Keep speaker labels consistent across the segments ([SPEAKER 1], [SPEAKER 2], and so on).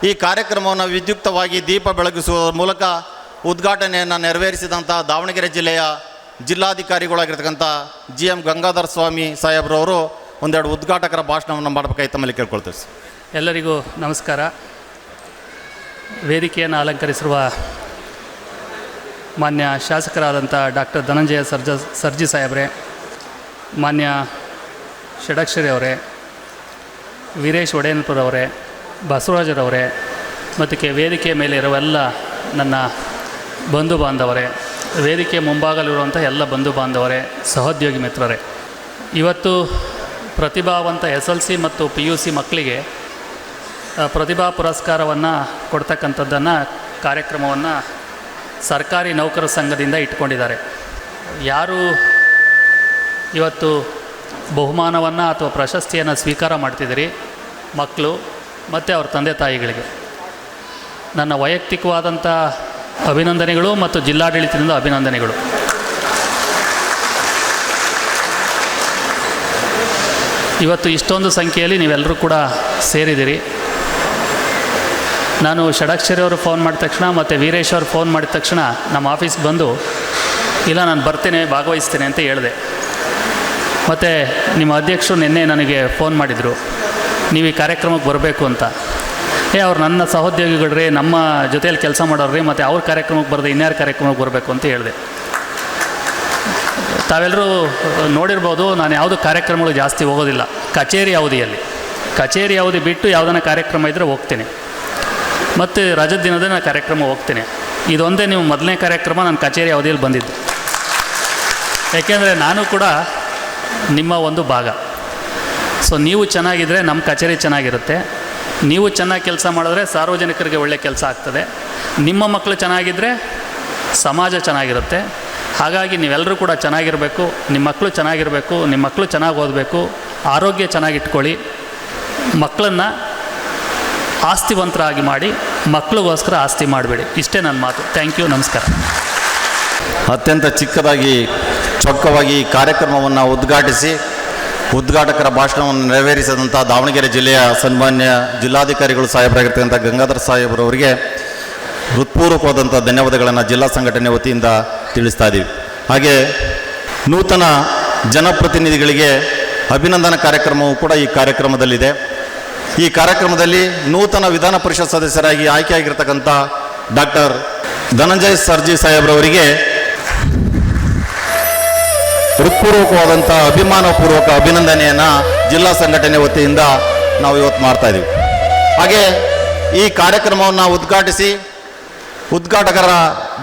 [SPEAKER 1] ಈ ಕಾರ್ಯಕ್ರಮವನ್ನು ವಿದ್ಯುಕ್ತವಾಗಿ ದೀಪ ಬೆಳಗಿಸುವ ಮೂಲಕ ಉದ್ಘಾಟನೆಯನ್ನು ನೆರವೇರಿಸಿದಂಥ ದಾವಣಗೆರೆ ಜಿಲ್ಲೆಯ ಜಿಲ್ಲಾಧಿಕಾರಿಗಳಾಗಿರ್ತಕ್ಕಂಥ GM ಗಂಗಾಧರ ಸ್ವಾಮಿ ಸಾಹೇಬ್ರವರು ಒಂದೆರಡು ಉದ್ಘಾಟಕರ ಭಾಷಣವನ್ನು ಮಾಡಬೇಕಾಗಿ ತಮ್ಮಲ್ಲಿ ಕೇಳ್ಕೊಳ್ತೀವಿ.
[SPEAKER 2] ಎಲ್ಲರಿಗೂ ನಮಸ್ಕಾರ. ವೇದಿಕೆಯನ್ನು ಅಲಂಕರಿಸಿರುವ ಮಾನ್ಯ ಶಾಸಕರಾದಂಥ ಡಾಕ್ಟರ್ ಧನಂಜಯ ಸರ್ಜಿ ಸಾಹೇಬ್ರೆ, ಮಾನ್ಯ ಷಡಕ್ಷರಿ ಅವರೇ, ವೀರೇಶ್ ಒಡೆಯನ್ಪುರವರೇ, ಬಸವರಾಜರವರೇ, ಮತ್ತು ವೇದಿಕೆ ಮೇಲೆ ಇರುವೆಲ್ಲ ನನ್ನ ಬಂಧು ಬಾಂಧವರೇ, ವೇದಿಕೆ ಮುಂಭಾಗಲಿರುವಂಥ ಎಲ್ಲ ಬಂಧು ಬಾಂಧವರೇ, ಸಹೋದ್ಯೋಗಿ ಮಿತ್ರರೇ, ಇವತ್ತು ಪ್ರತಿಭಾವಂತ SLC ಮತ್ತು PUC ಮಕ್ಕಳಿಗೆ ಪ್ರತಿಭಾ ಪುರಸ್ಕಾರವನ್ನು ಕೊಡ್ತಕ್ಕಂಥದ್ದನ್ನು ಕಾರ್ಯಕ್ರಮವನ್ನು ಸರ್ಕಾರಿ ನೌಕರರ ಸಂಘದಿಂದ ಇಟ್ಕೊಂಡಿದ್ದಾರೆ. ಯಾರು ಇವತ್ತು ಬಹುಮಾನವನ್ನು ಅಥವಾ ಪ್ರಶಸ್ತಿಯನ್ನು ಸ್ವೀಕಾರ ಮಾಡ್ತಿದ್ದೀರಿ, ಮಕ್ಕಳು ಮತ್ತು ಅವ್ರ ತಂದೆ ತಾಯಿಗಳಿಗೆ ನನ್ನ ವೈಯಕ್ತಿಕವಾದಂಥ ಅಭಿನಂದನೆಗಳು ಮತ್ತು ಜಿಲ್ಲಾಡಳಿತದಿಂದ ಅಭಿನಂದನೆಗಳು. ಇವತ್ತು ಇಷ್ಟೊಂದು ಸಂಖ್ಯೆಯಲ್ಲಿ ನೀವೆಲ್ಲರೂ ಕೂಡ ಸೇರಿದ್ದೀರಿ. ನಾನು ಷಡಕ್ಷರಿ ಅವರು ಫೋನ್ ಮಾಡಿದ ತಕ್ಷಣ ಮತ್ತು ವೀರೇಶ್ ಅವರು ಫೋನ್ ಮಾಡಿದ ತಕ್ಷಣ ನಮ್ಮ ಆಫೀಸ್ಗೆ ಬಂದು ಇಲ್ಲ ನಾನು ಬರ್ತೇನೆ, ಭಾಗವಹಿಸ್ತೇನೆ ಅಂತ ಹೇಳಿದೆ. ಮತ್ತು ನಿಮ್ಮ ಅಧ್ಯಕ್ಷರು ನಿನ್ನೆ ನನಗೆ ಫೋನ್ ಮಾಡಿದರು, ನೀವು ಈ ಕಾರ್ಯಕ್ರಮಕ್ಕೆ ಬರಬೇಕು ಅಂತ. ಅವ್ರು ನನ್ನ ಸಹೋದ್ಯೋಗಿಗಳ್ರಿ, ನಮ್ಮ ಜೊತೆಯಲ್ಲಿ ಕೆಲಸ ಮಾಡೋರ್ರಿ, ಮತ್ತು ಅವ್ರ ಕಾರ್ಯಕ್ರಮಕ್ಕೆ ಬರದೆ ಇನ್ಯಾರ ಕಾರ್ಯಕ್ರಮಕ್ಕೆ ಬರಬೇಕು ಅಂತ ಹೇಳಿದೆ. ತಾವೆಲ್ಲರೂ ನೋಡಿರ್ಬೋದು, ನಾನು ಯಾವುದು ಕಾರ್ಯಕ್ರಮಗಳು ಜಾಸ್ತಿ ಹೋಗೋದಿಲ್ಲ. ಕಚೇರಿ ಅವಧಿ ಬಿಟ್ಟು ಯಾವುದನ್ನ ಕಾರ್ಯಕ್ರಮ ಇದ್ದರೆ ಹೋಗ್ತೀನಿ, ಮತ್ತು ರಜದ ದಿನದ ನಾನು ಕಾರ್ಯಕ್ರಮ ಹೋಗ್ತೀನಿ. ಇದೊಂದೇ ನೀವು ಮೊದಲನೇ ಕಾರ್ಯಕ್ರಮ ನಾನು ಕಚೇರಿ ಅವಧಿಯಲ್ಲಿ ಬಂದಿದ್ದು. ಯಾಕೆಂದರೆ ನಾನು ಕೂಡ ನಿಮ್ಮ ಒಂದು ಭಾಗ. ಸೊ ನೀವು ಚೆನ್ನಾಗಿದ್ದರೆ ನಮ್ಮ ಕಚೇರಿ ಚೆನ್ನಾಗಿರುತ್ತೆ, ನೀವು ಚೆನ್ನಾಗಿ ಕೆಲಸ ಮಾಡಿದ್ರೆ ಸಾರ್ವಜನಿಕರಿಗೆ ಒಳ್ಳೆಯ ಕೆಲಸ ಆಗ್ತದೆ, ನಿಮ್ಮ ಮಕ್ಕಳು ಚೆನ್ನಾಗಿದ್ದರೆ ಸಮಾಜ ಚೆನ್ನಾಗಿರುತ್ತೆ. ಹಾಗಾಗಿ ನೀವೆಲ್ಲರೂ ಕೂಡ ಚೆನ್ನಾಗಿರಬೇಕು, ನಿಮ್ಮ ಮಕ್ಕಳು ಚೆನ್ನಾಗಿರಬೇಕು, ನಿಮ್ಮ ಮಕ್ಕಳು ಚೆನ್ನಾಗಿ ಓದಬೇಕು, ಆರೋಗ್ಯ ಚೆನ್ನಾಗಿಟ್ಕೊಳ್ಳಿ, ಮಕ್ಕಳನ್ನು ಆಸ್ತಿವಂತರಾಗಿ ಮಾಡಿ, ಮಕ್ಕಳಿಗೋಸ್ಕರ ಆಸ್ತಿ ಮಾಡಬೇಡಿ. ಇಷ್ಟೇ ನನ್ನ ಮಾತು. ಥ್ಯಾಂಕ್ ಯು, ನಮಸ್ಕಾರ.
[SPEAKER 1] ಅತ್ಯಂತ ಚಿಕ್ಕದಾಗಿ ಚೊಕ್ಕವಾಗಿ ಕಾರ್ಯಕ್ರಮವನ್ನು ಉದ್ಘಾಟಕರ ಭಾಷಣವನ್ನು ನೆರವೇರಿಸಿದಂಥ ದಾವಣಗೆರೆ ಜಿಲ್ಲೆಯ ಸನ್ಮಾನ್ಯ ಜಿಲ್ಲಾಧಿಕಾರಿಗಳು ಸಾಹೇಬರಾಗಿರ್ತಕ್ಕಂಥ ಗಂಗಾಧರ ಸಾಹೇಬ್ರವರಿಗೆ ಹೃತ್ಪೂರ್ವಕವಾದಂಥ ಧನ್ಯವಾದಗಳನ್ನು ಜಿಲ್ಲಾ ಸಂಘಟನೆ ವತಿಯಿಂದ ತಿಳಿಸ್ತಾ ಇದ್ದೀವಿ. ಹಾಗೆ ನೂತನ ಜನಪ್ರತಿನಿಧಿಗಳಿಗೆ ಅಭಿನಂದನಾ ಕಾರ್ಯಕ್ರಮವೂ ಕೂಡ ಈ ಕಾರ್ಯಕ್ರಮದಲ್ಲಿದೆ. ಈ ಕಾರ್ಯಕ್ರಮದಲ್ಲಿ ನೂತನ ವಿಧಾನ ಪರಿಷತ್ ಸದಸ್ಯರಾಗಿ ಆಯ್ಕೆಯಾಗಿರ್ತಕ್ಕಂಥ ಡಾಕ್ಟರ್ ಧನಂಜಯ ಸರ್ಜಿ ಸಾಹೇಬ್ರವರಿಗೆ ಹೃತ್ಪೂರ್ವಕವಾದಂಥ ಅಭಿಮಾನಪೂರ್ವಕ ಅಭಿನಂದನೆಯನ್ನು ಜಿಲ್ಲಾ ಸಂಘಟನೆ ವತಿಯಿಂದ ನಾವು ಇವತ್ತು ಮಾಡ್ತಾ ಇದ್ದೀವಿ. ಹಾಗೆ ಈ ಕಾರ್ಯಕ್ರಮವನ್ನು ಉದ್ಘಾಟಕರ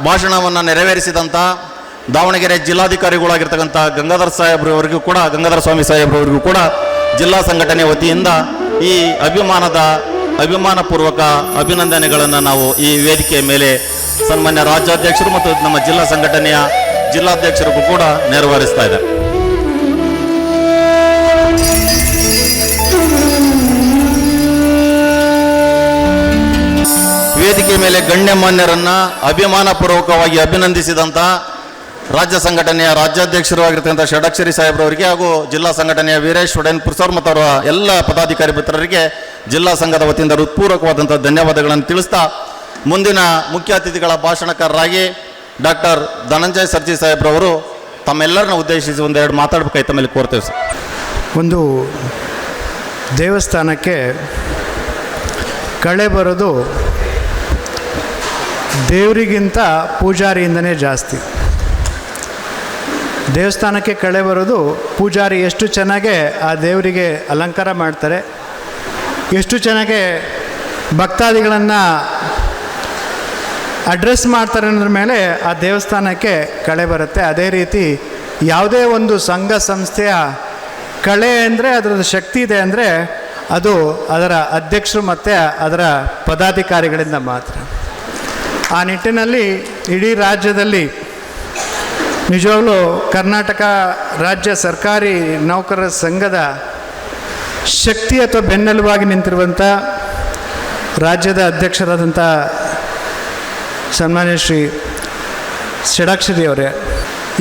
[SPEAKER 1] ಭಾಷಣವನ್ನು ನೆರವೇರಿಸಿದಂಥ ದಾವಣಗೆರೆ ಜಿಲ್ಲಾಧಿಕಾರಿಗಳಾಗಿರ್ತಕ್ಕಂಥ ಗಂಗಾಧರ ಸ್ವಾಮಿ ಸಾಹೇಬ್ರವರಿಗೂ ಕೂಡ ಜಿಲ್ಲಾ ಸಂಘಟನೆ ವತಿಯಿಂದ ಈ ಅಭಿಮಾನಪೂರ್ವಕ ಅಭಿನಂದನೆಗಳನ್ನು ನಾವು ಈ ವೇದಿಕೆಯ ಮೇಲೆ ಸನ್ಮಾನ್ಯ ರಾಜ್ಯಾಧ್ಯಕ್ಷರು ಮತ್ತು ನಮ್ಮ ಜಿಲ್ಲಾ ಸಂಘಟನೆಯ ಜಿಲ್ಲಾಧ್ಯಕ್ಷರಿಗೂ ಕೂಡ ನೆರವೇರಿಸ್ತಾ ಇದ್ದಾರೆ. ವೇದಿಕೆ ಮೇಲೆ ಗಣ್ಯಮಾನ್ಯರನ್ನು ಅಭಿಮಾನಪೂರ್ವಕವಾಗಿ ಅಭಿನಂದಿಸಿದಂಥ ರಾಜ್ಯ ಸಂಘಟನೆಯ ರಾಜ್ಯಾಧ್ಯಕ್ಷರು ಆಗಿರ್ತಕ್ಕಂಥ ಷಡಕ್ಷರಿ ಸಾಹೇಬ್ರವರಿಗೆ ಹಾಗೂ ಜಿಲ್ಲಾ ಸಂಘಟನೆಯ ವೀರೇಶ್ ಒಡೆಯನ್ಪುರ ಸರ್ ಮತ್ತು ಅವರ ಎಲ್ಲ ಪದಾಧಿಕಾರಿ ಮಿತ್ರರಿಗೆ ಜಿಲ್ಲಾ ಸಂಘದ ವತಿಯಿಂದ ಹೃತ್ಪೂರ್ವಕವಾದಂಥ ಧನ್ಯವಾದಗಳನ್ನು ತಿಳಿಸ್ತಾ, ಮುಂದಿನ ಮುಖ್ಯ ಅತಿಥಿಗಳ ಭಾಷಣಕಾರರಾಗಿ ಡಾಕ್ಟರ್ ಧನಂಜಯ ಸರ್ಜಿ ಸಾಹೇಬ್ರವರು ತಮ್ಮೆಲ್ಲರನ್ನ ಉದ್ದೇಶಿಸಿ ಒಂದೆರಡು ಮಾತಾಡಬೇಕಾಯ್ತ ಮೇಲೆ ಕೋರ್ತೇವೆ ಸರ್.
[SPEAKER 3] ಒಂದು ದೇವಸ್ಥಾನಕ್ಕೆ ಕಳೆ ಬರೋದು ದೇವರಿಗಿಂತ ಪೂಜಾರಿಯಿಂದನೇ ಜಾಸ್ತಿ. ದೇವಸ್ಥಾನಕ್ಕೆ ಕಳೆ ಬರೋದು ಪೂಜಾರಿ ಎಷ್ಟು ಚೆನ್ನಾಗೆ ಆ ದೇವರಿಗೆ ಅಲಂಕಾರ ಮಾಡ್ತಾರೆ, ಎಷ್ಟು ಚೆನ್ನಾಗೆ ಭಕ್ತಾದಿಗಳನ್ನು ಅಡ್ರೆಸ್ ಮಾಡ್ತಾರೆ ಅನ್ನೋದ್ರ ಮೇಲೆ ಆ ದೇವಸ್ಥಾನಕ್ಕೆ ಕಳೆ ಬರುತ್ತೆ. ಅದೇ ರೀತಿ ಯಾವುದೇ ಒಂದು ಸಂಘ ಸಂಸ್ಥೆಯ ಕಳೆ ಅಂದರೆ ಅದರದ್ದು ಶಕ್ತಿ ಇದೆ ಅಂದರೆ ಅದು ಅದರ ಅಧ್ಯಕ್ಷರು ಮತ್ತು ಅದರ ಪದಾಧಿಕಾರಿಗಳಿಂದ ಮಾತ್ರ. ಆ ನಿಟ್ಟಿನಲ್ಲಿ ಇಡೀ ರಾಜ್ಯದಲ್ಲಿ ನಿಜವಾಗ್ಲೂ ಕರ್ನಾಟಕ ರಾಜ್ಯ ಸರ್ಕಾರಿ ನೌಕರರ ಸಂಘದ ಶಕ್ತಿ ಅಥವಾ ಬೆನ್ನೆಲುಬಾಗಿ ನಿಂತಿರುವಂಥ ರಾಜ್ಯದ ಅಧ್ಯಕ್ಷರಾದಂಥ ಸನ್ಮಾನ್ಯ ಶ್ರೀ ಷಡಕ್ಷರಿ ಅವರೇ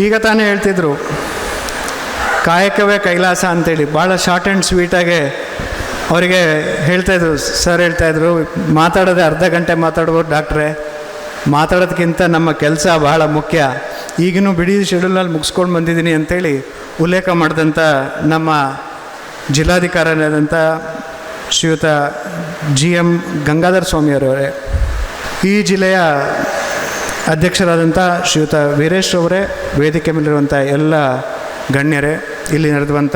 [SPEAKER 3] ಈಗ ತಾನೇ ಹೇಳ್ತಿದ್ರು, ಕಾಯಕವೇ ಕೈಲಾಸ ಅಂತೇಳಿ ಭಾಳ ಶಾರ್ಟ್ ಆ್ಯಂಡ್ ಸ್ವೀಟಾಗೆ ಅವರಿಗೆ ಹೇಳ್ತಾಯಿದ್ರು, ಸರ್ ಹೇಳ್ತಾಯಿದ್ರು, ಮಾತಾಡೋದೇ ಅರ್ಧ ಗಂಟೆ ಮಾತಾಡ್ಬೋದು ಡಾಕ್ಟ್ರೇ, ಮಾತಾಡೋದಕ್ಕಿಂತ ನಮ್ಮ ಕೆಲಸ ಬಹಳ ಮುಖ್ಯ, ಈಗಿನೂ ಬಿಡಿ ಶೆಡ್ಯೂಲ್ನಲ್ಲಿ ಮುಗಿಸ್ಕೊಂಡು ಬಂದಿದ್ದೀನಿ ಅಂತೇಳಿ ಉಲ್ಲೇಖ ಮಾಡಿದಂಥ ನಮ್ಮ ಜಿಲ್ಲಾಧಿಕಾರಿಯಾದಂಥ ಶ್ರೀಯುತ GM ಗಂಗಾಧರ ಸ್ವಾಮಿಯವರವರೇ, ಈ ಜಿಲ್ಲೆಯ ಅಧ್ಯಕ್ಷರಾದಂಥ ಶ್ರೀಯುತ ವೀರೇಶ್ ಅವರೇ, ವೇದಿಕೆ ಮೇಲಿರುವಂಥ ಎಲ್ಲ ಗಣ್ಯರೇ, ಇಲ್ಲಿ ನಡೆದುವಂಥ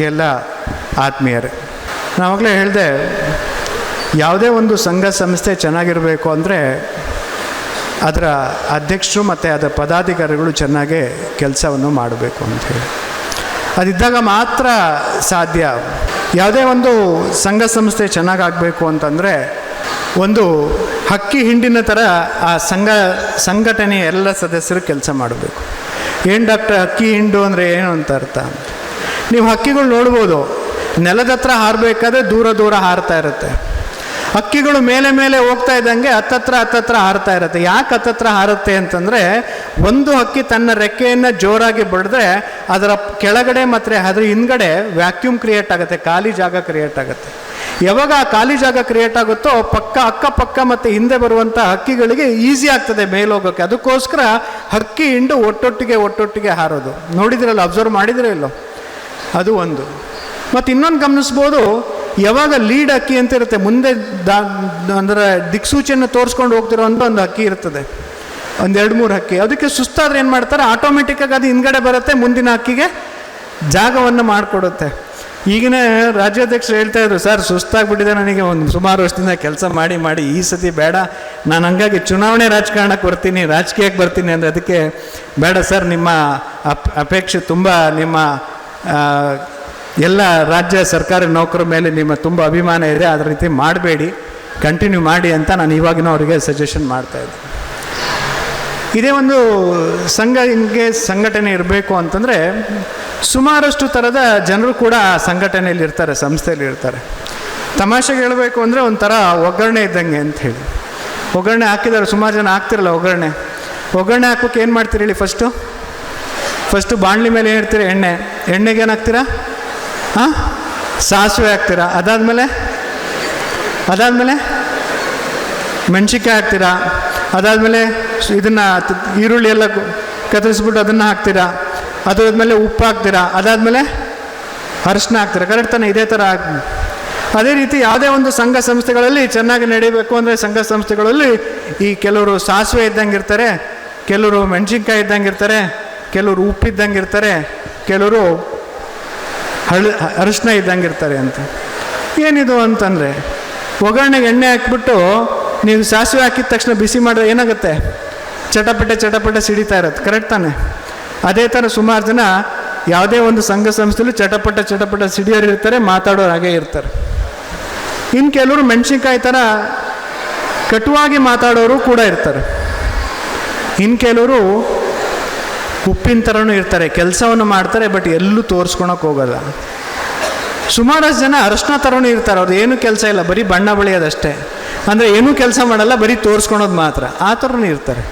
[SPEAKER 3] ಎಲ್ಲ ಆತ್ಮೀಯರೇ, ನಾವಾಗಲೇ ಹೇಳಿದೆ, ಯಾವುದೇ ಒಂದು ಸಂಘ ಸಂಸ್ಥೆ ಚೆನ್ನಾಗಿರಬೇಕು ಅಂದರೆ ಅದರ ಅಧ್ಯಕ್ಷರು ಮತ್ತು ಅದರ ಪದಾಧಿಕಾರಿಗಳು ಚೆನ್ನಾಗೇ ಕೆಲಸವನ್ನು ಮಾಡಬೇಕು ಅಂಥೇಳಿ. ಅದಿದ್ದಾಗ ಮಾತ್ರ ಸಾಧ್ಯ. ಯಾವುದೇ ಒಂದು ಸಂಘ ಸಂಸ್ಥೆ ಚೆನ್ನಾಗಾಗಬೇಕು ಅಂತಂದರೆ ಒಂದು ಹಕ್ಕಿ ಹಿಂಡಿನ ಥರ ಆ ಸಂಘಟನೆಯ ಎಲ್ಲ ಸದಸ್ಯರು ಕೆಲಸ ಮಾಡಬೇಕು. ಏನು ಡಾಕ್ಟರ್ ಹಕ್ಕಿ ಹಿಂಡು ಅಂದರೆ ಏನು ಅಂತ ಅರ್ಥ? ನೀವು ಹಕ್ಕಿಗಳು ನೋಡ್ಬೋದು, ನೆಲದ ಹತ್ರ ಹಾರಬೇಕಾದ್ರೆ ದೂರ ದೂರ ಹಾರ್ತಾ ಇರುತ್ತೆ. ಹಕ್ಕಿಗಳು ಮೇಲೆ ಮೇಲೆ ಹೋಗ್ತಾ ಇದ್ದಂಗೆ ಹತ್ತತ್ರ ಹಾರ್ತಾ ಇರುತ್ತೆ. ಯಾಕೆ ಹತ್ತತ್ರ ಹಾರುತ್ತೆ ಅಂತಂದರೆ, ಒಂದು ಹಕ್ಕಿ ತನ್ನ ರೆಕ್ಕೆಯನ್ನು ಜೋರಾಗಿ ಬಡಿದ್ರೆ ಅದರ ಕೆಳಗಡೆ ಮತ್ತು ಅದರ ಹಿಂದ್ಗಡೆ ವ್ಯಾಕ್ಯೂಮ್ ಕ್ರಿಯೇಟ್ ಆಗುತ್ತೆ, ಖಾಲಿ ಜಾಗ ಕ್ರಿಯೇಟ್ ಆಗುತ್ತೆ. ಯಾವಾಗ ಆ ಖಾಲಿ ಜಾಗ ಕ್ರಿಯೇಟ್ ಆಗುತ್ತೋ ಅಕ್ಕಪಕ್ಕ ಮತ್ತು ಹಿಂದೆ ಬರುವಂಥ ಹಕ್ಕಿಗಳಿಗೆ ಈಸಿ ಆಗ್ತದೆ ಮೇಲೋಗೋಕ್ಕೆ. ಅದಕ್ಕೋಸ್ಕರ ಹಕ್ಕಿ ಹಿಂಡು ಒಟ್ಟೊಟ್ಟಿಗೆ ಹಾರೋದು. ನೋಡಿದಿರಲ್ಲ, ಅಬ್ಸರ್ವ್ ಮಾಡಿದಿರೋ ಇಲ್ಲೋ? ಅದು ಒಂದು. ಮತ್ತು ಇನ್ನೊಂದು ಗಮನಿಸ್ಬೋದು, ಯಾವಾಗ ಲೀಡ್ ಹಕ್ಕಿ ಅಂತ ಇರುತ್ತೆ, ಮುಂದೆ ಅಂದರೆ ದಿಕ್ಸೂಚಿಯನ್ನು ತೋರಿಸ್ಕೊಂಡು ಹೋಗ್ತಿರೋಂಥ ಒಂದು ಹಕ್ಕಿ ಇರ್ತದೆ, ಒಂದು 2-3 ಹಕ್ಕಿ. ಅದಕ್ಕೆ ಸುಸ್ತಾದ್ರೆ ಏನು ಮಾಡ್ತಾರೆ, ಆಟೋಮೆಟಿಕ್ಕಾಗಿ ಅದು ಹಿಂದ್ಗಡೆ ಬರುತ್ತೆ, ಮುಂದಿನ ಹಕ್ಕಿಗೆ ಜಾಗವನ್ನು ಮಾಡಿಕೊಡುತ್ತೆ. ಈಗಿನ ರಾಜ್ಯಾಧ್ಯಕ್ಷರು ಹೇಳ್ತಾಯಿದ್ರು, ಸರ್ ಸುಸ್ತಾಗ್ಬಿಟ್ಟಿದೆ ನನಗೆ, ಒಂದು ಸುಮಾರು ವರ್ಷದಿಂದ ಕೆಲಸ ಮಾಡಿ ಈ ಸತಿ ಬೇಡ, ನಾನು ಹಂಗಾಗಿ ಚುನಾವಣೆ ರಾಜಕಾರಣಕ್ಕೆ ಬರ್ತೀನಿ, ರಾಜಕೀಯಕ್ಕೆ ಬರ್ತೀನಿ ಅಂದರೆ, ಅದಕ್ಕೆ ಬೇಡ ಸರ್, ನಿಮ್ಮ ಅಪೇಕ್ಷೆ ತುಂಬ, ನಿಮ್ಮ ಎಲ್ಲ ರಾಜ್ಯ ಸರ್ಕಾರಿ ನೌಕರ ಮೇಲೆ ನಿಮ್ಮ ತುಂಬ ಅಭಿಮಾನ ಇದೆ, ಅದೇ ರೀತಿ ಮಾಡಬೇಡಿ, ಕಂಟಿನ್ಯೂ ಮಾಡಿ ಅಂತ ನಾನು ಇವಾಗಿನ ಅವರಿಗೆ ಸಜೆಷನ್ ಮಾಡ್ತಾಯಿದ್ದೆ. ಇದೇ ಒಂದು ಸಂಘಟನೆ ಇರಬೇಕು ಅಂತಂದರೆ ಸುಮಾರಷ್ಟು ಥರದ ಜನರು ಕೂಡ ಸಂಘಟನೆಯಲ್ಲಿ ಇರ್ತಾರೆ, ಸಂಸ್ಥೆಯಲ್ಲಿ ಇರ್ತಾರೆ. ತಮಾಷೆಗೆ ಹೇಳಬೇಕು ಅಂದರೆ ಒಂಥರ ಒಗ್ಗರಣೆ ಇದ್ದಂಗೆ ಅಂತ ಹೇಳಿ. ಒಗ್ಗರಣೆ ಹಾಕಿದ್ದಾರೆ, ಸುಮಾರು ಜನ ಹಾಕ್ತಿರಲ್ಲ ಒಗ್ಗರಣೆ ಹಾಕೋಕೆ ಏನು ಮಾಡ್ತೀರಿ ಹೇಳಿ? ಫಸ್ಟು ಬಾಣಲಿ ಮೇಲೆ ಏನು ಇಡ್ತೀರ? ಎಣ್ಣೆಗೆ ಏನು ಹಾಕ್ತೀರಾ? ಸಾಸಿವೆ ಹಾಕ್ತೀರಾ, ಅದಾದಮೇಲೆ ಮೆಣಸಿನ್ಕಾಯಿ ಹಾಕ್ತೀರಾ, ಅದಾದಮೇಲೆ ಇದನ್ನು ಈರುಳ್ಳಿ ಎಲ್ಲ ಕತ್ತರಿಸ್ಬಿಟ್ಟು ಅದನ್ನು ಹಾಕ್ತೀರಾ, ಅದಾದಮೇಲೆ ಉಪ್ಪು ಹಾಕ್ತೀರಾ, ಅದಾದಮೇಲೆ ಅರಿಶಿನ ಹಾಕ್ತೀರಾ. ಕರೆಕ್ಟ್ ತಾನೆ? ಇದೇ ಥರ ಅದೇ ರೀತಿ ಯಾವುದೇ ಒಂದು ಸಂಘ ಸಂಸ್ಥೆಗಳಲ್ಲಿ ಚೆನ್ನಾಗಿ ನಡೀಬೇಕು ಅಂದರೆ ಸಂಘ ಸಂಸ್ಥೆಗಳಲ್ಲಿ ಈ ಕೆಲವರು ಸಾಸಿವೆ ಇದ್ದಂಗೆ ಇರ್ತಾರೆ, ಕೆಲವರು ಮೆಣಸಿನ್ಕಾಯಿ ಇದ್ದಂಗೆ ಇರ್ತಾರೆ, ಕೆಲವರು ಉಪ್ಪಿದ್ದಂಗೆ ಇರ್ತಾರೆ, ಕೆಲವರು ಅರಿಶಿನ ಇದ್ದಂಗೆ ಇರ್ತಾರೆ ಅಂತ. ಏನಿದು ಅಂತಂದರೆ, ಒಗ್ಗರಣೆಗೆ ಎಣ್ಣೆ ಹಾಕ್ಬಿಟ್ಟು ನೀವು ಸಾಸಿವೆ ಹಾಕಿದ ತಕ್ಷಣ ಬಿಸಿ ಮಾಡಿದ್ರೆ ಏನಾಗುತ್ತೆ? ಚಟಪಟ ಸಿಡಿತಾ ಇರುತ್ತೆ. ಕರೆಕ್ಟ್ ತಾನೆ? ಅದೇ ಥರ ಸುಮಾರು ಜನ ಯಾವುದೇ ಒಂದು ಸಂಘ ಸಂಸ್ಥೆಯಲ್ಲಿ ಚಟಪಟ ಸಿಡಿಯೋರು ಇರ್ತಾರೆ, ಮಾತಾಡೋರು ಹಾಗೆ ಇರ್ತಾರೆ. ಇನ್ನು ಕೆಲವರು ಮೆಣಸಿನ್ಕಾಯಿ ಥರ ಕಟುವಾಗಿ ಮಾತಾಡೋರು ಕೂಡ ಇರ್ತಾರೆ. ಇನ್ನು ಕೆಲವರು ಉಪ್ಪಿನ ಥರನೂ ಇರ್ತಾರೆ, ಕೆಲಸವನ್ನು ಮಾಡ್ತಾರೆ, ಬಟ್ ಎಲ್ಲೂ ತೋರಿಸ್ಕೊಳಕ್ಕೆ ಹೋಗಲ್ಲ. ಸುಮಾರಷ್ಟು ಜನ ಅರಿಶಿನ ಥರನೂ ಇರ್ತಾರೆ, ಅವ್ರದ್ದು ಏನೂ ಕೆಲಸ ಇಲ್ಲ, ಬರೀ ಬಣ್ಣ ಬಳಿಯೋದಷ್ಟೇ, ಅಂದರೆ ಏನೂ ಕೆಲಸ ಮಾಡಲ್ಲ, ಬರೀ ತೋರಿಸ್ಕೊಳೋದು ಮಾತ್ರ, ಆ ಥರನೂ ಇರ್ತಾರೆ.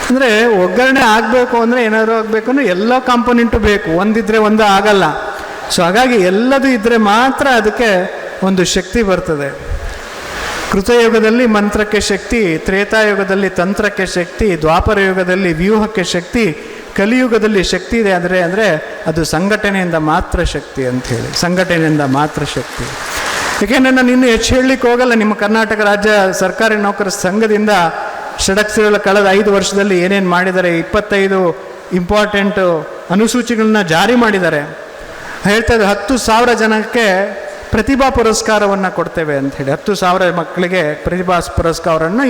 [SPEAKER 3] ಅಂದರೆ ಒಗ್ಗರಣೆ ಆಗಬೇಕು ಅಂದರೆ ಏನಾದರೂ ಆಗಬೇಕು ಅಂದರೆ ಎಲ್ಲ ಕಾಂಪೊನೆಂಟು ಬೇಕು, ಒಂದಿದ್ರೆ ಒಂದು ಆಗಲ್ಲ. ಸೊ ಹಾಗಾಗಿ ಎಲ್ಲದೂ ಇದ್ದರೆ ಮಾತ್ರ ಅದಕ್ಕೆ ಒಂದು ಶಕ್ತಿ ಬರ್ತದೆ. ಕೃತಯುಗದಲ್ಲಿ ಮಂತ್ರಕ್ಕೆ ಶಕ್ತಿ, ತ್ರೇತಾಯುಗದಲ್ಲಿ ತಂತ್ರಕ್ಕೆ ಶಕ್ತಿ, ದ್ವಾಪರ ಯುಗದಲ್ಲಿ ವ್ಯೂಹಕ್ಕೆ ಶಕ್ತಿ, ಕಲಿಯುಗದಲ್ಲಿ ಶಕ್ತಿ ಇದೆ ಅಂದರೆ ಅದು ಸಂಘಟನೆಯಿಂದ ಮಾತ್ರ ಶಕ್ತಿ ಅಂಥೇಳಿ, ಸಂಘಟನೆಯಿಂದ ಮಾತ್ರ ಶಕ್ತಿ. ಏಕೆಂದರೆ ನಾನು ಇನ್ನೂ ಹೆಚ್ಚು ಹೇಳಲಿಕ್ಕೆ ಹೋಗಲ್ಲ. ನಿಮ್ಮ ಕರ್ನಾಟಕ ರಾಜ್ಯ ಸರ್ಕಾರಿ ನೌಕರ ಸಂಘದಿಂದ ಷಡಕ್ಷರಗಳ ಕಳೆದ 5 ವರ್ಷದಲ್ಲಿ ಏನೇನು ಮಾಡಿದ್ದಾರೆ, 25 ಇಂಪಾರ್ಟೆಂಟು ಅನುಸೂಚಿಗಳನ್ನ ಜಾರಿ ಮಾಡಿದ್ದಾರೆ. ಹೇಳ್ತಾ ಇದ್ದಾರೆ 10,000 ಜನಕ್ಕೆ ಪ್ರತಿಭಾ ಪುರಸ್ಕಾರವನ್ನು ಕೊಡ್ತೇವೆ ಅಂಥೇಳಿ. 10,000 ಮಕ್ಕಳಿಗೆ ಪ್ರತಿಭಾ ಪುರಸ್ಕಾರವನ್ನು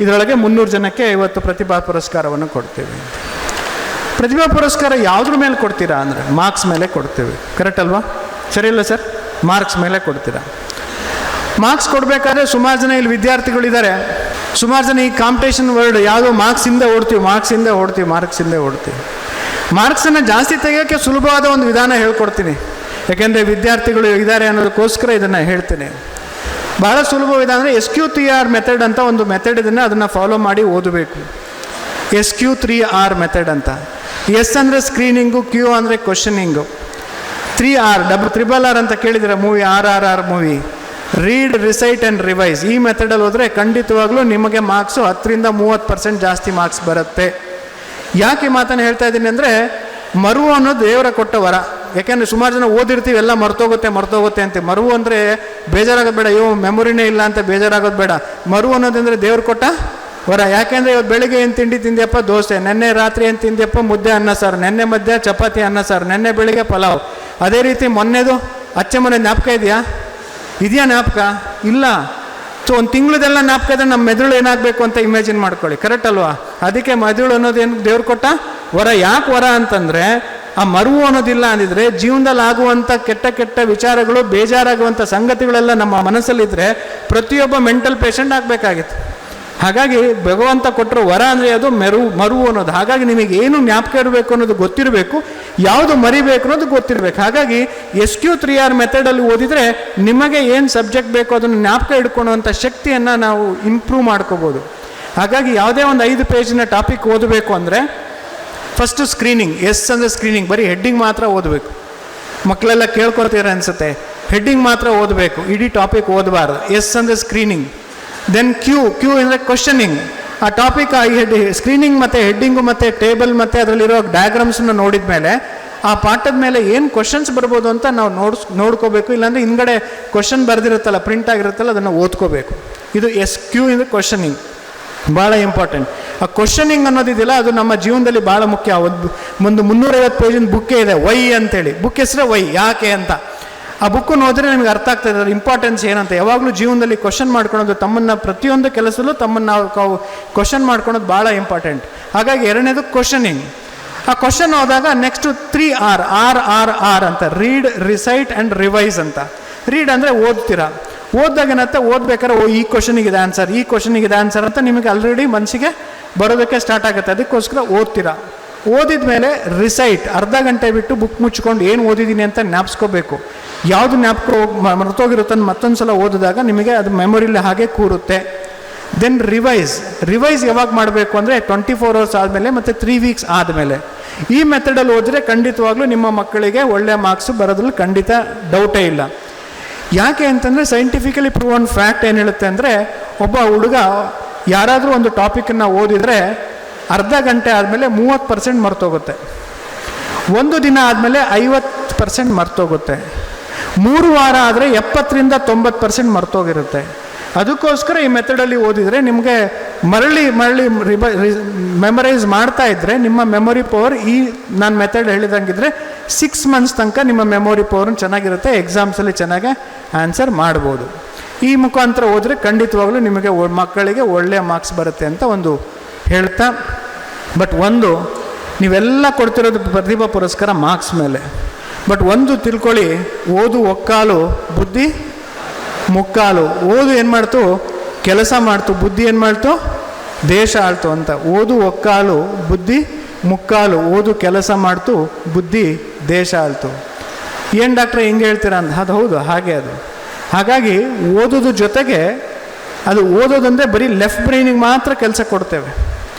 [SPEAKER 3] ಇದರೊಳಗೆ 300 ಜನಕ್ಕೆ ಇವತ್ತು ಪ್ರತಿಭಾ ಪುರಸ್ಕಾರವನ್ನು ಕೊಡ್ತೇವೆ. ಪ್ರತಿಭಾ ಪುರಸ್ಕಾರ ಯಾವುದ್ರ ಮೇಲೆ ಕೊಡ್ತೀರಾ ಅಂದರೆ ಮಾರ್ಕ್ಸ್ ಮೇಲೆ ಕೊಡ್ತೇವೆ. ಕರೆಕ್ಟ್ ಅಲ್ವಾ? ಸರಿ ಇಲ್ಲ ಸರ್? ಮಾರ್ಕ್ಸ್ ಮೇಲೆ ಕೊಡ್ತೀರಾ. ಮಾರ್ಕ್ಸ್ ಕೊಡಬೇಕಾದ್ರೆ ಸುಮಾರು ಜನ ಇಲ್ಲಿ ವಿದ್ಯಾರ್ಥಿಗಳಿದ್ದಾರೆ, ಸುಮಾರು ಜನ ಈ ಕಾಂಪಿಟೇಷನ್ ವರ್ಡ್ ಯಾವುದೋ ಮಾರ್ಕ್ಸಿಂದ ಓಡ್ತೀವಿ. ಮಾರ್ಕ್ಸನ್ನು ಜಾಸ್ತಿ ತೆಗೆಯೋಕ್ಕೆ ಸುಲಭವಾದ ಒಂದು ವಿಧಾನ ಹೇಳ್ಕೊಡ್ತೀನಿ, ಯಾಕೆಂದರೆ ವಿದ್ಯಾರ್ಥಿಗಳು ಇದ್ದಾರೆ ಅನ್ನೋದಕ್ಕೋಸ್ಕರ ಇದನ್ನು ಹೇಳ್ತೀನಿ. ಭಾಳ ಸುಲಭ ವಿಧಾನ ಅಂದರೆ SQ3R ಮೆಥಡ್ ಅಂತ ಒಂದು ಮೆಥಡ್ ಇದನ್ನು, ಅದನ್ನು ಫಾಲೋ ಮಾಡಿ ಓದಬೇಕು. SQ3R ಮೆಥಡ್ ಅಂತ. S ಅಂದರೆ ಸ್ಕ್ರೀನಿಂಗು, Q ಅಂದರೆ ಕ್ವಶನಿಂಗು, 3R ಅಂತ ಕೇಳಿದಿರ movie, RRR movie. Read, recite and revise. ಈ ಮೆಥಡಲ್ಲಿ ಹೋದರೆ ಖಂಡಿತವಾಗ್ಲೂ ನಿಮಗೆ ಮಾರ್ಕ್ಸು 10% ಜಾಸ್ತಿ ಮಾರ್ಕ್ಸ್ ಬರುತ್ತೆ. ಯಾಕೆ ಈ ಮಾತನ್ನು ಹೇಳ್ತಾ ಇದ್ದೀನಿ ಅಂದರೆ, ಮರುವು ಅನ್ನೋದು ದೇವರ ಕೊಟ್ಟ ವರ. ಯಾಕೆಂದರೆ ಸುಮಾರು ಜನ ಓದಿರ್ತೀವಿ, ಎಲ್ಲ ಮರ್ತೋಗುತ್ತೆ ಅಂತ. ಮರುವು ಅಂದರೆ ಬೇಜಾರಾಗೋದು ಬೇಡ, ಮೆಮೊರಿನೇ ಇಲ್ಲ ಅಂತ ಬೇಜಾರಾಗೋದು ಬೇಡ. ಮರುವು ಅನ್ನೋದಂದರೆ ದೇವ್ರು ಕೊಟ್ಟ ವರ. ಯಾಕೆಂದರೆ ಇವತ್ತು ಬೆಳಿಗ್ಗೆ ಏನು ತಿಂಡಿ ತಿಂದ್ಯಪ್ಪ, ದೋಸೆ. ನೆನ್ನೆ ರಾತ್ರಿ ಏನು ತಿಂದ್ಯಪ್ಪ, ಮುದ್ದೆ ಅನ್ನ ಸಾರು. ನೆನ್ನೆ ಮಧ್ಯ ಚಪಾತಿ ಅನ್ನ ಸಾರು. ನೆನ್ನೆ ಬೆಳಿಗ್ಗೆ ಪಲಾವ್. ಅದೇ ರೀತಿ ಮೊನ್ನೆದು ಮೊನ್ನೆ ಜ್ಞಾಪಕ ಇದೆಯಾ ಜ್ಞಾಪಕ ಇಲ್ಲ. ಸೊ ಒಂದು ತಿಂಗಳದೆಲ್ಲ ಜ್ಞಾಪಕ ಇದ್ರೆ ನಮ್ಮ ಮೆದುಳು ಏನಾಗಬೇಕು ಅಂತ ಇಮ್ಯಾಜಿನ್ ಮಾಡ್ಕೊಳ್ಳಿ. ಕರೆಕ್ಟ್ ಅಲ್ವಾ? ಅದಕ್ಕೆ ಮೆದುಳು ಅನ್ನೋದೇನು ದೇವ್ರು ಕೊಟ್ಟ ವರ. ಯಾಕೆ ವರ ಅಂತಂದರೆ, ಆ ಮರುವು ಅನ್ನೋದಿಲ್ಲ ಅಂದಿದ್ರೆ ಜೀವನದಲ್ಲಿ ಆಗುವಂಥ ಕೆಟ್ಟ ವಿಚಾರಗಳು, ಬೇಜಾರಾಗುವಂಥ ಸಂಗತಿಗಳೆಲ್ಲ ನಮ್ಮ ಮನಸ್ಸಲ್ಲಿದ್ದರೆ ಪ್ರತಿಯೊಬ್ಬ ಮೆಂಟಲ್ ಪೇಷಂಟ್ ಆಗಬೇಕಾಗಿತ್ತು. ಹಾಗಾಗಿ ಭಗವಂತ ಕೊಟ್ಟರು ವರ ಅಂದರೆ ಅದು ಮರುವು ಅನ್ನೋದು. ಹಾಗಾಗಿ ನಿಮಗೆ ಏನು ಜ್ಞಾಪಕ ಇರಬೇಕು ಅನ್ನೋದು ಗೊತ್ತಿರಬೇಕು, ಯಾವುದು ಮರಿಬೇಕು ಅನ್ನೋದು ಗೊತ್ತಿರಬೇಕು. ಹಾಗಾಗಿ SQ3R ಮೆಥಡಲ್ಲಿ ಓದಿದರೆ ನಿಮಗೆ ಏನು ಸಬ್ಜೆಕ್ಟ್ ಬೇಕೋ ಅದನ್ನು ಜ್ಞಾಪಕ ಇಟ್ಕೊಳ್ಳುವಂಥ ಶಕ್ತಿಯನ್ನು ನಾವು ಇಂಪ್ರೂವ್ ಮಾಡ್ಕೋಬೋದು. ಹಾಗಾಗಿ ಯಾವುದೇ ಒಂದು 5 ಪೇಜಿನ ಟಾಪಿಕ್ ಓದಬೇಕು ಅಂದರೆ ಫಸ್ಟು ಸ್ಕ್ರೀನಿಂಗ್. ಅಂದರೆ ಸ್ಕ್ರೀನಿಂಗ್, ಬರೀ ಹೆಡ್ಡಿಂಗ್ ಮಾತ್ರ ಓದಬೇಕು. ಮಕ್ಕಳೆಲ್ಲ ಕೇಳ್ಕೊಳ್ತೀರ ಅನಿಸುತ್ತೆ, ಹೆಡ್ಡಿಂಗ್ ಮಾತ್ರ ಓದಬೇಕು, ಇಡೀ ಟಾಪಿಕ್ ಓದಬಾರ್ದು. ಅಂದರೆ ಸ್ಕ್ರೀನಿಂಗ್. ದೆನ್ ಕ್ಯೂ ಅಂದರೆ ಕ್ವಶನಿಂಗ್. ಆ ಟಾಪಿಕ್ ಸ್ಕ್ರೀನಿಂಗ್ ಮತ್ತು ಹೆಡ್ಡಿಂಗು ಮತ್ತು ಟೇಬಲ್ ಮತ್ತು ಅದರಲ್ಲಿರೋ ಡಯಾಗ್ರಾಮ್ಸನ್ನು ನೋಡಿದ ಮೇಲೆ ಆ ಪಾಠದ ಮೇಲೆ ಏನು ಕ್ವಶನ್ಸ್ ಬರ್ಬೋದು ಅಂತ ನಾವು ನೋಡ್ಕೋಬೇಕು. ಇಲ್ಲಾಂದರೆ ಹಿಂದ್ಗಡೆ ಕ್ವಶನ್ ಬರೆದಿರುತ್ತಲ್ಲ, ಪ್ರಿಂಟ್ ಆಗಿರುತ್ತಲ್ಲ, ಅದನ್ನು ಓದ್ಕೋಬೇಕು. ಇದು SQ ಅಂದರೆ ಕ್ವಶನಿಂಗ್, ಭಾಳ ಇಂಪಾರ್ಟೆಂಟ್. ಆ ಕ್ವಶನಿಂಗ್ ಅನ್ನೋದಿದೆಯಲ್ಲ, ಅದು ನಮ್ಮ ಜೀವನದಲ್ಲಿ ಭಾಳ ಮುಖ್ಯ. ಒಂದು 350 ಪೇಜಿನ ಬುಕ್ಕೇ ಇದೆ, ವೈ ಅಂತೇಳಿ. ಬುಕ್ ಹೆಸರೇ ವೈ, ಯಾಕೆ ಅಂತ. ಆ ಬುಕ್ಕನ್ನು ಓದಿದ್ರೆ ನಿಮಗೆ ಅರ್ಥ ಆಗ್ತದೆ ಅದರ ಇಂಪಾರ್ಟೆನ್ಸ್ ಏನಂತ. ಯಾವಾಗಲೂ ಜೀವನದಲ್ಲಿ ಕ್ವಶನ್ ಮಾಡ್ಕೊಳೋದು, ತಮ್ಮನ್ನು ಪ್ರತಿಯೊಂದು ಕೆಲಸದಲ್ಲೂ ತಮ್ಮನ್ನು ನಾವು ಕ್ವಶನ್ ಮಾಡ್ಕೊಳೋದು ಭಾಳ ಇಂಪಾರ್ಟೆಂಟ್. ಹಾಗಾಗಿ ಎರಡನೇದು ಕ್ವಶನಿಂಗ್. ಆ ಕ್ವಶನ್ ಹೋದಾಗ ನೆಕ್ಸ್ಟು 3R ಅಂತ, ರೀಡ್, ರಿಸೈಟ್ ಆ್ಯಂಡ್ ರಿವೈಸ್ ಅಂತ. ರೀಡ್ ಅಂದರೆ ಓದ್ತೀರಾ. ಓದಿದಾಗ ಏನಂತ, ಓದ್ಬೇಕಾದ್ರೆ ಈ ಕ್ವಶನಿಗಿದೆ ಆನ್ಸರ್, ಈ ಕ್ವಶನಿಗಿದೆ ಆನ್ಸರ್ ಅಂತ ನಿಮಗೆ ಆಲ್ರೆಡಿ ಮನಸ್ಸಿಗೆ ಬರೋದಕ್ಕೆ ಸ್ಟಾರ್ಟ್ ಆಗುತ್ತೆ. ಅದಕ್ಕೋಸ್ಕರ ಓದ್ತೀರಾ. ಓದಿದ ಮೇಲೆ ರಿಸೈಟ್, ಅರ್ಧ ಗಂಟೆ ಬಿಟ್ಟು ಬುಕ್ ಮುಚ್ಕೊಂಡು ಏನು ಓದಿದ್ದೀನಿ ಅಂತ ಜ್ಞಾಪಿಸ್ಕೋಬೇಕು. ಯಾವುದು ಜ್ಞಾಪಕ ಮರ್ತೋಗಿರುತ್ತಂದು ಮತ್ತೊಂದು ಸಲ ಓದಿದಾಗ ನಿಮಗೆ ಅದು ಮೆಮೊರಿಲಿ ಹಾಗೆ ಕೂರುತ್ತೆ. ದೆನ್ ರಿವೈಸ್ ಯಾವಾಗ ಮಾಡಬೇಕು ಅಂದರೆ 24 hours ಆದಮೇಲೆ ಮತ್ತು 3 weeks ಆದಮೇಲೆ. ಈ ಮೆಥಡಲ್ಲಿ ಓದಿದ್ರೆ ಖಂಡಿತವಾಗ್ಲೂ ನಿಮ್ಮ ಮಕ್ಕಳಿಗೆ ಒಳ್ಳೆಯ ಮಾರ್ಕ್ಸು ಬರೋದ್ರಲ್ಲಿ ಖಂಡಿತ ಡೌಟೇ ಇಲ್ಲ. ಯಾಕೆ ಅಂತಂದರೆ ಸೈಂಟಿಫಿಕಲಿ ಪ್ರೂವನ್ ಫ್ಯಾಕ್ಟ್ ಏನು ಹೇಳುತ್ತೆ ಅಂದರೆ, ಒಬ್ಬ ಹುಡುಗ ಯಾರಾದರೂ ಒಂದು ಟಾಪಿಕನ್ನು ಓದಿದರೆ ಅರ್ಧ ಗಂಟೆ ಆದಮೇಲೆ 30% ಮರ್ತೋಗುತ್ತೆ. ಒಂದು ದಿನ ಆದಮೇಲೆ 50% ಮರ್ತೋಗುತ್ತೆ. 3 ವಾರ ಆದರೆ 70-90% ಮರ್ತೋಗಿರುತ್ತೆ. ಅದಕ್ಕೋಸ್ಕರ ಈ ಮೆಥಡಲ್ಲಿ ಓದಿದರೆ ನಿಮಗೆ ಮರಳಿ ಮೆಮರೈಸ್ ಮಾಡ್ತಾ ಇದ್ದರೆ ನಿಮ್ಮ ಮೆಮೊರಿ ಪವರ್ ನಾನು ಮೆಥಡ್ ಹೇಳಿದಂಗಿದ್ರೆ 6 months ತನಕ ನಿಮ್ಮ ಮೆಮೊರಿ ಪವರ್ ಚೆನ್ನಾಗಿರುತ್ತೆ. ಎಕ್ಸಾಮ್ಸಲ್ಲಿ ಚೆನ್ನಾಗಿ ಆನ್ಸರ್ ಮಾಡ್ಬೋದು. ಈ ಮುಖಾಂತರ ಹೋದರೆ ಖಂಡಿತವಾಗ್ಲೂ ನಿಮಗೆ ಮಕ್ಕಳಿಗೆ ಒಳ್ಳೆಯ ಮಾರ್ಕ್ಸ್ ಬರುತ್ತೆ ಅಂತ ಒಂದು ಹೇಳ್ತಾ, ಬಟ್ ನೀವೆಲ್ಲ ಕೊಡ್ತಿರೋದು ಪ್ರತಿಭಾ ಪುರಸ್ಕಾರ ಮಾರ್ಕ್ಸ್ ಮೇಲೆ. ಬಟ್ ಒಂದು ತಿಳ್ಕೊಳ್ಳಿ, ಓದು ಒಕ್ಕಾಲು, ಬುದ್ಧಿ ಮುಕ್ಕಾಲು. ಓದು ಏನು ಮಾಡ್ತು, ಕೆಲಸ ಮಾಡ್ತು. ಬುದ್ಧಿ ಏನು ಮಾಡ್ತು, ದೇಶ ಆಳ್ತು ಅಂತ. ಓದು ಒಕ್ಕಾಲು, ಬುದ್ಧಿ ಮುಕ್ಕಾಲು. ಓದು ಕೆಲಸ ಮಾಡ್ತು, ಬುದ್ಧಿ ದೇಶ ಆಳ್ತು. ಏನು ಡಾಕ್ಟ್ರೆ ಹಿಂಗೆ ಹೇಳ್ತೀರಾ ಅಂತ. ಅದು ಹೌದು, ಹಾಗೆ ಅದು. ಹಾಗಾಗಿ ಓದೋದ್ರ ಜೊತೆಗೆ ಅದು ಓದೋದಂದರೆ ಬರೀ ಲೆಫ್ಟ್ ಬ್ರೈನಿಗೆ ಮಾತ್ರ ಕೆಲಸ ಕೊಡ್ತೇವೆ.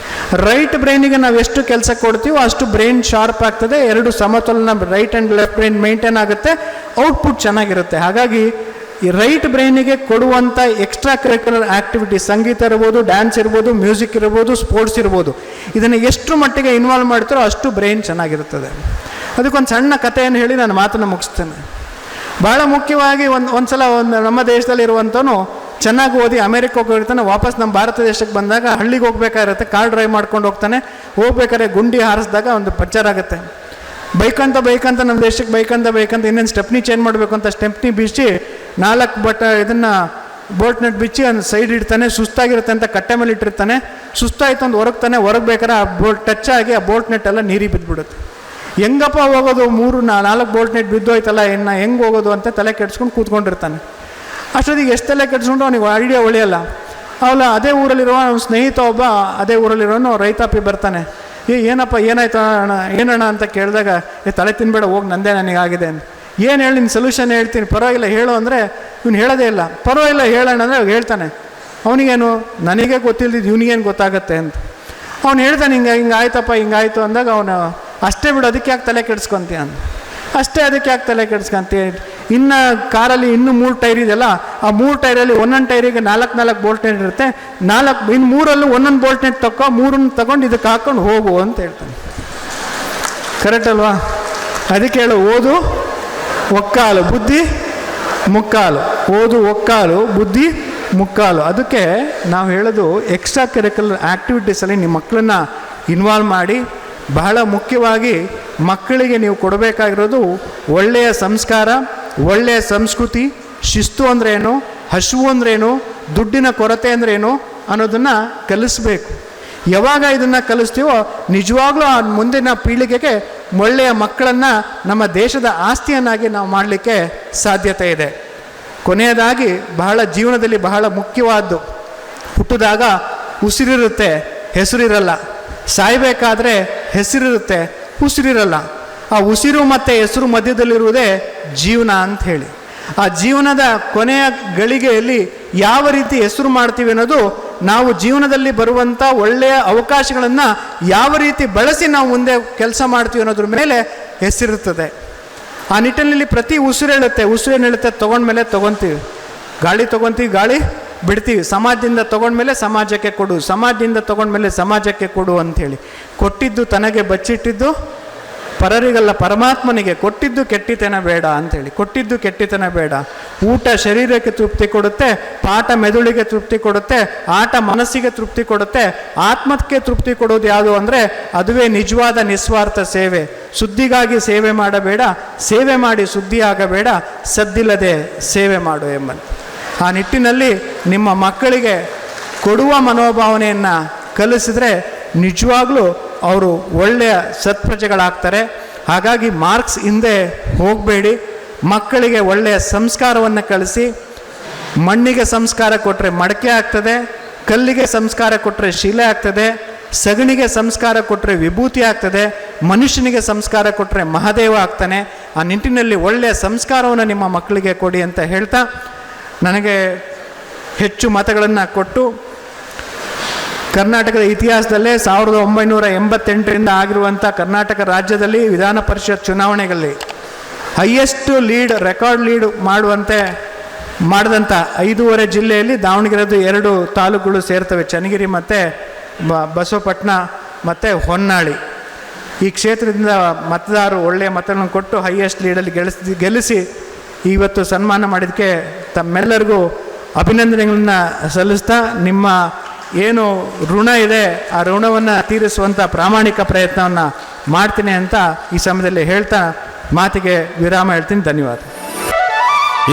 [SPEAKER 3] ರೈಟ್ ಬ್ರೈನಿಗೆ ನಾವು ಎಷ್ಟು ಕೆಲಸ ಕೊಡ್ತೀವೋ ಅಷ್ಟು ಬ್ರೈನ್ ಶಾರ್ಪ್ ಆಗ್ತದೆ. ಎರಡು ಸಮತೋಲನ right and left brain maintain ಆಗುತ್ತೆ, ಔಟ್ಪುಟ್ ಚೆನ್ನಾಗಿರುತ್ತೆ. ಹಾಗಾಗಿ ಈ ರೈಟ್ ಬ್ರೈನಿಗೆ ಕೊಡುವಂಥ ಎಕ್ಸ್ಟ್ರಾ ಕರಿಕ್ಯುಲರ್ ಆ್ಯಕ್ಟಿವಿಟಿ, ಸಂಗೀತ ಇರ್ಬೋದು, ಡ್ಯಾನ್ಸ್ ಇರ್ಬೋದು, ಮ್ಯೂಸಿಕ್ ಇರ್ಬೋದು, ಸ್ಪೋರ್ಟ್ಸ್ ಇರ್ಬೋದು, ಇದನ್ನು ಎಷ್ಟು ಮಟ್ಟಿಗೆ ಇನ್ವಾಲ್ವ್ ಮಾಡ್ತಾರೋ ಅಷ್ಟು ಬ್ರೈನ್ ಚೆನ್ನಾಗಿರುತ್ತದೆ. ಅದಕ್ಕೊಂದು ಸಣ್ಣ ಕಥೆಯನ್ನು ಹೇಳಿ ನಾನು ಮಾತನ್ನು ಮುಗಿಸ್ತೇನೆ. ಭಾಳ ಮುಖ್ಯವಾಗಿ ಒಂದು ಸಲ ನಮ್ಮ ದೇಶದಲ್ಲಿರುವಂಥವನು ಚೆನ್ನಾಗಿ ಓದಿ ಅಮೇರಿಕಕ್ಕೆ ಹೋಗಿರ್ತಾನೆ. ವಾಪಸ್ ನಮ್ಮ ಭಾರತ ದೇಶಕ್ಕೆ ಬಂದಾಗ ಹಳ್ಳಿಗೆ ಹೋಗ್ಬೇಕಾಗಿರುತ್ತೆ. ಕಾರ್ ಡ್ರೈವ್ ಮಾಡ್ಕೊಂಡು ಹೋಗ್ತಾನೆ. ಹೋಗ್ಬೇಕಾದ್ರೆ ಗುಂಡಿ ಹಾರಿಸಿದಾಗ ಒಂದು ಪಂಚರ್ ಆಗುತ್ತೆ. ಬೈಕಂತ ನಮ್ಮ ದೇಶಕ್ಕೆ ಬೈಕಂತ ಇನ್ನೇನು ಸ್ಟೆಪ್ನಿ ಚೇಂಜ್ ಮಾಡಬೇಕು ಅಂತ ಸ್ಟೆಪ್ನಿ ಬಿಚ್ಚಿ 4 ಇದನ್ನು ಬೋಲ್ಟ್ ನೆಟ್ ಬಿಚ್ಚಿ ಒಂದು ಸೈಡ್ ಇಡ್ತಾನೆ. ಸುಸ್ತಾಗಿರುತ್ತೆ ಅಂತ ಕಟ್ಟೆ ಮೇಲೆ ಇಟ್ಟಿರ್ತಾನೆ. ಸುಸ್ತಾಯಿತು ಅಂತ ಹೊರಗಬೇಕಾದ್ರೆ ಆ ಬೋಲ್ಟ್ ಟಚ್ ಆಗಿ ಆ ಬೋಲ್ಟ್ ನೆಟ್ ಎಲ್ಲ ನೀರಿಗೆ ಬಿದ್ದುಬಿಡುತ್ತೆ. ಹೆಂಗಪ್ಪ ಹೋಗೋದು, 3-4 ಬೋಲ್ಟ್ ನೆಟ್ ಬಿದ್ದೋಯ್ತಲ್ಲ, ಹೆಂಗೆ ಹೋಗೋದು ಅಂತ ತಲೆ ಕೆಡ್ಸ್ಕೊಂಡು ಕೂತ್ಕೊಂಡಿರ್ತಾನೆ. ಅಷ್ಟೊತ್ತಿಗೆ ಎಷ್ಟು ತಲೆ ಕೆಡ್ಸ್ಕೊಂಡು ಅವನಿಗೆ ಐಡಿಯಾ ಒಳ್ಳೆಯಲ್ಲ. ಅದೇ ಊರಲ್ಲಿರುವ ಸ್ನೇಹಿತ ಒಬ್ಬ ಅದೇ ಊರಲ್ಲಿರೋನು ರೈತಾಪಿ ಬರ್ತಾನೆ. ಏನಪ್ಪ ಏನಾಯ್ತು ಏನಣ್ಣ ಅಂತ ಕೇಳಿದಾಗ, ತಲೆ ತಿನ್ಬೇಡ, ಹೋಗಿ ನನಗಾಗಿದೆ ಅಂತ. ಏನು ಹೇಳಿ, ನಿನ್ನ ಸೊಲ್ಯೂಷನ್ ಹೇಳ್ತೀನಿ, ಪರವಾಗಿಲ್ಲ ಹೇಳು ಅಂದರೆ ಇವ್ನು ಹೇಳೋದೇ ಇಲ್ಲ. ಪರವಾಗಿಲ್ಲ ಹೇಳೋಣ ಅಂದರೆ ಹೇಳ್ತಾನೆ. ಅವನಿಗೇನು, ನನಗೆ ಗೊತ್ತಿಲ್ದಿದ್ದು ಇವನಿಗೇನು ಗೊತ್ತಾಗತ್ತೆ ಅಂತ ಅವ್ನು ಹೇಳ್ತಾನೆ. ಹಿಂಗಾಯ್ತಪ್ಪ ಹಿಂಗಾಯ್ತು ಅಂದಾಗ ಅವನು ಅಷ್ಟೇ ಬಿಡು, ಅದಕ್ಕೆ ಯಾಕೆ ತಲೆ ಕೆಡಿಸ್ಕೊಂತೀಯ ಅಂತ. ಅಷ್ಟೇ, ಅದಕ್ಕೆ ಯಾಕೆ ತಲೆ ಕೆಡಿಸ್ಕೊಂತ. ಇನ್ನು ಕಾರಲ್ಲಿ ಇನ್ನೂ 3 ಟೈರ್ ಇದೆಯಲ್ಲ, ಆ 3 ಟೈರಲ್ಲಿ ಒಂದೊಂದು ಟೈರಿಗೆ 4 ಬೋಲ್ಟ್ ನೆಟ್ ಇರುತ್ತೆ. ಇನ್ನು 3ರಲ್ಲೂ ಒಂದೊಂದು ಬೋಲ್ಟ್ ನೆಟ್ ತಗೋ, 3 ತಗೊಂಡು ಇದಕ್ಕೆ ಹಾಕ್ಕೊಂಡು ಹೋಗು ಅಂತ ಹೇಳ್ತಾನೆ. ಕರೆಕ್ಟ್ ಅಲ್ವಾ? ಅದಕ್ಕೆ ಹೇಳು, ಓದು ಒಕ್ಕಾಲು ಬುದ್ಧಿ ಮುಕ್ಕಾಲು, ಓದು ಒಕ್ಕಾಲು ಬುದ್ಧಿ ಮುಕ್ಕಾಲು. ಅದಕ್ಕೆ ನಾವು ಹೇಳೋದು ಎಕ್ಸ್ಟ್ರಾ ಕರಿಕ್ಯುಲರ್ ಆ್ಯಕ್ಟಿವಿಟೀಸಲ್ಲಿ ನಿಮ್ಮ ಮಕ್ಕಳನ್ನ ಇನ್ವಾಲ್ವ್ ಮಾಡಿ. ಬಹಳ ಮುಖ್ಯವಾಗಿ ಮಕ್ಕಳಿಗೆ ನೀವು ಕೊಡಬೇಕಾಗಿರೋದು ಒಳ್ಳೆಯ ಸಂಸ್ಕಾರ, ಒಳ್ಳೆಯ ಸಂಸ್ಕೃತಿ, ಶಿಸ್ತು ಅಂದ್ರೇನು, ಹಸಿವು ಅಂದ್ರೇನು, ದುಡ್ಡಿನ ಕೊರತೆ ಅಂದ್ರೇನು ಅನ್ನೋದನ್ನು ಕಲಿಸ್ಬೇಕು. ಯಾವಾಗ ಇದನ್ನು ಕಲಿಸ್ತೀವೋ ನಿಜವಾಗ್ಲೂ ಆ ಮುಂದಿನ ಪೀಳಿಗೆಗೆ ಒಳ್ಳೆಯ ಮಕ್ಕಳನ್ನು ನಮ್ಮ ದೇಶದ ಆಸ್ತಿಯನ್ನಾಗಿ ನಾವು ಮಾಡಲಿಕ್ಕೆ ಸಾಧ್ಯತೆ ಇದೆ. ಕೊನೆಯದಾಗಿ ಜೀವನದಲ್ಲಿ ಬಹಳ ಮುಖ್ಯವಾದ್ದು, ಹುಟ್ಟಿದಾಗ ಉಸಿರಿರುತ್ತೆ, ಹೆಸರಿರಲ್ಲ. ಸಾಯಬೇಕಾದ್ರೆ ಹೆಸರಿರುತ್ತೆ, ಉಸಿರಿರಲ್ಲ. ಆ ಉಸಿರು ಮತ್ತು ಹೆಸರು ಮಧ್ಯದಲ್ಲಿರುವುದೇ ಜೀವನ ಅಂಥೇಳಿ. ಆ ಜೀವನದ ಕೊನೆಯ ಗಳಿಗೆಯಲ್ಲಿ ಯಾವ ರೀತಿ ಹೆಸರು ಮಾಡ್ತೀವಿ ಅನ್ನೋದು, ನಾವು ಜೀವನದಲ್ಲಿ ಬರುವಂಥ ಒಳ್ಳೆಯ ಅವಕಾಶಗಳನ್ನು ಯಾವ ರೀತಿ ಬಳಸಿ ನಾವು ಮುಂದೆ ಕೆಲಸ ಮಾಡ್ತೀವಿ ಅನ್ನೋದ್ರ ಮೇಲೆ ಹೆಸರಿರ್ತದೆ. ಆ ನಿಟ್ಟಿನಲ್ಲಿ ಪ್ರತಿ ಉಸಿರೇಳುತ್ತೆ, ಉಸಿರೇನೇಳುತ್ತೆ, ತೊಗೊಂಡ್ಮೇಲೆ ತೊಗೊತೀವಿ. ಗಾಳಿ ತೊಗೊತೀವಿ, ಗಾಳಿ ಬಿಡ್ತೀವಿ. ಸಮಾಜದಿಂದ ತೊಗೊಂಡ್ಮೇಲೆ ಸಮಾಜಕ್ಕೆ ಕೊಡು, ಸಮಾಜದಿಂದ ತೊಗೊಂಡ್ಮೇಲೆ ಸಮಾಜಕ್ಕೆ ಕೊಡು ಅಂಥೇಳಿ. ಕೊಟ್ಟಿದ್ದು ತನಗೆ ಬಚ್ಚಿಟ್ಟಿದ್ದು ಪರರಿಗಲ್ಲ ಪರಮಾತ್ಮನಿಗೆ, ಕೊಟ್ಟಿದ್ದು ಕೆಟ್ಟಿತನ ಬೇಡ ಅಂಥೇಳಿ. ಕೊಟ್ಟಿದ್ದು ಕೆಟ್ಟಿತನ ಬೇಡ. ಊಟ ಶರೀರಕ್ಕೆ ತೃಪ್ತಿ ಕೊಡುತ್ತೆ, ಪಾಠ ಮೆದುಳಿಗೆ ತೃಪ್ತಿ ಕೊಡುತ್ತೆ, ಆಟ ಮನಸ್ಸಿಗೆ ತೃಪ್ತಿ ಕೊಡುತ್ತೆ. ಆತ್ಮಕ್ಕೆ ತೃಪ್ತಿ ಕೊಡೋದು ಯಾವುದು ಅಂದರೆ ಅದುವೇ ನಿಜವಾದ ನಿಸ್ವಾರ್ಥ ಸೇವೆ. ಸುದ್ದಿಗಾಗಿ ಸೇವೆ ಮಾಡಬೇಡ, ಸೇವೆ ಮಾಡಿ ಸುದ್ದಿ ಆಗಬೇಡ, ಸದ್ದಿಲ್ಲದೆ ಸೇವೆ ಮಾಡು ಎಂಬಂತೆ. ಆ ನಿಟ್ಟಿನಲ್ಲಿ ನಿಮ್ಮ ಮಕ್ಕಳಿಗೆ ಕೊಡುವ ಮನೋಭಾವನೆಯನ್ನು ಕಲಿಸಿದ್ರೆ ನಿಜವಾಗ್ಲೂ ಅವರು ಒಳ್ಳೆಯ ಸತ್ಪ್ರಜೆಗಳಾಗ್ತಾರೆ. ಹಾಗಾಗಿ ಮಾರ್ಕ್ಸ್ ಹಿಂದೆ ಹೋಗಬೇಡಿ, ಮಕ್ಕಳಿಗೆ ಒಳ್ಳೆಯ ಸಂಸ್ಕಾರವನ್ನು ಕಲಿಸಿ. ಮಣ್ಣಿಗೆ ಸಂಸ್ಕಾರ ಕೊಟ್ಟರೆ ಮಡಕೆ ಆಗ್ತದೆ, ಕಲ್ಲಿಗೆ ಸಂಸ್ಕಾರ ಕೊಟ್ಟರೆ ಶಿಲೆ ಆಗ್ತದೆ, ಸಗಣಿಗೆ ಸಂಸ್ಕಾರ ಕೊಟ್ಟರೆ ವಿಭೂತಿ ಆಗ್ತದೆ, ಮನುಷ್ಯನಿಗೆ ಸಂಸ್ಕಾರ ಕೊಟ್ಟರೆ ಮಹಾದೇವ ಆಗ್ತಾನೆ. ಆ ನಿಟ್ಟಿನಲ್ಲಿ ಒಳ್ಳೆಯ ಸಂಸ್ಕಾರವನ್ನು ನಿಮ್ಮ ಮಕ್ಕಳಿಗೆ ಕೊಡಿ ಅಂತ ಹೇಳ್ತಾ, ನನಗೆ ಹೆಚ್ಚು ಮತಗಳನ್ನು ಕೊಟ್ಟು ಕರ್ನಾಟಕದ ಇತಿಹಾಸದಲ್ಲೇ 1988ರಿಂದ ಆಗಿರುವಂಥ ಕರ್ನಾಟಕ ರಾಜ್ಯದಲ್ಲಿ ವಿಧಾನ ಪರಿಷತ್ ಚುನಾವಣೆಗಳಲ್ಲಿ ಹೈಯೆಸ್ಟ್ ರೆಕಾರ್ಡ್ ಲೀಡ್ ಮಾಡಿದಂಥ 5 ಜಿಲ್ಲೆಯಲ್ಲಿ ದಾವಣಗೆರೆದು 2 ತಾಲೂಕುಗಳು ಸೇರ್ತವೆ, ಚನ್ನಗಿರಿ ಮತ್ತು ಬಸವಪಟ್ಟಣ ಮತ್ತು ಹೊನ್ನಾಳಿ. ಈ ಕ್ಷೇತ್ರದಿಂದ ಮತದಾರರು ಒಳ್ಳೆಯ ಮತಗಳನ್ನು ಕೊಟ್ಟು ಹೈಯೆಸ್ಟ್ ಲೀಡಲ್ಲಿ ಗೆಲ್ಲಿಸಿ ಇವತ್ತು ಸನ್ಮಾನ ಮಾಡಿದ್ದಕ್ಕೆ ತಮ್ಮೆಲ್ಲರಿಗೂ ಅಭಿನಂದನೆಗಳನ್ನ ಸಲ್ಲಿಸ್ತಾ, ನಿಮ್ಮ ಏನು ಋಣ ಇದೆ ಆ ಋಣವನ್ನು ತೀರಿಸುವಂಥ ಪ್ರಾಮಾಣಿಕ ಪ್ರಯತ್ನವನ್ನು ಮಾಡ್ತೀನಿ ಅಂತ ಈ ಸಮಯದಲ್ಲಿ ಹೇಳ್ತಾ ಮಾತಿಗೆ ವಿರಾಮ ಹೇಳ್ತೀನಿ. ಧನ್ಯವಾದ.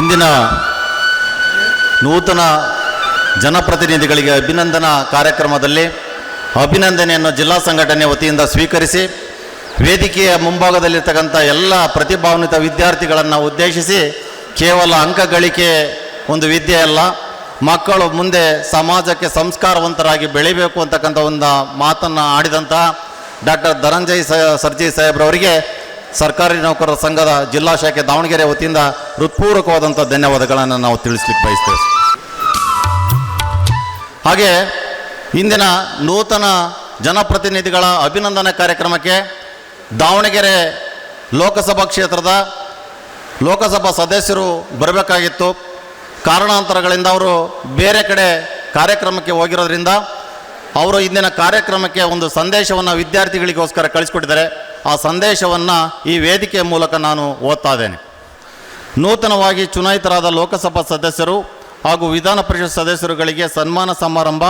[SPEAKER 1] ಇಂದಿನ ನೂತನ ಜನಪ್ರತಿನಿಧಿಗಳಿಗೆ ಅಭಿನಂದನಾ ಕಾರ್ಯಕ್ರಮದಲ್ಲಿ ಅಭಿನಂದನೆಯನ್ನು ಜಿಲ್ಲಾ ಸಂಘಟನೆ ವತಿಯಿಂದ ಸ್ವೀಕರಿಸಿ, ವೇದಿಕೆಯ ಮುಂಭಾಗದಲ್ಲಿರ್ತಕ್ಕಂಥ ಎಲ್ಲ ಪ್ರತಿಭಾನ್ವಿತ ವಿದ್ಯಾರ್ಥಿಗಳನ್ನು ಉದ್ದೇಶಿಸಿ, ಕೇವಲ ಅಂಕ ಗಳಿಕೆ ಒಂದು ವಿದ್ಯೆ ಅಲ್ಲ, ಮಕ್ಕಳು ಮುಂದೆ ಸಮಾಜಕ್ಕೆ ಸಂಸ್ಕಾರವಂತರಾಗಿ ಬೆಳಿಬೇಕು ಅಂತಕ್ಕಂಥ ಒಂದು ಮಾತನ್ನು ಆಡಿದಂಥ ಡಾಕ್ಟರ್ ಧನಂಜಯ್ ಸರ್ಜಿ ಸಾಹೇಬ್ರವರಿಗೆ ಸರ್ಕಾರಿ ನೌಕರರ ಸಂಘದ ಜಿಲ್ಲಾ ಶಾಖೆ ದಾವಣಗೆರೆ ವತಿಯಿಂದ ಹೃತ್ಪೂರ್ವಕವಾದಂಥ ಧನ್ಯವಾದಗಳನ್ನು ನಾವು ತಿಳಿಸ್ಲಿಕ್ಕೆ ಬಯಸ್ತೇವೆ. ಹಾಗೆ ಇಂದಿನ ನೂತನ ಜನಪ್ರತಿನಿಧಿಗಳ ಅಭಿನಂದನಾ ಕಾರ್ಯಕ್ರಮಕ್ಕೆ ದಾವಣಗೆರೆ ಲೋಕಸಭಾ ಕ್ಷೇತ್ರದ ಲೋಕಸಭಾ ಸದಸ್ಯರು ಬರಬೇಕಾಗಿತ್ತು. ಕಾರಣಾಂತರಗಳಿಂದ ಅವರು ಬೇರೆ ಕಡೆ ಕಾರ್ಯಕ್ರಮಕ್ಕೆ ಹೋಗಿರೋದ್ರಿಂದ ಅವರು ಇಂದಿನ ಕಾರ್ಯಕ್ರಮಕ್ಕೆ ಒಂದು ಸಂದೇಶವನ್ನು ವಿದ್ಯಾರ್ಥಿಗಳಿಗೋಸ್ಕರ ಕಳಿಸ್ಕೊಟ್ಟಿದ್ದಾರೆ. ಆ ಸಂದೇಶವನ್ನು ಈ ವೇದಿಕೆಯ ಮೂಲಕ ನಾನು ಓದ್ತಾ ಇದ್ದೇನೆ. ನೂತನವಾಗಿ ಚುನಾಯಿತರಾದ ಲೋಕಸಭಾ ಸದಸ್ಯರು ಹಾಗೂ ವಿಧಾನ ಪರಿಷತ್ ಸದಸ್ಯರುಗಳಿಗೆ ಸನ್ಮಾನ ಸಮಾರಂಭ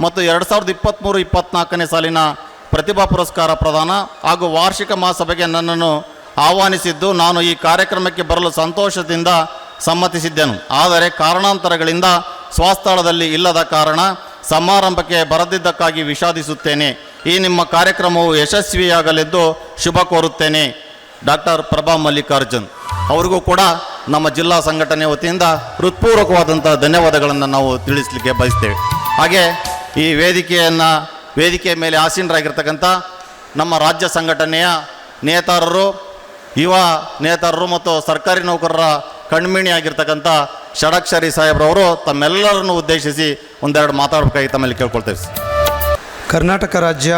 [SPEAKER 1] ಮತ್ತು 2023-24ನೇ ಸಾಲಿನ ಪ್ರತಿಭಾ ಪುರಸ್ಕಾರ ಪ್ರದಾನ ಹಾಗೂ ವಾರ್ಷಿಕ ಮಹಾಸಭೆಗೆ ನನ್ನನ್ನು ಆಹ್ವಾನಿಸಿದ್ದು ನಾನು ಈ ಕಾರ್ಯಕ್ರಮಕ್ಕೆ ಬರಲು ಸಂತೋಷದಿಂದ ಸಮ್ಮತಿಸಿದ್ದೆನು. ಆದರೆ ಕಾರಣಾಂತರಗಳಿಂದ ಸ್ವಸ್ಥಳದಲ್ಲಿ ಇಲ್ಲದ ಕಾರಣ ಸಮಾರಂಭಕ್ಕೆ ಬರದಿದ್ದಕ್ಕಾಗಿ ವಿಷಾದಿಸುತ್ತೇನೆ. ಈ ನಿಮ್ಮ ಕಾರ್ಯಕ್ರಮವು ಯಶಸ್ವಿಯಾಗಲೆಂದು ಶುಭ ಕೋರುತ್ತೇನೆ. ಡಾಕ್ಟರ್ ಪ್ರಭಾ ಮಲ್ಲಿಕಾರ್ಜುನ್ ಅವರಿಗೂ ಕೂಡ ನಮ್ಮ ಜಿಲ್ಲಾ ಸಂಘಟನೆ ವತಿಯಿಂದ ಹೃತ್ಪೂರ್ವಕವಾದಂಥ ಧನ್ಯವಾದಗಳನ್ನು ನಾವು ತಿಳಿಸಲಿಕ್ಕೆ ಬಯಸ್ತೇವೆ. ಹಾಗೆ ಈ ವೇದಿಕೆಯ ಮೇಲೆ ಆಸೀನರಾಗಿರ್ತಕ್ಕಂಥ ನಮ್ಮ ರಾಜ್ಯ ಸಂಘಟನೆಯ ನೇತಾರರು, ಯುವ ನೇತಾರರು ಮತ್ತು ಸರ್ಕಾರಿ ನೌಕರರ ಕಣ್ಮಣಿಯಾಗಿರ್ತಕ್ಕಂಥ ಷಡಕ್ಷರಿ ಸಾಹೇಬ್ರವರು ತಮ್ಮೆಲ್ಲರನ್ನು ಉದ್ದೇಶಿಸಿ ಒಂದೆರಡು ಮಾತಾಡಬೇಕಾಗಿ ತಮ್ಮಲ್ಲಿ ಕೇಳ್ಕೊಳ್ತೇವೆ.
[SPEAKER 4] ಕರ್ನಾಟಕ ರಾಜ್ಯ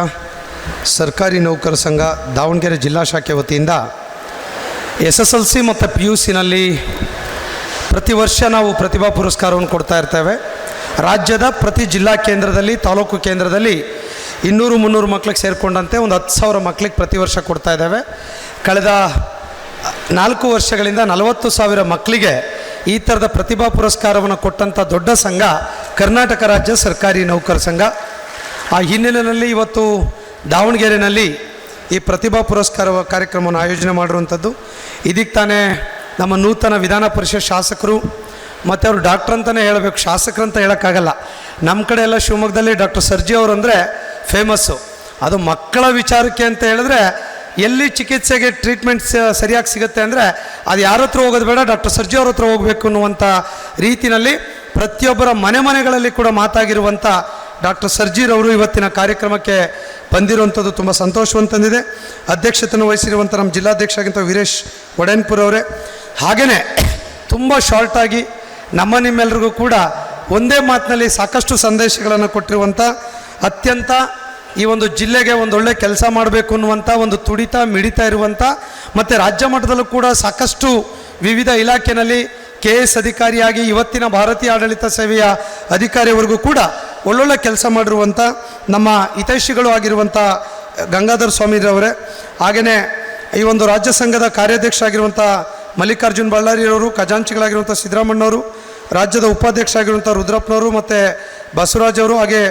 [SPEAKER 4] ಸರ್ಕಾರಿ ನೌಕರ ಸಂಘ ದಾವಣಗೆರೆ ಜಿಲ್ಲಾ ಶಾಖೆ ವತಿಯಿಂದ SSLC ಮತ್ತು PUCನಲ್ಲಿ ಪ್ರತಿ ವರ್ಷ ನಾವು ಪ್ರತಿಭಾ ಪುರಸ್ಕಾರವನ್ನು ಕೊಡ್ತಾ ಇರ್ತೇವೆ. ರಾಜ್ಯದ ಪ್ರತಿ ಜಿಲ್ಲಾ ಕೇಂದ್ರದಲ್ಲಿ, ತಾಲೂಕು ಕೇಂದ್ರದಲ್ಲಿ 200-300 ಮಕ್ಕಳಿಗೆ ಸೇರಿಕೊಂಡಂತೆ ಒಂದು 10,000 ಮಕ್ಕಳಿಗೆ ಪ್ರತಿ ವರ್ಷ ಕೊಡ್ತಾ ಇದ್ದೇವೆ. ಕಳೆದ 4 ವರ್ಷಗಳಿಂದ 40,000 ಮಕ್ಕಳಿಗೆ ಈ ಥರದ ಪ್ರತಿಭಾ ಪುರಸ್ಕಾರವನ್ನು ಕೊಟ್ಟಂಥ ದೊಡ್ಡ ಸಂಘ ಕರ್ನಾಟಕ ರಾಜ್ಯ ಸರ್ಕಾರಿ ನೌಕರ ಸಂಘ. ಆ ಹಿನ್ನೆಲೆಯಲ್ಲಿ ಇವತ್ತು ದಾವಣಗೆರೆಯಲ್ಲಿ ಈ ಪ್ರತಿಭಾ ಪುರಸ್ಕಾರ ಕಾರ್ಯಕ್ರಮವನ್ನು ಆಯೋಜನೆ ಮಾಡಿರುವಂಥದ್ದು. ಇದಕ್ಕೆ ತಾನೇ ನಮ್ಮ ನೂತನ ವಿಧಾನ ಪರಿಷತ್ ಶಾಸಕರು ಮತ್ತು ಅವರು ಡಾಕ್ಟ್ರ್ ಅಂತಲೇ ಹೇಳಬೇಕು, ಶಾಸಕರಂತ ಹೇಳೋಕ್ಕಾಗಲ್ಲ. ನಮ್ಮ ಕಡೆ ಎಲ್ಲ ಶಿವಮೊಗ್ಗದಲ್ಲಿ ಡಾಕ್ಟರ್ ಸರ್ಜಿ ಅವರು ಅಂದರೆ ಫೇಮಸ್ಸು. ಅದು ಮಕ್ಕಳ ವಿಚಾರಕ್ಕೆ ಅಂತ ಹೇಳಿದ್ರೆ ಎಲ್ಲಿ ಚಿಕಿತ್ಸೆಗೆ ಟ್ರೀಟ್ಮೆಂಟ್ ಸರಿಯಾಗಿ ಸಿಗುತ್ತೆ ಅಂದರೆ ಅದು ಯಾರ ಹತ್ರ ಹೋಗೋದು ಬೇಡ, ಡಾಕ್ಟರ್ ಸರ್ಜಿ ಅವ್ರ ಹತ್ರ ಹೋಗಬೇಕು ಅನ್ನುವಂಥ ರೀತಿಯಲ್ಲಿ ಪ್ರತಿಯೊಬ್ಬರ ಮನೆಗಳಲ್ಲಿ ಕೂಡ ಮಾತಾಗಿರುವಂಥ ಡಾಕ್ಟರ್ ಸರ್ಜಿರವರು ಇವತ್ತಿನ ಕಾರ್ಯಕ್ರಮಕ್ಕೆ ಬಂದಿರುವಂಥದ್ದು ತುಂಬ ಸಂತೋಷವನ್ನು ತಂದಿದೆ. ಅಧ್ಯಕ್ಷತೆಯನ್ನು ವಹಿಸಿರುವಂಥ ನಮ್ಮ ಜಿಲ್ಲಾಧ್ಯಕ್ಷರಾಗಿಂಥ ವೀರೇಶ್ ಒಡೆನ್ಪುರ್ ಅವರೇ, ಹಾಗೆಯೇ ತುಂಬ ಶಾರ್ಟಾಗಿ ನಿಮ್ಮೆಲ್ಲರಿಗೂ ಕೂಡ ಒಂದೇ ಮಾತಿನಲ್ಲಿ ಸಾಕಷ್ಟು ಸಂದೇಶಗಳನ್ನು ಕೊಟ್ಟಿರುವಂಥ, ಅತ್ಯಂತ ಈ ಒಂದು ಜಿಲ್ಲೆಗೆ ಒಂದೊಳ್ಳೆ ಕೆಲಸ ಮಾಡಬೇಕು ಅನ್ನುವಂಥ ಒಂದು ತುಡಿತ ಮಿಡಿತಾ ಇರುವಂಥ, ಮತ್ತು ರಾಜ್ಯ ಮಟ್ಟದಲ್ಲೂ ಕೂಡ ಸಾಕಷ್ಟು ವಿವಿಧ ಇಲಾಖೆಯಲ್ಲಿ KS ಅಧಿಕಾರಿಯಾಗಿ ಇವತ್ತಿನ ಭಾರತೀಯ ಆಡಳಿತ ಸೇವೆಯ ಅಧಿಕಾರಿಯವರೆಗೂ ಕೂಡ ಒಳ್ಳೊಳ್ಳೆ ಕೆಲಸ ಮಾಡಿರುವಂಥ ನಮ್ಮ ಹಿತೈಷಿಗಳು ಆಗಿರುವಂಥ ಗಂಗಾಧರ ಸ್ವಾಮಿರವರೇ, ಹಾಗೆಯೇ ಈ ಒಂದು ರಾಜ್ಯ ಸಂಘದ ಕಾರ್ಯಾಧ್ಯಕ್ಷರಾಗಿರುವಂಥ ಮಲ್ಲಿಕಾರ್ಜುನ್ ಬಳ್ಳಾರಿಯವರು, ಖಜಾಂಚಿಗಳಾಗಿರುವಂಥ ಸಿದ್ದರಾಮಣ್ಣವರು, ರಾಜ್ಯದ ಉಪಾಧ್ಯಕ್ಷರಾಗಿರುವಂಥ ರುದ್ರಪ್ಪನವರು ಮತ್ತು ಬಸವರಾಜ್ ಅವರು, ಹಾಗೆ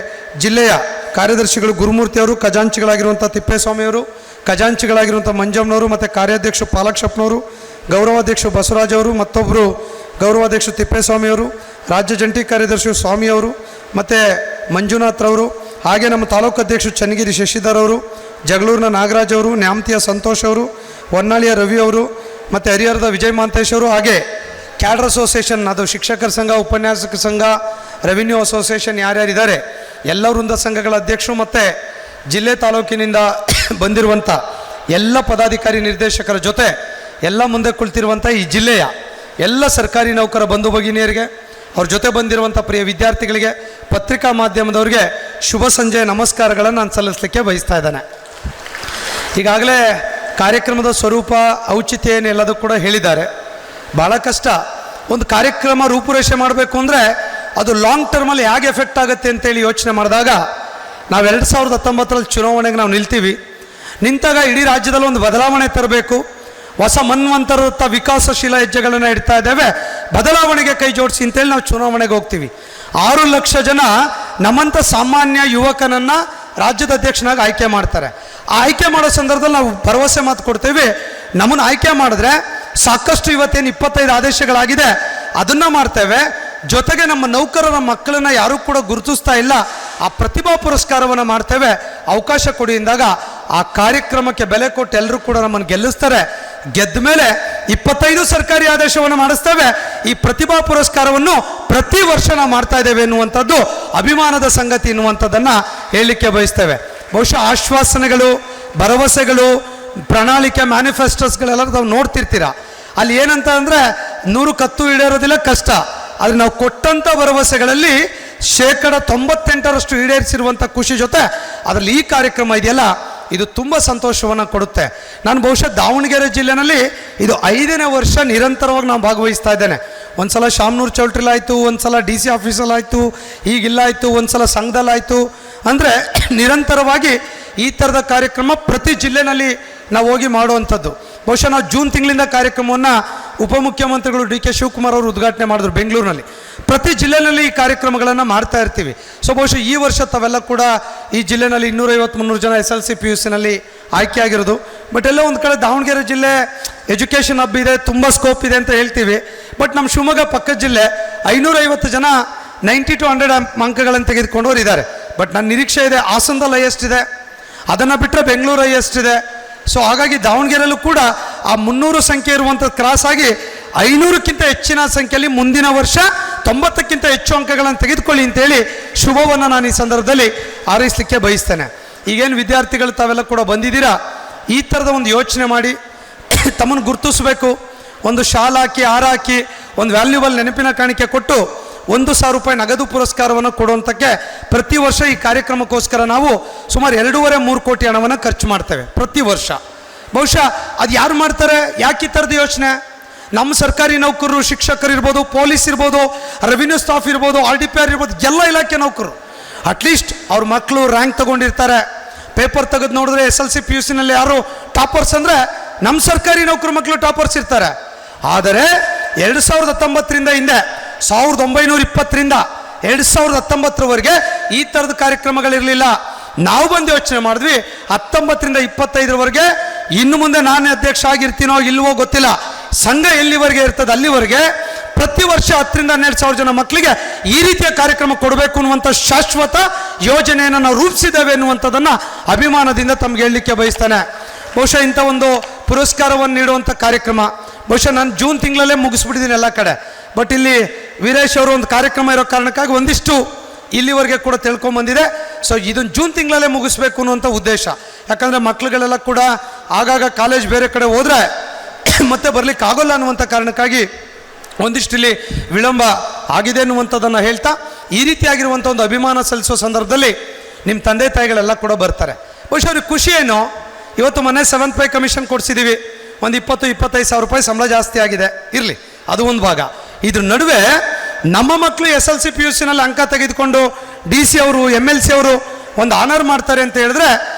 [SPEAKER 4] ಜಿಲ್ಲೆಯ ಕಾರ್ಯದರ್ಶಿಗಳು ಗುರುಮೂರ್ತಿಯವರು, ಖಜಾಂಚಿಗಳಾಗಿರುವಂಥ ತಿಪ್ಪೇಸ್ವಾಮಿಯವರು, ಖಜಾಂಚಿಗಳಾಗಿರುವಂಥ ಮಂಜಮ್ಮನವರು ಮತ್ತು ಕಾರ್ಯಾಧ್ಯಕ್ಷರು ಪಾಲಕ್ಷಪ್ಪನವರು, ಗೌರವಾಧ್ಯಕ್ಷರು ಬಸವರಾಜ್ ಅವರು, ಮತ್ತೊಬ್ಬರು ಗೌರವಾಧ್ಯಕ್ಷರು ತಿಪ್ಪೇಸ್ವಾಮಿಯವರು, ರಾಜ್ಯ ಜಂಟಿ ಕಾರ್ಯದರ್ಶಿ ಸ್ವಾಮಿಯವರು ಮತ್ತು ಮಂಜುನಾಥ್ರವರು, ಹಾಗೆ ನಮ್ಮ ತಾಲೂಕು ಅಧ್ಯಕ್ಷರು ಚನ್ನಗಿರಿ ಶಶಿಧರ್ ಅವರು, ಜಗಳೂರಿನ ನಾಗರಾಜ್ ಅವರು, ನ್ಯಾಮತಿಯ ಸಂತೋಷ್ ಅವರು, ಹೊನ್ನಾಳಿಯ ರವಿ ಅವರು ಮತ್ತು ಹರಿಹರದ ವಿಜಯ್ ಮಾಂತೇಶ್ ಅವರು, ಹಾಗೆ ಕ್ಯಾಡರ್ ಅಸೋಸಿಯೇಷನ್, ಅದು ಶಿಕ್ಷಕರ ಸಂಘ, ಉಪನ್ಯಾಸಕರ ಸಂಘ, ರೆವಿನ್ಯೂ ಅಸೋಸಿಯೇಷನ್ ಯಾರ್ಯಾರಿದ್ದಾರೆ ಎಲ್ಲ ವೃಂದ ಸಂಘಗಳ ಅಧ್ಯಕ್ಷರು ಮತ್ತು ಜಿಲ್ಲೆ ತಾಲೂಕಿನಿಂದ ಬಂದಿರುವಂಥ ಎಲ್ಲ ಪದಾಧಿಕಾರಿ ನಿರ್ದೇಶಕರ ಜೊತೆ ಎಲ್ಲ ಮುಂದೆ ಕುಳಿತಿರುವಂಥ ಈ ಜಿಲ್ಲೆಯ ಎಲ್ಲ ಸರ್ಕಾರಿ ನೌಕರ ಬಂಧು ಭಗಿನಿಯರಿಗೆ, ಅವ್ರ ಜೊತೆ ಬಂದಿರುವಂಥ ಪ್ರಿಯ ವಿದ್ಯಾರ್ಥಿಗಳಿಗೆ, ಪತ್ರಿಕಾ ಮಾಧ್ಯಮದವ್ರಿಗೆ ಶುಭ ಸಂಜೆ ನಮಸ್ಕಾರಗಳನ್ನು ನಾನು ಸಲ್ಲಿಸಲಿಕ್ಕೆ ಬಯಸ್ತಾ ಇದ್ದೇನೆ. ಈಗಾಗಲೇ ಕಾರ್ಯಕ್ರಮದ ಸ್ವರೂಪ ಔಚಿತ್ಯ ಏನೆಲ್ಲದೂ ಕೂಡ ಹೇಳಿದ್ದಾರೆ. ಭಾಳ ಕಷ್ಟ ಒಂದು ಕಾರ್ಯಕ್ರಮ ರೂಪುರೇಷೆ ಮಾಡಬೇಕು ಅಂದರೆ ಅದು ಲಾಂಗ್ ಟರ್ಮಲ್ಲಿ ಹೇಗೆ ಎಫೆಕ್ಟ್ ಆಗುತ್ತೆ ಅಂತೇಳಿ ಯೋಚನೆ ಮಾಡಿದಾಗ ನಾವು 2019ರಲ್ಲಿ ಚುನಾವಣೆಗೆ ನಾವು ನಿಲ್ತೀವಿ. ನಿಂತಾಗ ಇಡೀ ರಾಜ್ಯದಲ್ಲಿ ಒಂದು ಬದಲಾವಣೆ ತರಬೇಕು, ಹೊಸ ಮನ್ವಂತರತ್ತ ವಿಕಾಸಶೀಲ ಹೆಜ್ಜೆಗಳನ್ನು ಇಡ್ತಾ ಇದ್ದೇವೆ, ಬದಲಾವಣೆಗೆ ಕೈ ಜೋಡಿಸಿ ಅಂತೇಳಿ ನಾವು ಚುನಾವಣೆಗೆ ಹೋಗ್ತೀವಿ. 6 ಲಕ್ಷ ಜನ ನಮ್ಮಂಥ ಸಾಮಾನ್ಯ ಯುವಕನನ್ನು ರಾಜ್ಯದ ಅಧ್ಯಕ್ಷನಾಗಿ ಆಯ್ಕೆ ಮಾಡ್ತಾರೆ. ಆ ಆಯ್ಕೆ ಮಾಡೋ ಸಂದರ್ಭದಲ್ಲಿ ನಾವು ಭರವಸೆ ಮಾತು ಕೊಡ್ತೇವೆ, ನಮ್ಮನ್ನು ಆಯ್ಕೆ ಮಾಡಿದ್ರೆ ಸಾಕಷ್ಟು ಇವತ್ತೇನು 25 ಆದೇಶಗಳಾಗಿದೆ ಅದನ್ನು ಮಾಡ್ತೇವೆ, ಜೊತೆಗೆ ನಮ್ಮ ನೌಕರರ ಮಕ್ಕಳನ್ನು ಯಾರೂ ಕೂಡ ಗುರುತಿಸ್ತಾ ಇಲ್ಲ, ಆ ಪ್ರತಿಭಾ ಪುರಸ್ಕಾರವನ್ನು ಮಾಡ್ತೇವೆ, ಅವಕಾಶ ಕೊಡಿ ಎಂದಾಗ ಆ ಕಾರ್ಯಕ್ರಮಕ್ಕೆ ಬೆಲೆ ಕೊಟ್ಟು ಎಲ್ಲರೂ ಕೂಡ ನಮ್ಮನ್ನು ಗೆಲ್ಲಿಸ್ತಾರೆ. ಗೆದ್ದ ಮೇಲೆ 25 ಸರ್ಕಾರಿ ಆದೇಶವನ್ನು ಮಾಡಿಸ್ತೇವೆ. ಈ ಪ್ರತಿಭಾ ಪುರಸ್ಕಾರವನ್ನು ಪ್ರತಿ ವರ್ಷ ನಾವು ಮಾಡ್ತಾ ಇದ್ದೇವೆ ಎನ್ನುವಂಥದ್ದು ಅಭಿಮಾನದ ಸಂಗತಿ ಎನ್ನುವಂಥದ್ದನ್ನು ಹೇಳಲಿಕ್ಕೆ ಬಯಸ್ತೇವೆ. ಬಹುಶಃ ಆಶ್ವಾಸನೆಗಳು, ಭರವಸೆಗಳು, ಪ್ರಣಾಳಿಕೆ, ಮ್ಯಾನಿಫೆಸ್ಟೋಸ್ಗಳೆಲ್ಲ ನಾವು ನೋಡ್ತಿರ್ತೀರ. ಅಲ್ಲಿ ಏನಂತ ಅಂದರೆ 100 ಕತ್ತು ಈಡೇರೋದಿಲ್ಲ, ಕಷ್ಟ. ಆದರೆ ನಾವು ಕೊಟ್ಟಂಥ ಭರವಸೆಗಳಲ್ಲಿ 98% ಈಡೇರಿಸಿರುವಂಥ ಖುಷಿ ಜೊತೆ ಅದರಲ್ಲಿ ಈ ಕಾರ್ಯಕ್ರಮ ಇದೆಯಲ್ಲ, ಇದು ತುಂಬ ಸಂತೋಷವನ್ನು ಕೊಡುತ್ತೆ. ನಾನು ಬಹುಶಃ ದಾವಣಗೆರೆ ಜಿಲ್ಲೆಯಲ್ಲಿ ಇದು 5ನೇ ವರ್ಷ ನಿರಂತರವಾಗಿ ನಾನು ಭಾಗವಹಿಸ್ತಾ ಇದ್ದೇನೆ. ಒಂದು ಸಲ ಶಾಮನೂರು ಚೌಲ್ಟ್ರಿಲಾಯಿತು, ಒಂದು ಸಲ DC ಆಫೀಸಲ್ಲಾಯಿತು, ಈಗಿಲ್ಲಾಯಿತು, ಒಂದು ಸಲ ಸಂಘದಲ್ಲಾಯಿತು. ಅಂದರೆ ನಿರಂತರವಾಗಿ ಈ ಥರದ ಕಾರ್ಯಕ್ರಮ ಪ್ರತಿ ಜಿಲ್ಲೆಯಲ್ಲಿ ನಾವು ಹೋಗಿ ಮಾಡುವಂಥದ್ದು. ಬಹುಶಃ ನಾವು ಜೂನ್ ತಿಂಗಳಿಂದ ಕಾರ್ಯಕ್ರಮವನ್ನು ಉಪಮುಖ್ಯಮಂತ್ರಿಗಳು DK ಶಿವಕುಮಾರ್ ಅವರು ಉದ್ಘಾಟನೆ ಮಾಡಿದ್ರು ಬೆಂಗಳೂರಿನಲ್ಲಿ. ಪ್ರತಿ ಜಿಲ್ಲೆಯಲ್ಲಿ ಈ ಕಾರ್ಯಕ್ರಮಗಳನ್ನು ಮಾಡ್ತಾ ಇರ್ತೀವಿ. ಸೊ ಬಹುಶಃ ಈ ವರ್ಷ ತಾವೆಲ್ಲ ಕೂಡ ಈ ಜಿಲ್ಲೆಯಲ್ಲಿ 250-300 ಜನ SLC PUCನಲ್ಲಿ ಆಯ್ಕೆ ಆಗಿರೋದು. ಬಟ್ ಎಲ್ಲೋ ಒಂದು ಕಡೆ ದಾವಣಗೆರೆ ಜಿಲ್ಲೆ ಎಜುಕೇಷನ್ ಹಬ್ ಇದೆ, ತುಂಬ ಸ್ಕೋಪ್ ಇದೆ ಅಂತ ಹೇಳ್ತೀವಿ. ಬಟ್ ನಮ್ಮ ಶಿವಮೊಗ್ಗ ಪಕ್ಕದ ಜಿಲ್ಲೆ 550 ಜನ 90 to 100 ಅಂಕಗಳನ್ನು ತೆಗೆದುಕೊಂಡವರು ಇದ್ದಾರೆ. ಬಟ್ ನನ್ನ ನಿರೀಕ್ಷೆ ಇದೆ ಹಾಸನದಲ್ಲಿ ಹೈಯೆಸ್ಟ್ ಇದೆ, ಅದನ್ನು ಬಿಟ್ಟರೆ ಬೆಂಗಳೂರು ಹೈಯೆಸ್ಟ್ ಇದೆ. ಸೊ ಹಾಗಾಗಿ ದಾವಣಗೆರೆಯಲ್ಲೂ ಕೂಡ ಆ 300 ಸಂಖ್ಯೆ ಇರುವಂಥ ಕ್ರಾಸ್ ಆಗಿ 500ಕ್ಕಿಂತ ಹೆಚ್ಚಿನ ಸಂಖ್ಯೆಯಲ್ಲಿ ಮುಂದಿನ ವರ್ಷ 90ಕ್ಕಿಂತ ಹೆಚ್ಚು ಅಂಕಗಳನ್ನು ತೆಗೆದುಕೊಳ್ಳಿ ಅಂತೇಳಿ ಶುಭವನ್ನು ನಾನು ಈ ಸಂದರ್ಭದಲ್ಲಿ ಹಾರೈಸಲಿಕ್ಕೆ ಬಯಸ್ತೇನೆ. ಈಗೇನು ವಿದ್ಯಾರ್ಥಿಗಳು ತಾವೆಲ್ಲ ಕೂಡ ಬಂದಿದ್ದೀರಾ, ಈ ಥರದ ಒಂದು ಯೋಚನೆ ಮಾಡಿ ತಮ್ಮನ್ನು ಗುರುತಿಸಬೇಕು. ಒಂದು ಶಾಲ್ ಹಾಕಿ, ಹಾರ ಹಾಕಿ, ಒಂದು ವ್ಯಾಲ್ಯೂಬಲ್ ನೆನಪಿನ ಕಾಣಿಕೆ ಕೊಟ್ಟು 1,000 ರೂಪಾಯಿ ನಗದು ಪುರಸ್ಕಾರವನ್ನು ಕೊಡುವಂಥಕ್ಕೆ ಪ್ರತಿ ವರ್ಷ ಈ ಕಾರ್ಯಕ್ರಮಕ್ಕೋಸ್ಕರ ನಾವು ಸುಮಾರು 2.5-3 ಕೋಟಿ ಹಣವನ್ನು ಖರ್ಚು ಮಾಡ್ತೇವೆ ಪ್ರತಿ ವರ್ಷ. ಬಹುಶಃ ಅದು ಯಾರು ಮಾಡ್ತಾರೆ? ಯಾಕೆ ಈ ಥರದ ಯೋಚನೆ? ನಮ್ಮ ಸರ್ಕಾರಿ ನೌಕರರು, ಶಿಕ್ಷಕರು ಇರ್ಬೋದು, ಪೊಲೀಸ್ ಇರ್ಬೋದು, ರೆವಿನ್ಯೂ ಸ್ಟಾಫ್ ಇರ್ಬೋದು, RDPR ಇರ್ಬೋದು, ಎಲ್ಲ ಇಲಾಖೆ ನೌಕರರು ಅಟ್ಲೀಸ್ಟ್ ಅವ್ರ ಮಕ್ಕಳು ರ್ಯಾಂಕ್ ತಗೊಂಡಿರ್ತಾರೆ. ಪೇಪರ್ ತೆಗೆದು ನೋಡಿದ್ರೆ SLC PUC ನಲ್ಲಿ ಯಾರು ಟಾಪರ್ಸ್ ಅಂದರೆ ನಮ್ಮ ಸರ್ಕಾರಿ ನೌಕರ ಮಕ್ಕಳು ಟಾಪರ್ಸ್ ಇರ್ತಾರೆ. ಆದರೆ 2019ರಿಂದ ಹಿಂದೆ 1920ರಿಂದ 2019ರವರೆಗೆ ಈ ಥರದ ಕಾರ್ಯಕ್ರಮಗಳಿರಲಿಲ್ಲ. ನಾವು ಬಂದು ಯೋಚನೆ ಮಾಡಿದ್ವಿ 19ರಿಂದ 25ರವರೆಗೆ. ಇನ್ನು ಮುಂದೆ ನಾನೇ ಅಧ್ಯಕ್ಷ ಆಗಿರ್ತೀನೋ ಇಲ್ವೋ ಗೊತ್ತಿಲ್ಲ, ಸಂಘ ಎಲ್ಲಿವರೆಗೆ ಇರ್ತದೆ ಅಲ್ಲಿವರೆಗೆ ಪ್ರತಿ ವರ್ಷ 10ರಿಂದ 12,000 ಜನ ಮಕ್ಕಳಿಗೆ ಈ ರೀತಿಯ ಕಾರ್ಯಕ್ರಮ ಕೊಡಬೇಕು ಅನ್ನುವಂಥ ಶಾಶ್ವತ ಯೋಜನೆಯನ್ನು ನಾವು ರೂಪಿಸಿದ್ದೇವೆ ಎನ್ನುವಂಥದ್ದನ್ನು ಅಭಿಮಾನದಿಂದ ತಮ್ಗೆ ಹೇಳಲಿಕ್ಕೆ ಬಯಸ್ತಾನೆ. ಬಹುಶಃ ಇಂಥ ಒಂದು ಪುರಸ್ಕಾರವನ್ನು ನೀಡುವಂಥ ಕಾರ್ಯಕ್ರಮ ಬಹುಶಃ ನಾನು ಜೂನ್ ತಿಂಗಳಲ್ಲೇ ಮುಗಿಸ್ಬಿಟ್ಟಿದ್ದೀನಿ ಎಲ್ಲ ಕಡೆ. ಬಟ್ ಇಲ್ಲಿ ವೀರೇಶ್ ಅವರು ಒಂದು ಕಾರ್ಯಕ್ರಮ ಇರೋ ಕಾರಣಕ್ಕಾಗಿ ಒಂದಿಷ್ಟು ಇಲ್ಲಿವರೆಗೆ ಕೂಡ ತಿಳ್ಕೊಂಬಂದಿದೆ. ಸೊ ಇದನ್ನು ಜೂನ್ ತಿಂಗಳಲ್ಲೇ ಮುಗಿಸ್ಬೇಕು ಅನ್ನುವಂಥ ಉದ್ದೇಶ. ಯಾಕಂದರೆ ಮಕ್ಕಳುಗಳೆಲ್ಲ ಕೂಡ ಆಗಾಗ ಕಾಲೇಜ್ ಬೇರೆ ಕಡೆ ಹೋದರೆ ಮತ್ತೆ ಬರಲಿಕ್ಕೆ ಆಗೋಲ್ಲ ಅನ್ನುವಂಥ ಕಾರಣಕ್ಕಾಗಿ ಒಂದಿಷ್ಟು ಇಲ್ಲಿ ವಿಳಂಬ ಆಗಿದೆ ಅನ್ನುವಂಥದ್ದನ್ನು ಹೇಳ್ತಾ, ಈ ರೀತಿಯಾಗಿರುವಂಥ ಒಂದು ಅಭಿಮಾನ ಸಲ್ಲಿಸೋ ಸಂದರ್ಭದಲ್ಲಿ ನಿಮ್ಮ ತಂದೆ ತಾಯಿಗಳೆಲ್ಲ ಕೂಡ ಬರ್ತಾರೆ. ಬಹುಶಃ ಅವ್ರಿಗೆ ಖುಷಿ ಏನು, ಇವತ್ತು ಮೊನ್ನೆ 7th ಪೇ ಕಮಿಷನ್ ಕೊಡಿಸಿದ್ದೀವಿ, ಒಂದು 20-25 ಸಾವಿರ ರೂಪಾಯಿ ಸಂಬಳ ಜಾಸ್ತಿ ಆಗಿದೆ, ಇರಲಿ ಅದು ಒಂದು ಭಾಗ. ಇದ್ರ ನಡುವೆ ನಮ್ಮ ಮಕ್ಕಳು SLC PUC ನಲ್ಲಿ ಅಂಕ ತೆಗೆದುಕೊಂಡು DC ಅವರು MLC ಅವರು ಒಂದು ಆನರ್ ಮಾಡ್ತಾರೆ ಅಂತ ಹೇಳಿದ್ರೆ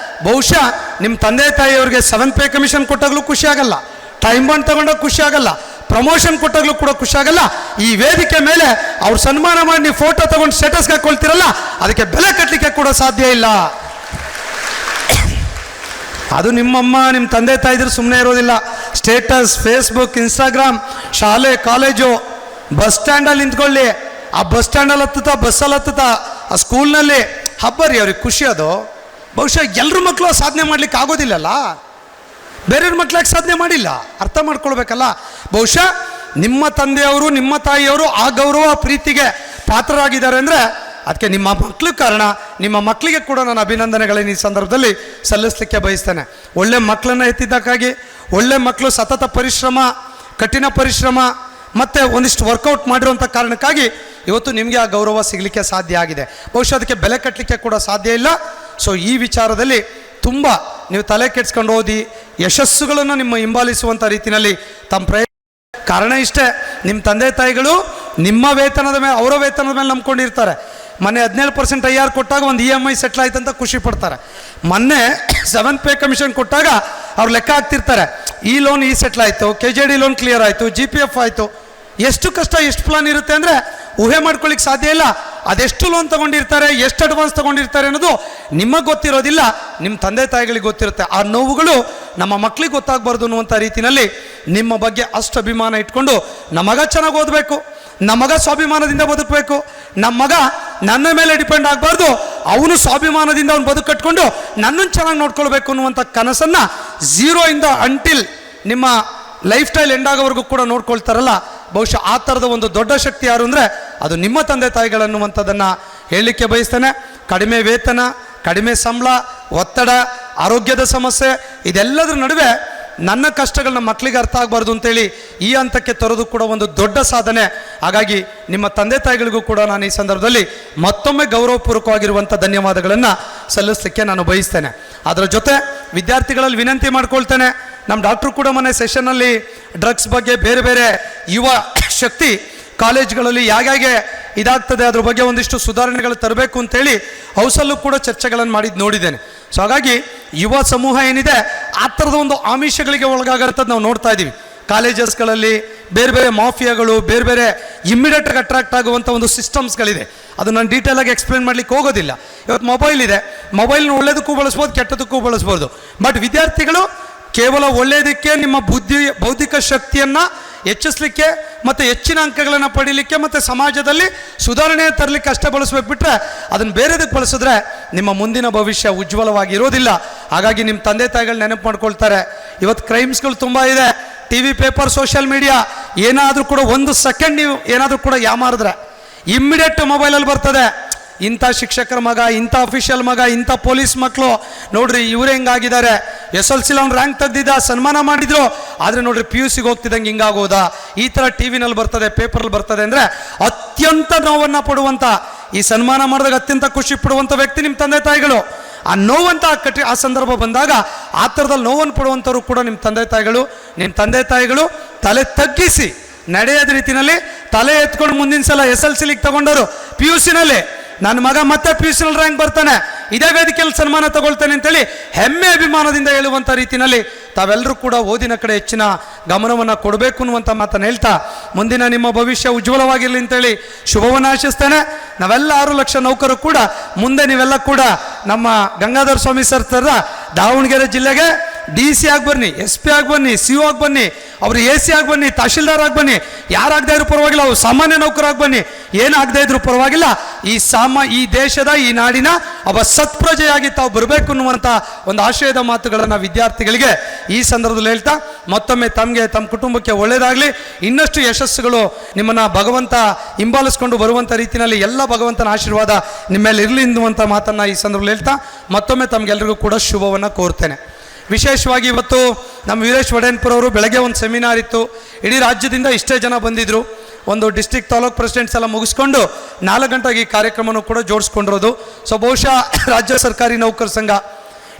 [SPEAKER 4] ಬಹುಶಃ ನಿಮ್ಮ ತಂದೆ ತಾಯಿಯವ್ರಿಗೆ 7th ಪೇ ಕಮಿಷನ್ ಕೊಟ್ಟಾಗಲೂ ಖುಷಿ ಆಗಲ್ಲ, ಟೈಮ್ ಬಾಂಡ್ ತಗೊಂಡಾಗ ಖುಷಿ ಆಗಲ್ಲ, ಪ್ರಮೋಷನ್ ಕೊಟ್ಟಾಗಲೂ ಕೂಡ ಖುಷಿ ಆಗಲ್ಲ. ಈ ವೇದಿಕೆ ಮೇಲೆ ಅವ್ರು ಸನ್ಮಾನ ಮಾಡಿ ನೀವು ಫೋಟೋ ತಗೊಂಡು ಸ್ಟೇಟಸ್ಗೆ ಹಾಕೊಳ್ತಿರಲ್ಲ, ಅದಕ್ಕೆ ಬೆಲೆ ಕಟ್ಟಲಿಕ್ಕೆ ಕೂಡ ಸಾಧ್ಯ ಇಲ್ಲ. ಅದು ನಿಮ್ಮಮ್ಮ ನಿಮ್ಮ ತಂದೆ ತಾಯಿದ್ರು ಸುಮ್ಮನೆ ಇರೋದಿಲ್ಲ. ಸ್ಟೇಟಸ್, ಫೇಸ್ಬುಕ್, ಇನ್ಸ್ಟಾಗ್ರಾಮ್, ಶಾಲೆ ಕಾಲೇಜು, ಬಸ್ ಸ್ಟ್ಯಾಂಡಲ್ಲಿ ನಿಂತ್ಕೊಳ್ಳಿ, ಆ ಬಸ್ ಸ್ಟ್ಯಾಂಡಲ್ಲಿ ಹತ್ತುತ್ತಾ, ಬಸ್ಸಲ್ಲಿ ಹತ್ತುತ್ತಾ, ಆ ಸ್ಕೂಲ್ನಲ್ಲಿ ಹಬ್ಬ ರೀ ಅವ್ರಿಗೆ ಖುಷಿ. ಅದು ಬಹುಶಃ ಎಲ್ಲರ ಮಕ್ಕಳು ಸಾಧನೆ ಮಾಡ್ಲಿಕ್ಕೆ ಆಗೋದಿಲ್ಲಲ್ಲ, ಬೇರೆಯವ್ರ ಮಕ್ಳಿಗೆ ಸಾಧನೆ ಮಾಡಿಲ್ಲ, ಅರ್ಥ ಮಾಡ್ಕೊಳ್ಬೇಕಲ್ಲ. ಬಹುಶಃ ನಿಮ್ಮ ತಂದೆಯವರು ನಿಮ್ಮ ತಾಯಿಯವರು ಆ ಗೌರವ ಪ್ರೀತಿಗೆ ಪಾತ್ರರಾಗಿದ್ದಾರೆ ಅಂದರೆ ಅದಕ್ಕೆ ನಿಮ್ಮ ಮಕ್ಕಳು ಕಾರಣ. ನಿಮ್ಮ ಮಕ್ಕಳಿಗೆ ಕೂಡ ನಾನು ಅಭಿನಂದನೆಗಳನ್ನು ಈ ಸಂದರ್ಭದಲ್ಲಿ ಸಲ್ಲಿಸಲಿಕ್ಕೆ ಬಯಸ್ತೇನೆ. ಒಳ್ಳೆ ಮಕ್ಕಳನ್ನು ಎತ್ತಿದ್ದಕ್ಕಾಗಿ, ಒಳ್ಳೆ ಮಕ್ಕಳು ಸತತ ಪರಿಶ್ರಮ, ಕಠಿಣ ಪರಿಶ್ರಮ ಮತ್ತು ಒಂದಿಷ್ಟು ವರ್ಕೌಟ್ ಮಾಡಿರುವಂಥ ಕಾರಣಕ್ಕಾಗಿ ಇವತ್ತು ನಿಮಗೆ ಆ ಗೌರವ ಸಿಗಲಿಕ್ಕೆ ಸಾಧ್ಯ ಆಗಿದೆ. ಬಹುಶಃ ಅದಕ್ಕೆ ಬೆಲೆ ಕಟ್ಟಲಿಕ್ಕೆ ಕೂಡ ಸಾಧ್ಯ ಇಲ್ಲ. ಸೊ ಈ ವಿಚಾರದಲ್ಲಿ ತುಂಬ ನೀವು ತಲೆ ಕೆಡ್ಸ್ಕೊಂಡು ಓದಿ ಯಶಸ್ಸುಗಳನ್ನು ನಿಮ್ಮ ಹಿಂಬಾಲಿಸುವಂಥ ರೀತಿಯಲ್ಲಿ ತಮ್ಮ ಪ್ರಯತ್ನ. ಕಾರಣ ಇಷ್ಟೇ, ನಿಮ್ಮ ತಂದೆ ತಾಯಿಗಳು ನಿಮ್ಮ ವೇತನದ ಮೇಲೆ, ಅವರ ವೇತನದ ಮೇಲೆ ನಂಬ್ಕೊಂಡಿರ್ತಾರೆ. ಮೊನ್ನೆ 17% IR ಕೊಟ್ಟಾಗ ಒಂದು EMI ಸೆಟ್ಲ್ ಆಯ್ತು ಅಂತ ಖುಷಿ ಪಡ್ತಾರೆ. ಮೊನ್ನೆ 7th ಪೇ ಕಮಿಷನ್ ಕೊಟ್ಟಾಗ ಅವ್ರು ಲೆಕ್ಕ ಹಾಕ್ತಿರ್ತಾರೆ, ಈ ಲೋನ್ ಈ ಸೆಟ್ಲ್ ಆಯಿತು, KJD ಲೋನ್ ಕ್ಲಿಯರ್ ಆಯಿತು, GPF ಆಯಿತು. ಎಷ್ಟು ಕಷ್ಟ, ಎಷ್ಟು ಪ್ಲಾನ್ ಇರುತ್ತೆ ಅಂದರೆ ಊಹೆ ಮಾಡ್ಕೊಳ್ಳಿಕ್ಕೆ ಸಾಧ್ಯ ಇಲ್ಲ. ಅದೆಷ್ಟು ಲೋನ್ ತೊಗೊಂಡಿರ್ತಾರೆ, ಎಷ್ಟು ಅಡ್ವಾನ್ಸ್ ತೊಗೊಂಡಿರ್ತಾರೆ ಅನ್ನೋದು ನಿಮಗೆ ಗೊತ್ತಿರೋದಿಲ್ಲ, ನಿಮ್ಮ ತಂದೆ ತಾಯಿಗಳಿಗೆ ಗೊತ್ತಿರುತ್ತೆ. ಆ ನೋವುಗಳು ನಮ್ಮ ಮಕ್ಕಳಿಗೆ ಗೊತ್ತಾಗಬಾರ್ದು ಅನ್ನುವಂಥ ರೀತಿಯಲ್ಲಿ ನಿಮ್ಮ ಬಗ್ಗೆ ಅಷ್ಟು ಅಭಿಮಾನ ಇಟ್ಕೊಂಡು ನಮ್ಮ ಮಗ ಚೆನ್ನಾಗಿ ಓದಬೇಕು, ನಮ್ಮ ಮಗ ಸ್ವಾಭಿಮಾನದಿಂದ ಬದುಕಬೇಕು, ನಮ್ಮ ಮಗ ನನ್ನ ಮೇಲೆ ಡಿಪೆಂಡ್ ಆಗಬಾರ್ದು, ಅವನು ಸ್ವಾಭಿಮಾನದಿಂದ ಅವನು ಬದುಕು ಕಟ್ಕೊಂಡು ನನ್ನನ್ನು ಚೆನ್ನಾಗಿ ನೋಡ್ಕೊಳ್ಬೇಕು ಅನ್ನುವಂಥ ಕನಸನ್ನು 0 ಇಂದ ಅಂಟಿಲ್ ನಿಮ್ಮ ಲೈಫ್ ಸ್ಟೈಲ್ ಎಂಡ್ ಆಗೋವರೆಗೂ ಕೂಡ ನೋಡ್ಕೊಳ್ತಾರಲ್ಲ, ಬಹುಶಃ ಆ ಥರದ ಒಂದು ದೊಡ್ಡ ಶಕ್ತಿ ಯಾರು ಅಂದರೆ ಅದು ನಿಮ್ಮ ತಂದೆ ತಾಯಿಗಳನ್ನುವಂಥದ್ದನ್ನು ಹೇಳಲಿಕ್ಕೆ ಬಯಸ್ತೇನೆ. ಕಡಿಮೆ ವೇತನ, ಕಡಿಮೆ ಸಂಬಳ, ಒತ್ತಡ, ಆರೋಗ್ಯದ ಸಮಸ್ಯೆ, ಇದೆಲ್ಲದರ ನಡುವೆ ನನ್ನ ಕಷ್ಟಗಳನ್ನ ಮಕ್ಕಳಿಗೆ ಅರ್ಥ ಆಗಬಾರ್ದು ಅಂತೇಳಿ ಈ ಹಂತಕ್ಕೆ ತರೋದು ಕೂಡ ಒಂದು ದೊಡ್ಡ ಸಾಧನೆ. ಹಾಗಾಗಿ ನಿಮ್ಮ ತಂದೆ ತಾಯಿಗಳಿಗೂ ಕೂಡ ನಾನು ಈ ಸಂದರ್ಭದಲ್ಲಿ ಮತ್ತೊಮ್ಮೆ ಗೌರವಪೂರ್ವಕವಾಗಿರುವಂಥ ಧನ್ಯವಾದಗಳನ್ನು ಸಲ್ಲಿಸಲಿಕ್ಕೆ ನಾನು ಬಯಸ್ತೇನೆ. ಅದರ ಜೊತೆ ವಿದ್ಯಾರ್ಥಿಗಳಲ್ಲಿ ವಿನಂತಿ ಮಾಡ್ಕೊಳ್ತೇನೆ, ನಮ್ಮ ಡಾಕ್ಟ್ರು ಕೂಡ ಮೊನ್ನೆ ಸೆಷನ್ನಲ್ಲಿ ಡ್ರಗ್ಸ್ ಬಗ್ಗೆ, ಬೇರೆ ಬೇರೆ ಯುವ ಶಕ್ತಿ ಕಾಲೇಜ್ಗಳಲ್ಲಿ ಹೇಗೆ ಇದಾಗ್ತದೆ ಅದ್ರ ಬಗ್ಗೆ ಒಂದಿಷ್ಟು ಸುಧಾರಣೆಗಳು ತರಬೇಕು ಅಂತೇಳಿ ಹೌಸಲ್ಲೂ ಕೂಡ ಚರ್ಚೆಗಳನ್ನು ಮಾಡಿದ್ದು ನೋಡಿದ್ದೇನೆ. ಸೊ ಹಾಗಾಗಿ ಯುವ ಸಮೂಹ ಏನಿದೆ ಆ ಥರದ ಒಂದು ಆಮಿಷಗಳಿಗೆ ಒಳಗಾಗಂಥದ್ದು ನಾವು ನೋಡ್ತಾ ಇದ್ದೀವಿ. ಕಾಲೇಜಸ್ಗಳಲ್ಲಿ ಬೇರೆ ಬೇರೆ ಮಾಫಿಯಾಗಳು, ಬೇರೆ ಬೇರೆ ಇಮ್ಮಿಡಿಯೇಟಾಗಿ ಅಟ್ರಾಕ್ಟ್ ಆಗುವಂಥ ಒಂದು ಸಿಸ್ಟಮ್ಸ್ಗಳಿದೆ. ಅದು ನಾನು ಡೀಟೇಲಾಗಿ ಎಕ್ಸ್ಪ್ಲೇನ್ ಮಾಡಲಿಕ್ಕೆ ಹೋಗೋದಿಲ್ಲ. ಇವತ್ತು ಮೊಬೈಲ್ ಇದೆ, ಮೊಬೈಲ್ನ ಒಳ್ಳೆಯದಕ್ಕೂ ಬಳಸ್ಬೋದು, ಕೆಟ್ಟದಕ್ಕೂ ಬಳಸ್ಬೋದು. ಬಟ್ ವಿದ್ಯಾರ್ಥಿಗಳು ಕೇವಲ ಒಳ್ಳೆಯದಕ್ಕೆ ನಿಮ್ಮ ಬೌದ್ಧಿಕ ಶಕ್ತಿಯನ್ನು ಹೆಚ್ಚಿಸಲಿಕ್ಕೆ ಮತ್ತು ಹೆಚ್ಚಿನ ಅಂಕಗಳನ್ನು ಪಡೀಲಿಕ್ಕೆ ಮತ್ತು ಸಮಾಜದಲ್ಲಿ ಸುಧಾರಣೆ ತರಲಿಕ್ಕೆ ಅಷ್ಟೇ ಬಳಸಬೇಕು, ಬಿಟ್ಟರೆ ಅದನ್ನು ಬೇರೆದಕ್ಕೆ ಬಳಸಿದ್ರೆ ನಿಮ್ಮ ಮುಂದಿನ ಭವಿಷ್ಯ ಉಜ್ವಲವಾಗಿರೋದಿಲ್ಲ. ಹಾಗಾಗಿ ನಿಮ್ಮ ತಂದೆ ತಾಯಿಗಳು ನೆನಪು ಮಾಡ್ಕೊಳ್ತಾರೆ. ಇವತ್ತು ಕ್ರೈಮ್ಸ್ಗಳು ತುಂಬ ಇದೆ, TV, ಪೇಪರ್, ಸೋಷಿಯಲ್ ಮೀಡಿಯಾ. ಏನಾದರೂ ಕೂಡ 1 ಸೆಕೆಂಡ್ ನೀವು ಏನಾದರೂ ಕೂಡ ಯಾಮಾರಿದ್ರೆ ಇಮ್ಮಿಡಿಯೇಟ್ ಮೊಬೈಲಲ್ಲಿ ಬರ್ತದೆ, ಇಂಥ ಶಿಕ್ಷಕರ ಮಗ, ಇಂಥ ಅಫಿಷಿಯಲ್ ಮಗ, ಇಂಥ ಪೊಲೀಸ್ ಮಕ್ಕಳು ನೋಡ್ರಿ ಇವ್ರು ಹೆಂಗಾಗಿದ್ದಾರೆ, SLC ಅವ್ನು ರ್ಯಾಂಕ್ ತೆಗ್ದಿದ್ದ, ಸನ್ಮಾನ ಮಾಡಿದ್ರು, ಆದರೆ ನೋಡ್ರಿ PUCಗೆ ಹೋಗ್ತಿದ್ದಂಗೆ ಹಿಂಗಾಗೋದಾ, ಈ ಥರ TV ನಲ್ಲಿ ಬರ್ತದೆ, ಪೇಪರಲ್ಲಿ ಬರ್ತದೆ. ಅಂದರೆ ಅತ್ಯಂತ ನೋವನ್ನು ಪಡುವಂಥ, ಈ ಸನ್ಮಾನ ಮಾಡಿದಾಗ ಅತ್ಯಂತ ಖುಷಿ ಪಡುವಂಥ ವ್ಯಕ್ತಿ ನಿಮ್ಮ ತಂದೆ ತಾಯಿಗಳು. ಆ ನೋವಂತ ಆ ಸಂದರ್ಭ ಬಂದಾಗ ಆ ಥರದಲ್ಲಿ ನೋವನ್ನು ಪಡುವಂಥವ್ರು ಕೂಡ ನಿಮ್ಮ ತಂದೆ ತಾಯಿಗಳು ತಲೆ ತಗ್ಗಿಸಿ ನಡೆಯೋದ ರೀತಿಯಲ್ಲಿ ತಲೆ ಎತ್ಕೊಂಡು ಮುಂದಿನ ಸಲ SLC ತಗೊಂಡವರು PUC ನಲ್ಲಿ ನನ್ನ ಮಗ ಮತ್ತೆ PUC ರ್ಯಾಂಕ್ ಬರ್ತಾನೆ, ಇದೇ ವೇದಿಕೆಯಲ್ಲಿ ಸನ್ಮಾನ ತಗೊಳ್ತೇನೆ ಅಂತೇಳಿ ಹೆಮ್ಮೆ ಅಭಿಮಾನದಿಂದ ಹೇಳುವಂಥ ರೀತಿಯಲ್ಲಿ ತಾವೆಲ್ಲರೂ ಕೂಡ ಓದಿನ ಕಡೆ ಹೆಚ್ಚಿನ ಗಮನವನ್ನು ಕೊಡಬೇಕು ಅನ್ನುವಂಥ ಮಾತನ್ನು ಹೇಳ್ತಾ ಮುಂದಿನ ನಿಮ್ಮ ಭವಿಷ್ಯ ಉಜ್ವಲವಾಗಿರಲಿ ಅಂತೇಳಿ ಶುಭವನ್ನು ಆಶಿಸ್ತೇನೆ. ನಾವೆಲ್ಲ 6 ಲಕ್ಷ ನೌಕರು ಕೂಡ ಮುಂದೆ ನೀವೆಲ್ಲ ಕೂಡ ನಮ್ಮ ಗಂಗಾಧರ ಸ್ವಾಮಿ ಸರ್ ಥರ ದಾವಣಗೆರೆ ಜಿಲ್ಲೆಗೆ DC ಆಗಿ ಬನ್ನಿ, SP ಆಗಿ ಬನ್ನಿ, CO ಆಗಿ ಬನ್ನಿ, ಅವರು AC ಆಗಿ ಬನ್ನಿ, ತಹಶೀಲ್ದಾರ್ ಆಗಿ ಬನ್ನಿ, ಯಾರಾಗದೇ ಇದ್ರೂ ಪರವಾಗಿಲ್ಲ, ಅವ್ರು ಸಾಮಾನ್ಯ ನೌಕರಾಗಿ ಬನ್ನಿ, ಏನಾಗದೇ ಇದ್ರೂ ಪರವಾಗಿಲ್ಲ, ಈ ದೇಶದ ಈ ನಾಡಿನ ಒಬ್ಬ ಸತ್ಪ್ರಜೆಯಾಗಿ ತಾವು ಬರಬೇಕು ಅನ್ನುವಂಥ ಒಂದು ಆಶಯದ ಮಾತುಗಳನ್ನು ವಿದ್ಯಾರ್ಥಿಗಳಿಗೆ ಈ ಸಂದರ್ಭದಲ್ಲಿ ಹೇಳ್ತಾ ಮತ್ತೊಮ್ಮೆ ತಮಗೆ ತಮ್ಮ ಕುಟುಂಬಕ್ಕೆ ಒಳ್ಳೆಯದಾಗಲಿ, ಇನ್ನಷ್ಟು ಯಶಸ್ಸುಗಳು ನಿಮ್ಮನ್ನು ಭಗವಂತ ಹಿಂಬಾಲಿಸ್ಕೊಂಡು ಬರುವಂಥ ರೀತಿಯಲ್ಲಿ ಎಲ್ಲ ಭಗವಂತನ ಆಶೀರ್ವಾದ ನಿಮ್ಮ ಮೇಲೆ ಇರಲಿ ಎನ್ನುವಂಥ ಮಾತನ್ನು ಈ ಸಂದರ್ಭದಲ್ಲಿ ಹೇಳ್ತಾ ಮತ್ತೊಮ್ಮೆ ತಮಗೆಲ್ಲರಿಗೂ ಕೂಡ ಶುಭವನ್ನು ಕೋರ್ತೇನೆ. ವಿಶೇಷವಾಗಿ ಇವತ್ತು ನಮ್ಮ ವೀರೇಶ್ ವಡೇನ್ಪುರ ಅವರು ಬೆಳಗ್ಗೆ ಒಂದು ಸೆಮಿನಾರ್ ಇತ್ತು, ಇಡೀ ರಾಜ್ಯದಿಂದ ಇಷ್ಟೇ ಜನ ಬಂದಿದ್ದರು. ಒಂದು ಡಿಸ್ಟ್ರಿಕ್ಟ್ ತಾಲೂಕ್ ಪ್ರೆಸಿಡೆಂಟ್ಸ್ ಎಲ್ಲ ಮುಗಿಸ್ಕೊಂಡು 4 ಗಂಟೆಗೆ ಈ ಕಾರ್ಯಕ್ರಮವನ್ನು ಕೂಡ ಜೋಡಿಸ್ಕೊಂಡಿರೋದು. ಸೊ ಬಹುಶಃ ರಾಜ್ಯ ಸರ್ಕಾರಿ ನೌಕರ ಸಂಘ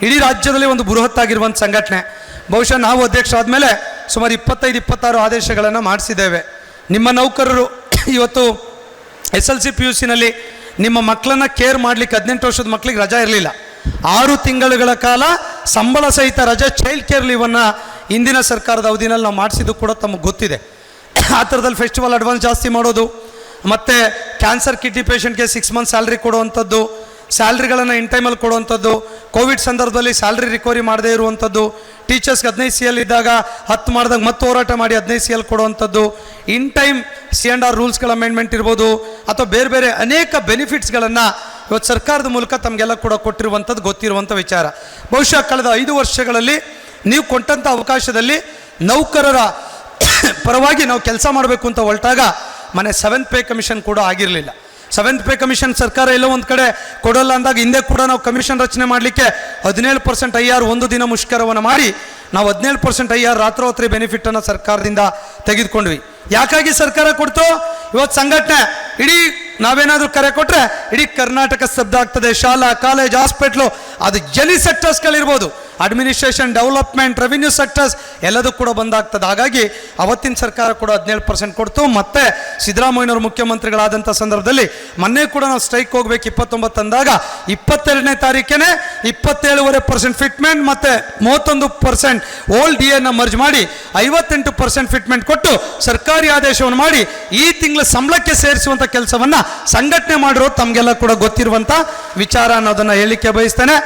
[SPEAKER 4] ಇಡೀ ರಾಜ್ಯದಲ್ಲಿ ಒಂದು ಬೃಹತ್ತಾಗಿರುವಂಥ ಸಂಘಟನೆ. ಬಹುಶಃ ನಾವು ಅಧ್ಯಕ್ಷರಾದ ಸುಮಾರು 25-26 ಆದೇಶಗಳನ್ನು ಮಾಡಿಸಿದ್ದೇವೆ. ನಿಮ್ಮ ನೌಕರರು ಇವತ್ತು SLC PUC ನಲ್ಲಿ ನಿಮ್ಮ ಮಕ್ಕಳನ್ನ ಕೇರ್ ಮಾಡಲಿಕ್ಕೆ 18 ವರ್ಷದ ಮಕ್ಕಳಿಗೆ ರಜಾ ಇರಲಿಲ್ಲ. 6 ತಿಂಗಳುಗಳ ಕಾಲ ಸಂಬಳ ಸಹಿತ ರಜೆ ಚೈಲ್ಡ್ ಕೇರ್ ಲೀವನ್ನು ಇಂದಿನ ಸರ್ಕಾರದ ಅವಧಿನಲ್ಲಿ ನಾವು ಮಾಡಿಸಿದ್ದು ಕೂಡ ತಮಗೆ ಗೊತ್ತಿದೆ. ಆ ಥರದಲ್ಲಿ ಫೆಸ್ಟಿವಲ್ ಅಡ್ವಾನ್ಸ್ ಜಾಸ್ತಿ ಮಾಡೋದು, ಮತ್ತು ಕ್ಯಾನ್ಸರ್ ಕಿಡ್ನಿ ಪೇಷಂಟ್ಗೆ 6 ಮಂತ್ ಸ್ಯಾಲ್ರಿ ಕೊಡುವಂಥದ್ದು, ಸ್ಯಾಲ್ರಿಗಳನ್ನು ಇನ್ ಟೈಮಲ್ಲಿ ಕೊಡುವಂಥದ್ದು, ಕೋವಿಡ್ ಸಂದರ್ಭದಲ್ಲಿ ಸ್ಯಾಲ್ರಿ ರಿಕವರಿ ಮಾಡದೇ ಇರುವಂಥದ್ದು, ಟೀಚರ್ಸ್ಗೆ 15 CL ಇದ್ದಾಗ 10 ಮಾಡಿದಾಗ ಮತ್ತೆ ಹೋರಾಟ ಮಾಡಿ 15 CL ಕೊಡುವಂಥದ್ದು, ಇನ್ ಟೈಮ್ C&R ರೂಲ್ಸ್ಗಳ ಅಮೆಂಡ್ಮೆಂಟ್ ಇರ್ಬೋದು, ಅಥವಾ ಬೇರೆ ಬೇರೆ ಅನೇಕ ಬೆನಿಫಿಟ್ಸ್ಗಳನ್ನು ಇವತ್ತು ಸರ್ಕಾರದ ಮೂಲಕ ತಮಗೆಲ್ಲ ಕೂಡ ಕೊಟ್ಟಿರುವಂಥದ್ದು ಗೊತ್ತಿರುವಂಥ ವಿಚಾರ. ಬಹುಶಃ ಕಳೆದ 5 ವರ್ಷಗಳಲ್ಲಿ ನೀವು ಕೊಟ್ಟಂಥ ಅವಕಾಶದಲ್ಲಿ ನೌಕರರ ಪರವಾಗಿ ನಾವು ಕೆಲಸ ಮಾಡಬೇಕು ಅಂತ ಹೊರಟಾಗ ಮನೆ 7th ಪೇ ಕಮಿಷನ್ ಕೂಡ ಆಗಿರಲಿಲ್ಲ. 7th ಪೇ ಕಮಿಷನ್ ಸರ್ಕಾರ ಎಲ್ಲೋ ಒಂದು ಕಡೆ ಕೊಡೋಲ್ಲ ಅಂದಾಗ ಹಿಂದೆ ಕೂಡ ನಾವು ಕಮಿಷನ್ ರಚನೆ ಮಾಡಲಿಕ್ಕೆ 17% IR ಒಂದು ದಿನ ಮುಷ್ಕರವನ್ನು ಮಾಡಿ ನಾವು 17% IR ರಾತ್ರೋರಾತ್ರಿ ಬೆನಿಫಿಟನ್ನು ಸರ್ಕಾರದಿಂದ ತೆಗೆದುಕೊಂಡ್ವಿ. ಯಾಕಾಗಿ ಸರ್ಕಾರ ಕೊಡ್ತು? ಇವತ್ತು ಸಂಘಟನೆ ಇಡೀ ನಾವೇನಾದರೂ ಕರೆ ಕೊಟ್ಟರೆ ಇಡೀ ಕರ್ನಾಟಕ ಸ್ತಬ್ಧ ಆಗ್ತದೆ. ಶಾಲಾ, ಕಾಲೇಜ್, ಹಾಸ್ಪಿಟ್ಲು, ಅದು ಎನಿ ಸೆಕ್ಟರ್ಸ್ಗಳಿರ್ಬೋದು, ಅಡ್ಮಿನಿಸ್ಟ್ರೇಷನ್, ಡೆವಲಪ್ಮೆಂಟ್, ರೆವಿನ್ಯೂ ಸೆಕ್ಟರ್ಸ್ ಎಲ್ಲದೂ ಕೂಡ ಬಂದಾಗ್ತದೆ. ಹಾಗಾಗಿ ಅವತ್ತಿನ ಸರ್ಕಾರ ಕೂಡ 17% ಕೊಡ್ತು. ಮತ್ತೆ ಸಿದ್ದರಾಮಯ್ಯನವರು ಮುಖ್ಯಮಂತ್ರಿಗಳಾದಂಥ ಸಂದರ್ಭದಲ್ಲಿ ಮೊನ್ನೆ ಕೂಡ ನಾವು ಸ್ಟ್ರೈಕ್ ಹೋಗ್ಬೇಕು 29 ಅಂದಾಗ 22ನೇ ತಾರೀಕೇನೆ 27.5% ಫಿಟ್ಮೆಂಟ್ ಮತ್ತು 31% ಓಲ್ಡ್ DAನ ಮರ್ಜ್ ಮಾಡಿ 58% ಫಿಟ್ಮೆಂಟ್ ಕೊಟ್ಟು ಸರ್ಕಾರಿ ಆದೇಶವನ್ನು ಮಾಡಿ ಈ ತಿಂಗಳ ಸಂಬಳಕ್ಕೆ ಸೇರಿಸುವಂಥ ಕೆಲಸವನ್ನು ಸಂಘಟನೆ ಮಾಡಿರೋದು ತಮಗೆಲ್ಲ ಕೂಡ ಗೊತ್ತಿರುವಂಥ ವಿಚಾರ ಅನ್ನೋದನ್ನು ಹೇಳಲಿಕ್ಕೆ ಬಯಸ್ತೇನೆ.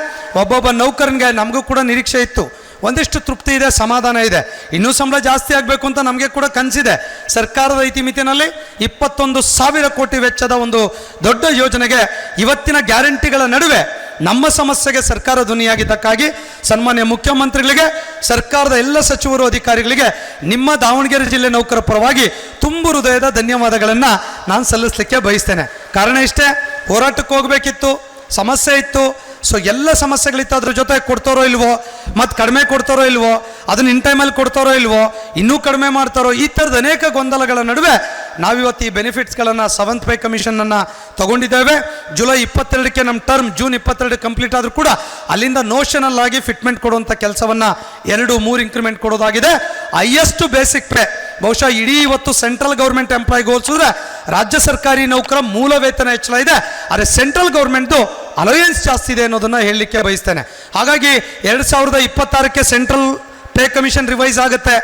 [SPEAKER 4] ಒಬ್ಬೊಬ್ಬ ನೌಕರನಿಗೆ ನಮಗೂ ಕೂಡ ನಿರೀಕ್ಷೆ ಇತ್ತು, ಒಂದಿಷ್ಟು ತೃಪ್ತಿ ಇದೆ, ಸಮಾಧಾನ ಇದೆ, ಇನ್ನೂ ಸಂಬಳ ಜಾಸ್ತಿ ಆಗಬೇಕು ಅಂತ ನಮಗೆ ಕೂಡ ಕನಸಿದೆ. ಸರ್ಕಾರದ ಇತಿಮಿತಿನಲ್ಲಿ 21,000 ಕೋಟಿ ವೆಚ್ಚದ ಒಂದು ದೊಡ್ಡ ಯೋಜನೆಗೆ ಇವತ್ತಿನ ಗ್ಯಾರಂಟಿಗಳ ನಡುವೆ ನಮ್ಮ ಸಮಸ್ಯೆಗೆ ಸರ್ಕಾರ ಧ್ವನಿಯಾಗಿದ್ದಕ್ಕಾಗಿ ಸನ್ಮಾನ್ಯ ಮುಖ್ಯಮಂತ್ರಿಗಳಿಗೆ, ಸರ್ಕಾರದ ಎಲ್ಲ ಸಚಿವರು, ಅಧಿಕಾರಿಗಳಿಗೆ ನಿಮ್ಮ ದಾವಣಗೆರೆ ಜಿಲ್ಲೆ ನೌಕರ ಪರವಾಗಿ ತುಂಬು ಹೃದಯದ ಧನ್ಯವಾದಗಳನ್ನು ನಾನು ಸಲ್ಲಿಸಲಿಕ್ಕೆ ಬಯಸ್ತೇನೆ. ಕಾರಣ ಇಷ್ಟೇ, ಹೋರಾಟಕ್ಕೆ ಹೋಗಬೇಕಿತ್ತು, ಸಮಸ್ಯೆ ಇತ್ತು. ಸೊ ಎಲ್ಲ ಸಮಸ್ಯೆಗಳಿತ್ತು, ಅದ್ರ ಜೊತೆ ಕೊಡ್ತಾರೋ ಇಲ್ವೋ, ಮತ್ತು ಕಡಿಮೆ ಕೊಡ್ತಾರೋ ಇಲ್ವೋ, ಅದನ್ನು ಇನ್ ಟೈಮಲ್ಲಿ ಕೊಡ್ತಾರೋ ಇಲ್ವೋ, ಇನ್ನೂ ಕಡಿಮೆ ಮಾಡ್ತಾರೋ, ಈ ಥರದ ಅನೇಕ ಗೊಂದಲಗಳ ನಡುವೆ ನಾವಿವತ್ತು ಈ ಬೆನಿಫಿಟ್ಸ್ಗಳನ್ನು 7th ಪೇ ಕಮಿಷನನ್ನು ತಗೊಂಡಿದ್ದೇವೆ. ಜುಲೈ 22ಕ್ಕೆ ನಮ್ಮ ಟರ್ಮ್, ಜೂನ್ 22 ಕಂಪ್ಲೀಟ್ ಆದರೂ ಕೂಡ ಅಲ್ಲಿಂದ ನೋಷನಲ್ ಆಗಿ ಫಿಟ್ಮೆಂಟ್ ಕೊಡುವಂಥ ಕೆಲಸವನ್ನು 2-3 ಇಂಕ್ರಿಮೆಂಟ್ ಕೊಡೋದಾಗಿದೆ. ಹೈಯೆಸ್ಟ್ ಬೇಸಿಕ್ ಪೇ ಬಹುಶಃ ಇಡೀ ಇವತ್ತು ಸೆಂಟ್ರಲ್ ಗೌರ್ಮೆಂಟ್ ಎಂಪ್ಲಾಯ್ಗೆ ಹೋಲಿಸಿದ್ರೆ ರಾಜ್ಯ ಸರ್ಕಾರಿ ನೌಕರ ಮೂಲ ವೇತನ ಹೆಚ್ಚಳ ಇದೆ, ಆದರೆ ಸೆಂಟ್ರಲ್ ಗೌರ್ಮೆಂಟ್ದು ಅಲೋಯನ್ಸ್ ಜಾಸ್ತಿ ಇದೆ ಅನ್ನೋದನ್ನು ಹೇಳಲಿಕ್ಕೆ ಬಯಸ್ತೇನೆ. ಹಾಗಾಗಿ 2026ಕ್ಕೆ ಸೆಂಟ್ರಲ್ ಪೇ ಕಮಿಷನ್ ರಿವೈಸ್ ಆಗುತ್ತೆ.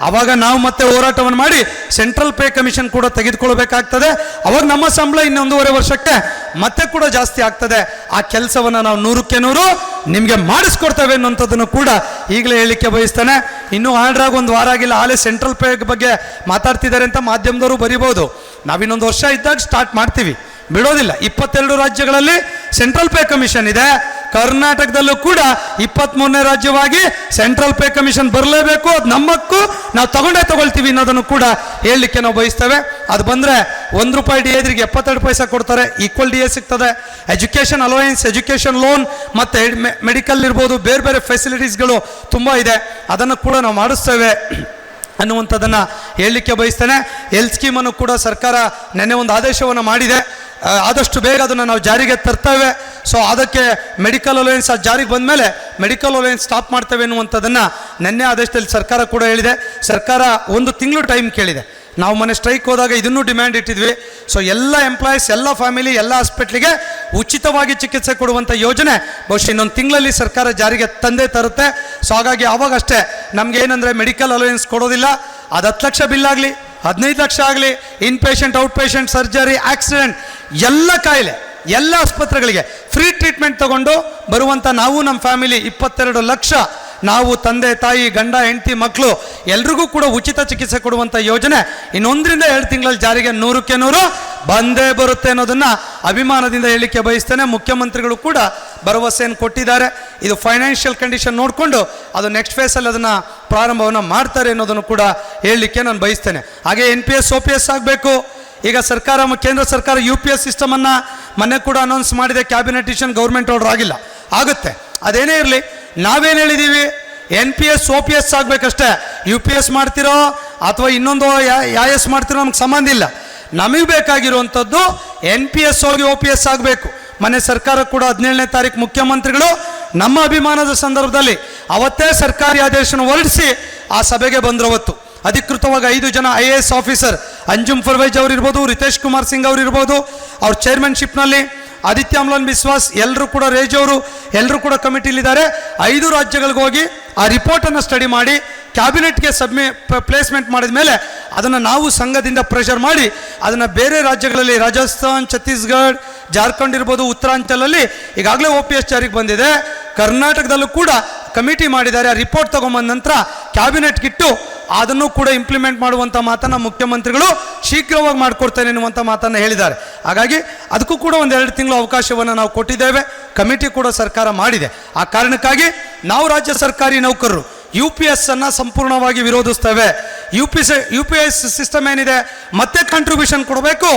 [SPEAKER 4] ಆವಾಗ ನಾವು ಮತ್ತೆ ಹೋರಾಟವನ್ನು ಮಾಡಿ ಸೆಂಟ್ರಲ್ ಪೇ ಕಮಿಷನ್ ಕೂಡ ತೆಗೆದುಕೊಳ್ಬೇಕಾಗ್ತದೆ. ಅವಾಗ ನಮ್ಮ ಸಂಬಳ 1.5 ವರ್ಷಕ್ಕೆ ಮತ್ತೆ ಕೂಡ ಜಾಸ್ತಿ ಆಗ್ತದೆ. ಆ ಕೆಲಸವನ್ನು ನಾವು 100ಕ್ಕೆ 100 ನಿಮಗೆ ಮಾಡಿಸ್ಕೊಡ್ತೇವೆ ಅನ್ನೋಂಥದ್ದನ್ನು ಕೂಡ ಈಗಲೇ ಹೇಳಲಿಕ್ಕೆ ಬಯಸ್ತೇನೆ. ಇನ್ನೂ ಆರ್ಡ್ರಾಗ 1 ವಾರ ಆಗಿಲ್ಲ, ಹಾಲೆ ಸೆಂಟ್ರಲ್ ಪೇ ಬಗ್ಗೆ ಮಾತಾಡ್ತಿದ್ದಾರೆ ಅಂತ ಮಾಧ್ಯಮದವರು ಬರಿಬೋದು. ನಾವಿನ್ನೊಂದು ವರ್ಷ ಇದ್ದಾಗ ಸ್ಟಾರ್ಟ್ ಮಾಡ್ತೀವಿ, ಬಿಡೋದಿಲ್ಲ. 22 ರಾಜ್ಯಗಳಲ್ಲಿ ಸೆಂಟ್ರಲ್ ಪೇ ಕಮಿಷನ್ ಇದೆ. ಕರ್ನಾಟಕದಲ್ಲೂ ಕೂಡ 23ನೇ ರಾಜ್ಯವಾಗಿ ಸೆಂಟ್ರಲ್ ಪೇ ಕಮಿಷನ್ ಬರಲೇಬೇಕು. ಅದು ನಮ್ಮಕ್ಕೂ, ನಾವು ತಗೊಳ್ತೀವಿ ಅನ್ನೋದನ್ನು ಕೂಡ ಹೇಳಲಿಕ್ಕೆ ನಾವು ಬಯಸ್ತೇವೆ. ಅದು ಬಂದರೆ ₹1 DA 72 ಪೈಸೆ ಕೊಡ್ತಾರೆ, ಈಕ್ವಲ್ DA ಸಿಗ್ತದೆ. ಎಜುಕೇಷನ್ ಅಲೋಯನ್ಸ್, ಎಜುಕೇಷನ್ ಲೋನ್ ಮತ್ತು ಮೆಡಿಕಲ್ ಇರ್ಬೋದು, ಬೇರೆ ಬೇರೆ ಫೆಸಿಲಿಟೀಸ್ಗಳು ತುಂಬ ಇದೆ, ಅದನ್ನು ಕೂಡ ನಾವು ಮಾಡಿಸ್ತೇವೆ ಅನ್ನುವಂಥದ್ದನ್ನು ಹೇಳಲಿಕ್ಕೆ ಬಯಸ್ತೇನೆ. ಹೆಲ್ತ್ ಸ್ಕೀಮನ್ನು ಕೂಡ ಸರ್ಕಾರ ನೆನ್ನೆ ಒಂದು ಆದೇಶವನ್ನು ಮಾಡಿದೆ. ಆದಷ್ಟು ಬೇಗ ಅದನ್ನು ನಾವು ಜಾರಿಗೆ ತರ್ತೇವೆ. ಸೊ ಅದಕ್ಕೆ ಮೆಡಿಕಲ್ ಅಲೋಯೆನ್ಸ್ ಜಾರಿಗೆ ಬಂದ ಮೇಲೆ ಮೆಡಿಕಲ್ ಅಲೋಯೆನ್ಸ್ ಸ್ಟಾಪ್ ಮಾಡ್ತೇವೆ ಎನ್ನುವಂಥದ್ದನ್ನು ನಿನ್ನೆ ಆದೇಶದಲ್ಲಿ ಸರ್ಕಾರ ಕೂಡ ಹೇಳಿದೆ. ಸರ್ಕಾರ 1 ತಿಂಗಳು ಟೈಮ್ ಕೇಳಿದೆ. ನಾವು ಮೊನ್ನೆ ಸ್ಟ್ರೈಕ್ ಹೋದಾಗ ಇದನ್ನೂ ಡಿಮ್ಯಾಂಡ್ ಇಟ್ಟಿದ್ವಿ. ಸೊ ಎಲ್ಲ ಎಂಪ್ಲಾಯೀಸ್, ಎಲ್ಲ ಫ್ಯಾಮಿಲಿ, ಎಲ್ಲ ಹಾಸ್ಪಿಟ್ಲಿಗೆ ಉಚಿತವಾಗಿ ಚಿಕಿತ್ಸೆ ಕೊಡುವಂಥ ಯೋಜನೆ ಬಹುಶಃ ಇನ್ನೊಂದು ತಿಂಗಳಲ್ಲಿ ಸರ್ಕಾರ ಜಾರಿಗೆ ತಂದೇ ತರುತ್ತೆ. ಸೊ ಹಾಗಾಗಿ ಆವಾಗಷ್ಟೇ ನಮ್ಗೆ ಏನಂದರೆ ಮೆಡಿಕಲ್ ಅಲೋಯೆನ್ಸ್ ಕೊಡೋದಿಲ್ಲ. ಅದು 10 ಲಕ್ಷ ಬಿಲ್ ಆಗಲಿ, 15 ಲಕ್ಷ ಆಗಲಿ, ಇನ್ patient, out patient, surgery, accident, ಎಲ್ಲ ಕಾಯಿಲೆ, ಎಲ್ಲ ಆಸ್ಪತ್ರೆಗಳಿಗೆ ಫ್ರೀ ಟ್ರೀಟ್ಮೆಂಟ್ ತಗೊಂಡು ಬರುವಂಥ ನಾವು, ನಮ್ಮ ಫ್ಯಾಮಿಲಿ 22 ಲಕ್ಷ ನಾವು ತಂದೆ ತಾಯಿ, ಗಂಡ, ಹೆಂಡತಿ, ಮಕ್ಕಳು ಎಲ್ರಿಗೂ ಕೂಡ ಉಚಿತ ಚಿಕಿತ್ಸೆ ಕೊಡುವಂಥ ಯೋಜನೆ ಇನ್ನೊಂದರಿಂದ 2 ತಿಂಗಳಲ್ಲಿ ಜಾರಿಗೆ 100ಕ್ಕೆ 100 ಬಂದೇ ಬರುತ್ತೆ ಅನ್ನೋದನ್ನು ಅಭಿಮಾನದಿಂದ ಹೇಳಲಿಕ್ಕೆ ಬಯಸ್ತೇನೆ. ಮುಖ್ಯಮಂತ್ರಿಗಳು ಕೂಡ ಭರವಸೆಯನ್ನು ಕೊಟ್ಟಿದ್ದಾರೆ. ಇದು ಫೈನಾನ್ಷಿಯಲ್ ಕಂಡೀಷನ್ ನೋಡಿಕೊಂಡು ಅದು ನೆಕ್ಸ್ಟ್ ಫೇಸಲ್ಲಿ ಅದನ್ನು ಪ್ರಾರಂಭವನ್ನು ಮಾಡ್ತಾರೆ ಅನ್ನೋದನ್ನು ಕೂಡ ಹೇಳಲಿಕ್ಕೆ ನಾನು ಬಯಸ್ತೇನೆ. ಹಾಗೆ NPS OPS ಆಗಬೇಕು. ಈಗ ಸರ್ಕಾರ, ಕೇಂದ್ರ ಸರ್ಕಾರ UPS ಸಿಸ್ಟಮನ್ನು ಮೊನ್ನೆ ಕೂಡ ಅನೌನ್ಸ್ ಮಾಡಿದೆ. ಕ್ಯಾಬಿನೆಟ್ ಡಿಸಿಷನ್, ಗೌರ್ಮೆಂಟ್ ಆರ್ಡರ್ ಆಗಿಲ್ಲ, ಆಗುತ್ತೆ. ಅದೇನೇ ಇರಲಿ, ನಾವೇನು ಹೇಳಿದ್ದೀವಿ, NPS OPS ಆಗಬೇಕಷ್ಟೇ. UPS ಮಾಡ್ತಿರೋ ಅಥವಾ ಇನ್ನೊಂದು IAS ಮಾಡ್ತಿರೋ ನಮ್ಗೆ ಸಂಬಂಧ ಇಲ್ಲ. ನಮಗೆ ಬೇಕಾಗಿರುವಂಥದ್ದು NPS ಹೋಗಿ OPS ಆಗಬೇಕು. ಮೊನ್ನೆ ಸರ್ಕಾರ ಕೂಡ 17ನೇ ತಾರೀಕು ಮುಖ್ಯಮಂತ್ರಿಗಳು ನಮ್ಮ ಅಭಿಮಾನದ ಸಂದರ್ಭದಲ್ಲಿ ಅವತ್ತೇ ಸರ್ಕಾರಿ ಆದೇಶನ ಹೊರಡಿಸಿ ಆ ಸಭೆಗೆ ಬಂದ್ರವತ್ತು. ಅಧಿಕೃತವಾಗಿ 5 ಜನ IAS ಆಫೀಸರ್, ಅಂಜುಮ್ ಫರ್ವೈಜ್ ಅವರು ಇರ್ಬೋದು, ರಿತೇಶ್ ಕುಮಾರ್ ಸಿಂಗ್ ಅವರು ಇರ್ಬೋದು, ಅವ್ರ ಚೇರ್ಮನ್ಶಿಪ್ನಲ್ಲಿ ಆದಿತ್ಯ ಅಮ್ಲಾನ್ ಬಿಸ್ವಾಸ್, ಎಲ್ಲರೂ ಕೂಡ ರೇಜ್ ಅವರು, ಎಲ್ಲರೂ ಕೂಡ ಕಮಿಟಿಲಿದ್ದಾರೆ. 5 ರಾಜ್ಯಗಳಿಗೆ ಹೋಗಿ ಆ ರಿಪೋರ್ಟನ್ನು ಸ್ಟಡಿ ಮಾಡಿ ಕ್ಯಾಬಿನೆಟ್ಗೆ ಪ್ಲೇಸ್ಮೆಂಟ್ ಮಾಡಿದ ಮೇಲೆ ಅದನ್ನು ನಾವು ಸಂಘದಿಂದ ಪ್ರೆಷರ್ ಮಾಡಿ ಅದನ್ನು ಬೇರೆ ರಾಜ್ಯಗಳಲ್ಲಿ, ರಾಜಸ್ಥಾನ್, ಛತ್ತೀಸ್ಗಢ, ಜಾರ್ಖಂಡ್ ಇರ್ಬೋದು, ಉತ್ತರಾಂಚಲಲ್ಲಿ ಈಗಾಗಲೇ OPS ಜಾರಿಗೆ ಬಂದಿದೆ. ಕರ್ನಾಟಕದಲ್ಲೂ ಕೂಡ ಕಮಿಟಿ ಮಾಡಿದ್ದಾರೆ. ಆ ರಿಪೋರ್ಟ್ ತಗೊಂಬಂದ ನಂತರ ಕ್ಯಾಬಿನೆಟ್ಗಿಟ್ಟು ಅದನ್ನು ಕೂಡ ಇಂಪ್ಲಿಮೆಂಟ್ ಮಾಡುವಂಥ ಮಾತನ್ನು ಮುಖ್ಯಮಂತ್ರಿಗಳು ಶೀಘ್ರವಾಗಿ ಮಾಡಿಕೊಡ್ತೇನೆ ಎನ್ನುವಂಥ ಮಾತನ್ನು ಹೇಳಿದ್ದಾರೆ. ಹಾಗಾಗಿ ಅದಕ್ಕೂ ಕೂಡ 1-2 ತಿಂಗಳು ಅವಕಾಶವನ್ನು ನಾವು ಕೊಟ್ಟಿದ್ದೇವೆ. ಕಮಿಟಿ ಕೂಡ ಸರ್ಕಾರ ಮಾಡಿದೆ. ಆ ಕಾರಣಕ್ಕಾಗಿ ನಾವು ರಾಜ್ಯ ಸರ್ಕಾರಿ ನೌಕರರು UPS ಅನ್ನು ಸಂಪೂರ್ಣವಾಗಿ ವಿರೋಧಿಸ್ತೇವೆ. UPS ಸಿಸ್ಟಮ್ ಏನಿದೆ, ಮತ್ತೆ ಕಾಂಟ್ರಿಬ್ಯೂಷನ್ ಕೊಡಬೇಕು.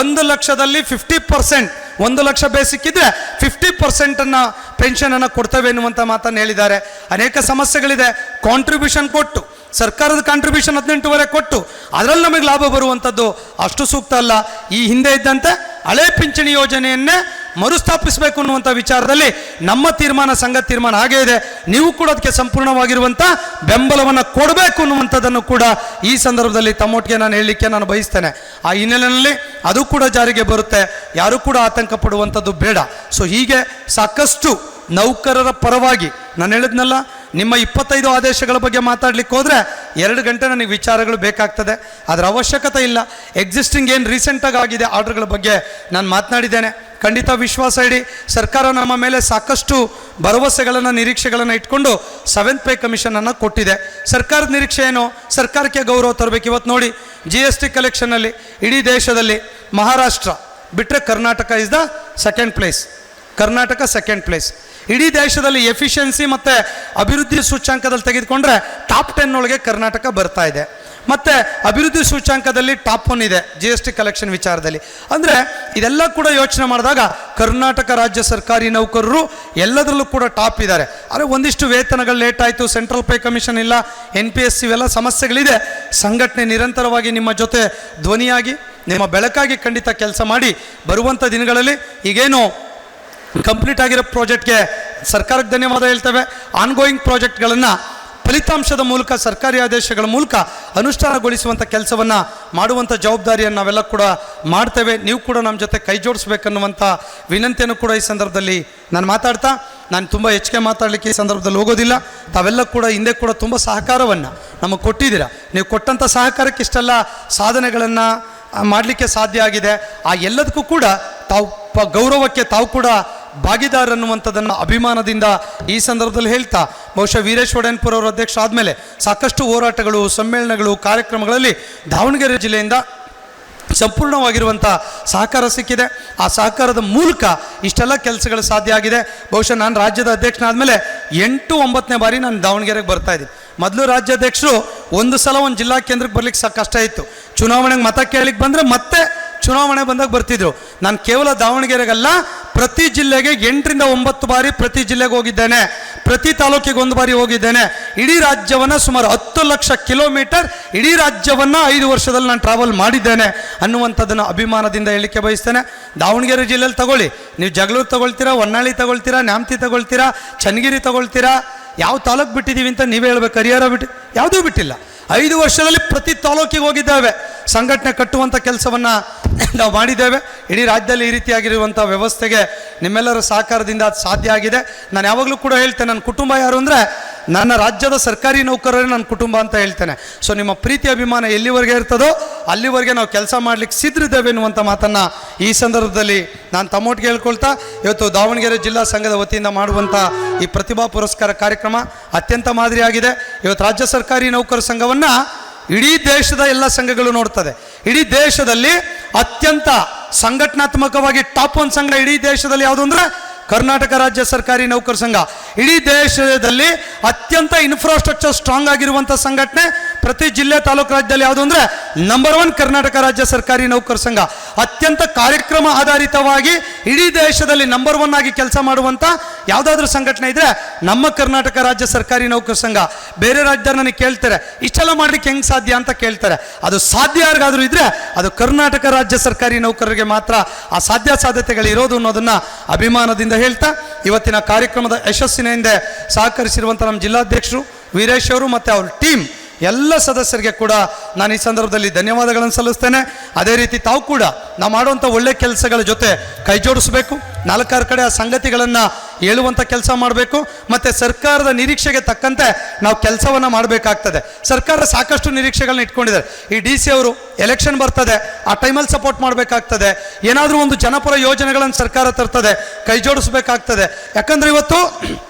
[SPEAKER 4] 1 ಲಕ್ಷದಲ್ಲಿ 50%, 1 ಲಕ್ಷ ಬೇಸಿಕ್ ಇದ್ದರೆ 50% ಪೆನ್ಷನನ್ನು ಕೊಡ್ತೇವೆ ಎನ್ನುವಂಥ ಮಾತನ್ನು ಹೇಳಿದ್ದಾರೆ. ಅನೇಕ ಸಮಸ್ಯೆಗಳಿದೆ. ಕಾಂಟ್ರಿಬ್ಯೂಷನ್ ಕೊಟ್ಟು, ಸರ್ಕಾರದ ಕಾಂಟ್ರಿಬ್ಯೂಷನ್ 18% ಕೊಟ್ಟು ಅದರಲ್ಲಿ ನಮಗೆ ಲಾಭ ಬರುವಂಥದ್ದು ಅಷ್ಟು ಸೂಕ್ತ ಅಲ್ಲ. ಈ ಹಿಂದೆ ಇದ್ದಂತೆ ಹಳೆ ಪಿಂಚಣಿ ಯೋಜನೆಯನ್ನೇ ಮರುಸ್ಥಾಪಿಸಬೇಕು ಅನ್ನುವಂಥ ವಿಚಾರದಲ್ಲಿ ನಮ್ಮ ತೀರ್ಮಾನ, ಸಂಘ ತೀರ್ಮಾನ ಹಾಗೇ ಇದೆ. ನೀವು ಕೂಡ ಅದಕ್ಕೆ ಸಂಪೂರ್ಣವಾಗಿರುವಂಥ ಬೆಂಬಲವನ್ನು ಕೊಡಬೇಕು ಅನ್ನುವಂಥದ್ದನ್ನು ಕೂಡ ಈ ಸಂದರ್ಭದಲ್ಲಿ ತಮ್ಮೊಟ್ಟಿಗೆ ನಾನು ಹೇಳಲಿಕ್ಕೆ ನಾನು ಬಯಸ್ತೇನೆ. ಆ ಹಿನ್ನೆಲೆಯಲ್ಲಿ ಅದು ಕೂಡ ಜಾರಿಗೆ ಬರುತ್ತೆ. ಯಾರೂ ಕೂಡ ಆತಂಕ ಪಡುವಂಥದ್ದು ಬೇಡ. ಸೊ ಹೀಗೆ ಸಾಕಷ್ಟು ನೌಕರರ ಪರವಾಗಿ ನಾನು ಹೇಳಿದ್ನಲ್ಲ, ನಿಮ್ಮ 25 ಆದೇಶಗಳ ಬಗ್ಗೆ ಮಾತಾಡ್ಲಿಕ್ಕೆ ಹೋದರೆ 2 ಗಂಟೆ ನನಗೆ ವಿಚಾರಗಳು ಬೇಕಾಗ್ತದೆ. ಅದರ ಅವಶ್ಯಕತೆ ಇಲ್ಲ. ಎಕ್ಸಿಸ್ಟಿಂಗ್ ಏನು ರೀಸೆಂಟಾಗಿ ಆಗಿದೆ ಆರ್ಡರ್ಗಳ ಬಗ್ಗೆ ನಾನು ಮಾತನಾಡಿದ್ದೇನೆ. ಖಂಡಿತ ವಿಶ್ವಾಸ ಇಡಿ. ಸರ್ಕಾರ ನಮ್ಮ ಮೇಲೆ ಸಾಕಷ್ಟು ಭರವಸೆಗಳನ್ನು, ನಿರೀಕ್ಷೆಗಳನ್ನು ಇಟ್ಕೊಂಡು 7th ಪೇ ಕಮಿಷನನ್ನು ಕೊಟ್ಟಿದೆ. ಸರ್ಕಾರದ ನಿರೀಕ್ಷೆ ಏನು? ಸರ್ಕಾರಕ್ಕೆ ಗೌರವ ತರಬೇಕು. ಇವತ್ತು ನೋಡಿ, GST ಕಲೆಕ್ಷನಲ್ಲಿ ಇಡೀ ದೇಶದಲ್ಲಿ ಮಹಾರಾಷ್ಟ್ರ ಬಿಟ್ಟರೆ Karnataka is the second place. Karnataka second place. ಇಡೀ ದೇಶದಲ್ಲಿ ಎಫಿಷಿಯನ್ಸಿ ಮತ್ತು ಅಭಿವೃದ್ಧಿ ಸೂಚ್ಯಾಂಕದಲ್ಲಿ ತೆಗೆದುಕೊಂಡ್ರೆ ಟಾಪ್ 10 ಒಳಗೆ ಕರ್ನಾಟಕ ಬರ್ತಾ ಇದೆ. ಮತ್ತು ಅಭಿವೃದ್ಧಿ ಸೂಚ್ಯಾಂಕದಲ್ಲಿ ಟಾಪ್ 1 ಇದೆ GST ಕಲೆಕ್ಷನ್ ವಿಚಾರದಲ್ಲಿ. ಅಂದರೆ ಇದೆಲ್ಲ ಕೂಡ ಯೋಚನೆ ಮಾಡಿದಾಗ ಕರ್ನಾಟಕ ರಾಜ್ಯ ಸರ್ಕಾರಿ ನೌಕರರು ಎಲ್ಲದರಲ್ಲೂ ಕೂಡ ಟಾಪ್ ಇದ್ದಾರೆ. ಆದರೆ ಒಂದಿಷ್ಟು ವೇತನಗಳು ಲೇಟ್ ಆಯಿತು, ಸೆಂಟ್ರಲ್ ಪೇ ಕಮಿಷನ್ ಇಲ್ಲ, NPS ಇವೆಲ್ಲ ಸಮಸ್ಯೆಗಳಿದೆ. ಸಂಘಟನೆ ನಿರಂತರವಾಗಿ ನಿಮ್ಮ ಜೊತೆ ಧ್ವನಿಯಾಗಿ, ನಿಮ್ಮ ಬೆಳಕಾಗಿ ಖಂಡಿತ ಕೆಲಸ ಮಾಡಿ ಬರುವಂಥ ದಿನಗಳಲ್ಲಿ ಈಗೇನು ಕಂಪ್ಲೀಟ್ ಆಗಿರೋ ಪ್ರಾಜೆಕ್ಟ್ಗೆ ಸರ್ಕಾರಕ್ಕೆ ಧನ್ಯವಾದ ಹೇಳ್ತೇವೆ. ಆನ್ಗೋಯಿಂಗ್ ಪ್ರಾಜೆಕ್ಟ್ಗಳನ್ನು ಫಲಿತಾಂಶದ ಮೂಲಕ, ಸರ್ಕಾರಿ ಆದೇಶಗಳ ಮೂಲಕ ಅನುಷ್ಠಾನಗೊಳಿಸುವಂಥ ಕೆಲಸವನ್ನು ಮಾಡುವಂಥ ಜವಾಬ್ದಾರಿಯನ್ನು ನಾವೆಲ್ಲ ಕೂಡ ಮಾಡ್ತೇವೆ. ನೀವು ಕೂಡ ನಮ್ಮ ಜೊತೆ ಕೈ ಜೋಡಿಸ್ಬೇಕನ್ನುವಂಥ ವಿನಂತಿಯನ್ನು ಕೂಡ ಈ ಸಂದರ್ಭದಲ್ಲಿ ನಾನು ಮಾತಾಡ್ತಾ, ನಾನು ತುಂಬ ಹೆಚ್ಚಿಗೆ ಮಾತಾಡಲಿಕ್ಕೆ ಈ ಸಂದರ್ಭದಲ್ಲಿ ಹೋಗೋದಿಲ್ಲ. ತಾವೆಲ್ಲ ಕೂಡ ಹಿಂದೆ ಕೂಡ ತುಂಬ ಸಹಕಾರವನ್ನು ನಮಗೆ ಕೊಟ್ಟಿದ್ದೀರಾ. ನೀವು ಕೊಟ್ಟಂಥ ಸಹಕಾರಕ್ಕೆ ಇಷ್ಟೆಲ್ಲ ಸಾಧನೆಗಳನ್ನು ಮಾಡಲಿಕ್ಕೆ ಸಾಧ್ಯ ಆಗಿದೆ. ಆ ಎಲ್ಲದಕ್ಕೂ ಕೂಡ ತಾವು ಗೌರವಕ್ಕೆ ತಾವು ಕೂಡ ಭಾಗಿದಾರ ಅನ್ನುವಂಥದ್ದನ್ನು ಅಭಿಮಾನದಿಂದ ಈ ಸಂದರ್ಭದಲ್ಲಿ ಹೇಳ್ತಾ, ಬಹುಶಃ ವೀರೇಶ್ ಒಡೆಯನ್ಪುರ ಅವರ ಅಧ್ಯಕ್ಷ ಆದಮೇಲೆ ಸಾಕಷ್ಟು ಹೋರಾಟಗಳು, ಸಮ್ಮೇಳನಗಳು, ಕಾರ್ಯಕ್ರಮಗಳಲ್ಲಿ ದಾವಣಗೆರೆ ಜಿಲ್ಲೆಯಿಂದ ಸಂಪೂರ್ಣವಾಗಿರುವಂಥ ಸಹಕಾರ ಸಿಕ್ಕಿದೆ. ಆ ಸಹಕಾರದ ಮೂಲಕ ಇಷ್ಟೆಲ್ಲ ಕೆಲಸಗಳು ಸಾಧ್ಯ ಆಗಿದೆ. ಬಹುಶಃ ನಾನು ರಾಜ್ಯದ ಅಧ್ಯಕ್ಷನಾದಮೇಲೆ 8-9ನೇ ಬಾರಿ ನಾನು ದಾವಣಗೆರೆಗೆ ಬರ್ತಾಯಿದ್ದೀನಿ. ಮೊದಲು ರಾಜ್ಯಾಧ್ಯಕ್ಷರು ಒಂದು ಸಲ ಒಂದು ಜಿಲ್ಲಾ ಕೇಂದ್ರಕ್ಕೆ ಬರ್ಲಿಕ್ಕೆ ಕಷ್ಟ ಇತ್ತು. ಚುನಾವಣೆಗೆ ಮತ ಕೇಳಲಿಕ್ಕೆ ಬಂದರೆ ಮತ್ತೆ ಚುನಾವಣೆ ಬಂದಾಗ ಬರ್ತಿದ್ರು. ನಾನು ಕೇವಲ ದಾವಣಗೆರೆಗಲ್ಲ, ಪ್ರತಿ ಜಿಲ್ಲೆಗೆ 8-9 ಬಾರಿ ಪ್ರತಿ ಜಿಲ್ಲೆಗೆ ಹೋಗಿದ್ದೇನೆ. ಪ್ರತಿ ತಾಲೂಕಿಗೆ ಒಂದು ಬಾರಿ ಹೋಗಿದ್ದೇನೆ. ಇಡೀ ರಾಜ್ಯವನ್ನು ಸುಮಾರು 10 ಲಕ್ಷ ಕಿಲೋಮೀಟರ್ ಇಡೀ ರಾಜ್ಯವನ್ನು 5 ವರ್ಷದಲ್ಲಿ ನಾನು ಟ್ರಾವೆಲ್ ಮಾಡಿದ್ದೇನೆ ಅನ್ನುವಂಥದ್ದನ್ನು ಅಭಿಮಾನದಿಂದ ಹೇಳಿಕೆ ಬಯಸ್ತೇನೆ. ದಾವಣಗೆರೆ ಜಿಲ್ಲೆಯಲ್ಲಿ ತಗೊಳ್ಳಿ, ನೀವು ಜಗಳೂರು ತಗೊಳ್ತೀರಾ, ಹೊನ್ನಾಳಿ ತಗೊಳ್ತೀರಾ, ನ್ಯಾಮತಿ ತಗೊಳ್ತೀರಾ, ಚನ್ನಗಿರಿ ತಗೊಳ್ತೀರಾ, ಯಾವ ತಾಲೂಕು ಬಿಟ್ಟಿದ್ದೀವಿ ಅಂತ ನೀವೇ ಹೇಳ್ಬೇಕು. ಹರಿಹರ ಬಿಟ್ಟು ಯಾವುದೂ ಬಿಟ್ಟಿಲ್ಲ. 5 ವರ್ಷದಲ್ಲಿ ಪ್ರತಿ ತಾಲೂಕಿಗೆ ಹೋಗಿದ್ದೇವೆ, ಸಂಘಟನೆ ಕಟ್ಟುವಂಥ ಕೆಲಸವನ್ನು ನಾವು ಮಾಡಿದ್ದೇವೆ. ಇಡೀ ರಾಜ್ಯದಲ್ಲಿ ಈ ರೀತಿಯಾಗಿರುವಂಥ ವ್ಯವಸ್ಥೆಗೆ ನಿಮ್ಮೆಲ್ಲರ ಸಹಕಾರದಿಂದ ಅದು ಸಾಧ್ಯ ಆಗಿದೆ. ನಾನು ಯಾವಾಗಲೂ ಕೂಡ ಹೇಳ್ತೇನೆ, ನನ್ನ ಕುಟುಂಬ ಯಾರು ಅಂದರೆ ನನ್ನ ರಾಜ್ಯದ ಸರ್ಕಾರಿ ನೌಕರರೇ ನನ್ನ ಕುಟುಂಬ ಅಂತ ಹೇಳ್ತೇನೆ. ಸೊ ನಿಮ್ಮ ಪ್ರೀತಿ ಅಭಿಮಾನ ಎಲ್ಲಿವರೆಗೆ ಇರ್ತದೋ ಅಲ್ಲಿವರೆಗೆ ನಾವು ಕೆಲಸ ಮಾಡಲಿಕ್ಕೆ ಸಿದ್ಧರಿದ್ದೇವೆ ಎನ್ನುವಂಥ ಮಾತನ್ನು ಈ ಸಂದರ್ಭದಲ್ಲಿ ನಾನು ತಮ್ಮೊಟ್ಟಿಗೆ ಹೇಳ್ಕೊಳ್ತಾ, ಇವತ್ತು ದಾವಣಗೆರೆ ಜಿಲ್ಲಾ ಸಂಘದ ವತಿಯಿಂದ ಮಾಡುವಂಥ ಈ ಪ್ರತಿಭಾ ಪುರಸ್ಕಾರ ಕಾರ್ಯಕ್ರಮ ಅತ್ಯಂತ ಮಾದರಿಯಾಗಿದೆ. ಇವತ್ತು ರಾಜ್ಯ ಸರ್ಕಾರಿ ನೌಕರ ಸಂಘವನ್ನು ಇಡೀ ದೇಶದ ಎಲ್ಲ ಸಂಘಗಳು ನೋಡ್ತದೆ. ಇಡೀ ದೇಶದಲ್ಲಿ ಅತ್ಯಂತ ಸಂಘಟನಾತ್ಮಕವಾಗಿ ಟಾಪ್ 1 ಸಂಘ ಇಡೀ ದೇಶದಲ್ಲಿ ಯಾವುದು ಅಂದರೆ ಕರ್ನಾಟಕ ರಾಜ್ಯ ಸರ್ಕಾರಿ ನೌಕರ ಸಂಘ. ಇಡೀ ದೇಶದಲ್ಲಿ ಅತ್ಯಂತ ಇನ್ಫ್ರಾಸ್ಟ್ರಕ್ಚರ್ ಸ್ಟ್ರಾಂಗ್ ಆಗಿರುವಂಥ ಸಂಘಟನೆ ಪ್ರತಿ ಜಿಲ್ಲೆ ತಾಲೂಕು ರಾಜ್ಯದಲ್ಲಿ ಯಾವುದು ಅಂದರೆ ನಂಬರ್ 1 ಕರ್ನಾಟಕ ರಾಜ್ಯ ಸರ್ಕಾರಿ ನೌಕರ ಸಂಘ. ಅತ್ಯಂತ ಕಾರ್ಯಕ್ರಮ ಆಧಾರಿತವಾಗಿ ಇಡೀ ದೇಶದಲ್ಲಿ ನಂಬರ್ 1 ಆಗಿ ಕೆಲಸ ಮಾಡುವಂಥ ಯಾವುದಾದ್ರೂ ಸಂಘಟನೆ ಇದ್ದರೆ ನಮ್ಮ ಕರ್ನಾಟಕ ರಾಜ್ಯ ಸರ್ಕಾರಿ ನೌಕರ ಸಂಘ. ಬೇರೆ ರಾಜ್ಯದವ್ರು ನನಗೆ ಕೇಳ್ತಾರೆ, ಇಷ್ಟೆಲ್ಲ ಮಾಡ್ಲಿಕ್ಕೆ ಹೆಂಗೆ ಸಾಧ್ಯ ಅಂತ ಕೇಳ್ತಾರೆ. ಅದು ಸಾಧ್ಯ ಯಾರಿಗಾದ್ರೂ ಇದ್ದರೆ ಅದು ಕರ್ನಾಟಕ ರಾಜ್ಯ ಸರ್ಕಾರಿ ನೌಕರರಿಗೆ ಮಾತ್ರ ಆ ಸಾಧ್ಯತೆಗಳು ಇರೋದು ಅನ್ನೋದನ್ನು ಅಭಿಮಾನದಿಂದ ಹೇಳ್ತಾ, ಇವತ್ತಿನ ಕಾರ್ಯಕ್ರಮದ ಯಶಸ್ಸಿನ ಹಿಂದೆ ಸಹಕರಿಸಿರುವಂಥ ನಮ್ಮ ಜಿಲ್ಲಾಧ್ಯಕ್ಷರು ವೀರೇಶ್ ಅವರು ಮತ್ತು ಅವ್ರ ಟೀಮ್ ಎಲ್ಲ ಸದಸ್ಯರಿಗೆ ಕೂಡ ನಾನು ಈ ಸಂದರ್ಭದಲ್ಲಿ ಧನ್ಯವಾದಗಳನ್ನು ಸಲ್ಲಿಸ್ತೇನೆ. ಅದೇ ರೀತಿ ತಾವು ಕೂಡ ನಾವು ಮಾಡುವಂಥ ಒಳ್ಳೆ ಕೆಲಸಗಳ ಜೊತೆ ಕೈ ಜೋಡಿಸಬೇಕು, 4-6 ಕಡೆ ಆ ಸಂಗತಿಗಳನ್ನು ಹೇಳುವಂಥ ಕೆಲಸ ಮಾಡಬೇಕು. ಮತ್ತು ಸರ್ಕಾರದ ನಿರೀಕ್ಷೆಗೆ ತಕ್ಕಂತೆ ನಾವು ಕೆಲಸವನ್ನು ಮಾಡಬೇಕಾಗ್ತದೆ. ಸರ್ಕಾರ ಸಾಕಷ್ಟು ನಿರೀಕ್ಷೆಗಳನ್ನ ಇಟ್ಕೊಂಡಿದ್ದಾರೆ. ಈ DC ಅವರು ಎಲೆಕ್ಷನ್ ಬರ್ತದೆ, ಆ ಟೈಮಲ್ಲಿ ಸಪೋರ್ಟ್ ಮಾಡಬೇಕಾಗ್ತದೆ. ಏನಾದರೂ ಒಂದು ಜನಪರ ಯೋಜನೆಗಳನ್ನು ಸರ್ಕಾರ ತರ್ತದೆ, ಕೈ ಜೋಡಿಸ್ಬೇಕಾಗ್ತದೆ. ಯಾಕಂದರೆ ಇವತ್ತು